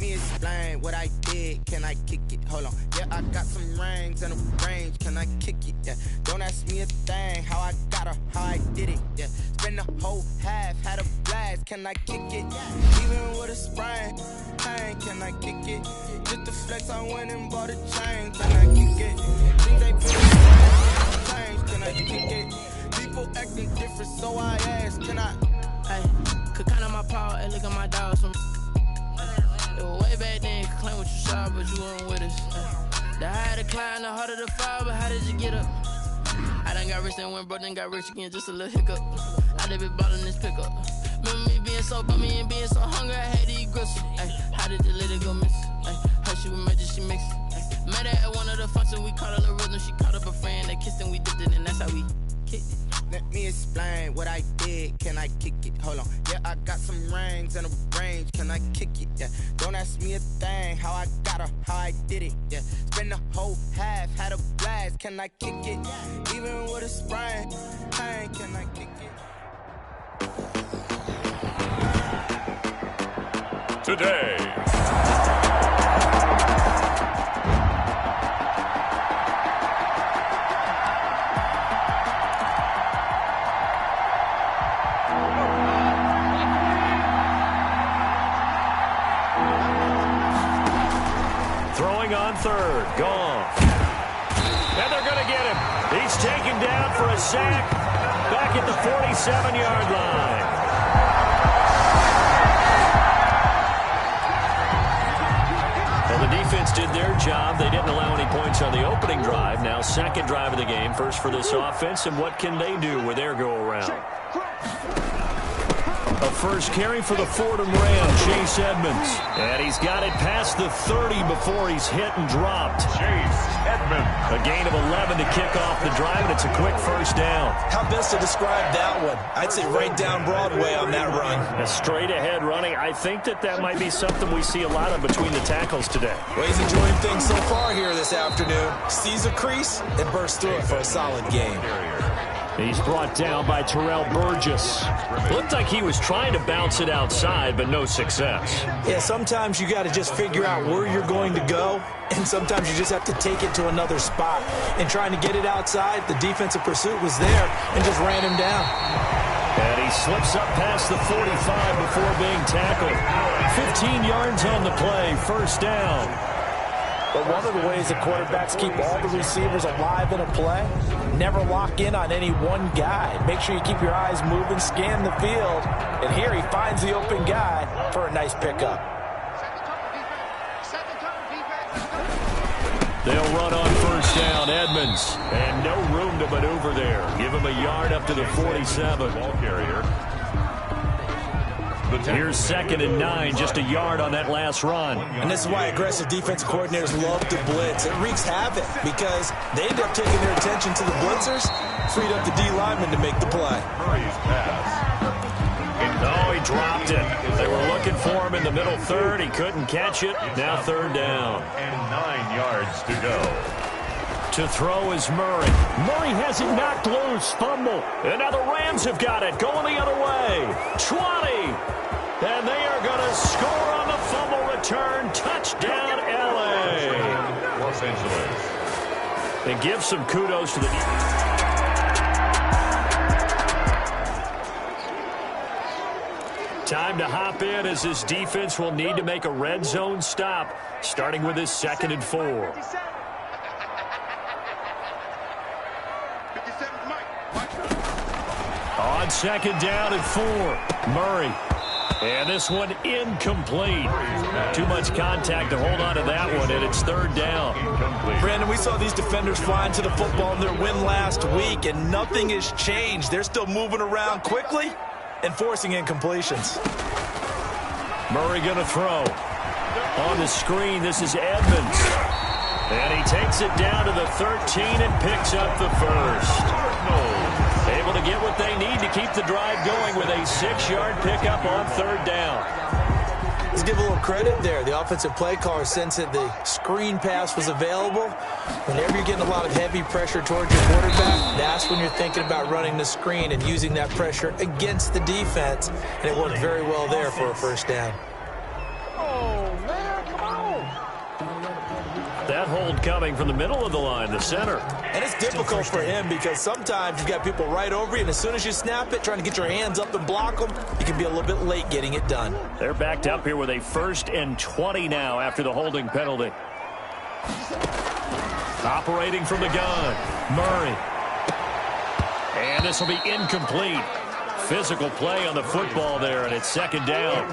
me explain what I did. Can I kick it? Hold on. Yeah, I got some rings and a range. Can I kick it? Yeah. Don't ask me a thing. How I got her, how I did it. Yeah. Spend the whole half, had a blast. Can I kick it? Even with a sprain, pain. Can I kick it? Just to flex, I went and bought a chain. Can I kick it? Things they put change. Can I kick it? People acting different, so I ask. Can I? Hey, could count on my power and look at my dogs from. It was way back then, could claim what you saw, but you weren't with us. The higher the climb, the harder the fall, but how did you get up? I done got rich and went broke, then got rich again, just a little hiccup. I done been ballin' this pickup. Remember me being so bummy and being so hungry, I had to eat gristle. Ay, how did the lady go miss? Ay, her she was magic, she mixed. Ay, met her at one of the functions, we caught her the rhythm, she caught up a friend, they kissed and we dipped it, and that's how we kicked it. Let me explain what I did. Can I kick it? Hold on. Yeah, I got some rings and a range. Can I kick it? Yeah. Don't ask me a thing. How I got her, how I did it. Yeah. Spend the whole half, had a blast. Can I kick it? Even with a sprain, pain. Can I kick it? Today. On third, gone. And they're going to get him. He's taken down for a sack back at the 47-yard line. Well, the defense did their job. They didn't allow any points on the opening drive. Now second drive of the game, first for this offense, and what can they do with their go-around? A first carry for the Fordham Rams, Chase Edmonds. And he's got it past the 30 before he's hit and dropped. Chase Edmonds. A gain of 11 to kick off the drive, and it's a quick first down. How best to describe that one? I'd say right down Broadway on that run. A straight-ahead running. I think that might be something we see a lot of between the tackles today. Well, he's enjoying things so far here this afternoon. Sees a crease and bursts through it for a solid gain. He's brought down by Terrell Burgess. Looked like he was trying to bounce it outside, but no success. Yeah, sometimes you got to just figure out where you're going to go, and sometimes you just have to take it to another spot. And trying to get it outside, the defensive pursuit was there and just ran him down. And he slips up past the 45 before being tackled. 15 yards on the play, first down. But one of the ways that quarterbacks keep all the receivers alive in a play, never lock in on any one guy. Make sure you keep your eyes moving, scan the field. And here he finds the open guy for a nice pickup. They'll run on first down, Edmonds. And no room to maneuver there. Give him a yard up to the 47. Ball carrier. Here's 2nd and 9, just a yard on that last run. And this is why aggressive defensive coordinators love to blitz. It wreaks havoc because they end up taking their attention to the blitzers, freed up the D lineman to make the play. Murray's pass. No, he dropped it. They were looking for him in the middle third. He couldn't catch it. Now third down. And 9 yards to go. To throw is Murray. Murray has it knocked loose. Fumble. And now the Rams have got it. Going the other way. 20. And they are going to score on the fumble return. Touchdown, L.A. Los Angeles. And give some kudos to the time to hop in as this defense will need to make a red zone stop, starting with this 2nd and 4. On 2nd down and 4, Murray. And this one incomplete. Too much contact to hold on to that one, and it's third down. Brandon, we saw these defenders flying to the football in their win last week, and nothing has changed. They're still moving around quickly and forcing incompletions. Murray going to throw. On the screen, this is Edmonds. And he takes it down to the 13 and picks up the first. Able to get what they need to keep the drive going with a 6-yard pickup on third down. Let's give a little credit there. The offensive play caller sensed that the screen pass was available. Whenever you're getting a lot of heavy pressure towards your quarterback, that's when you're thinking about running the screen and using that pressure against the defense. And it worked very well there for a first down. Oh, man. That hold coming from the middle of the line, the center. And it's difficult for him because sometimes you've got people right over you, and as soon as you snap it, trying to get your hands up and block them, you can be a little bit late getting it done. They're backed up here with a 1st and 20 now after the holding penalty. Operating from the gun, Murray. And this will be incomplete. Physical play on the football there, and it's 2nd down.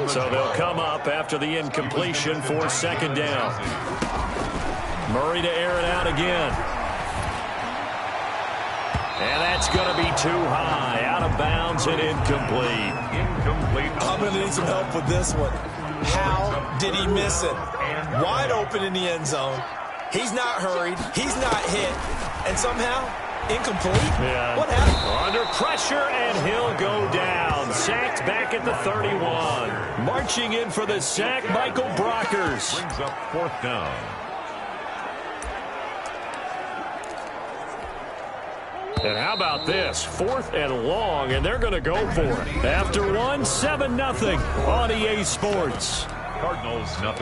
So they'll come up after the incompletion for 2nd down. Murray to air it out again. And that's going to be too high. Out of bounds and incomplete. I'm going to need some help with this one. How did he miss it? Wide open in the end zone. He's not hurried. He's not hit. And somehow, incomplete? Yeah. What happened? Under pressure, and he'll go down. Sacked back at the 31. Marching in for the sack, Michael Brockers. Brings up 4th down. And how about this? 4th and long, and they're going to go for it. After one, 7-0 on EA Sports. Cardinals 0.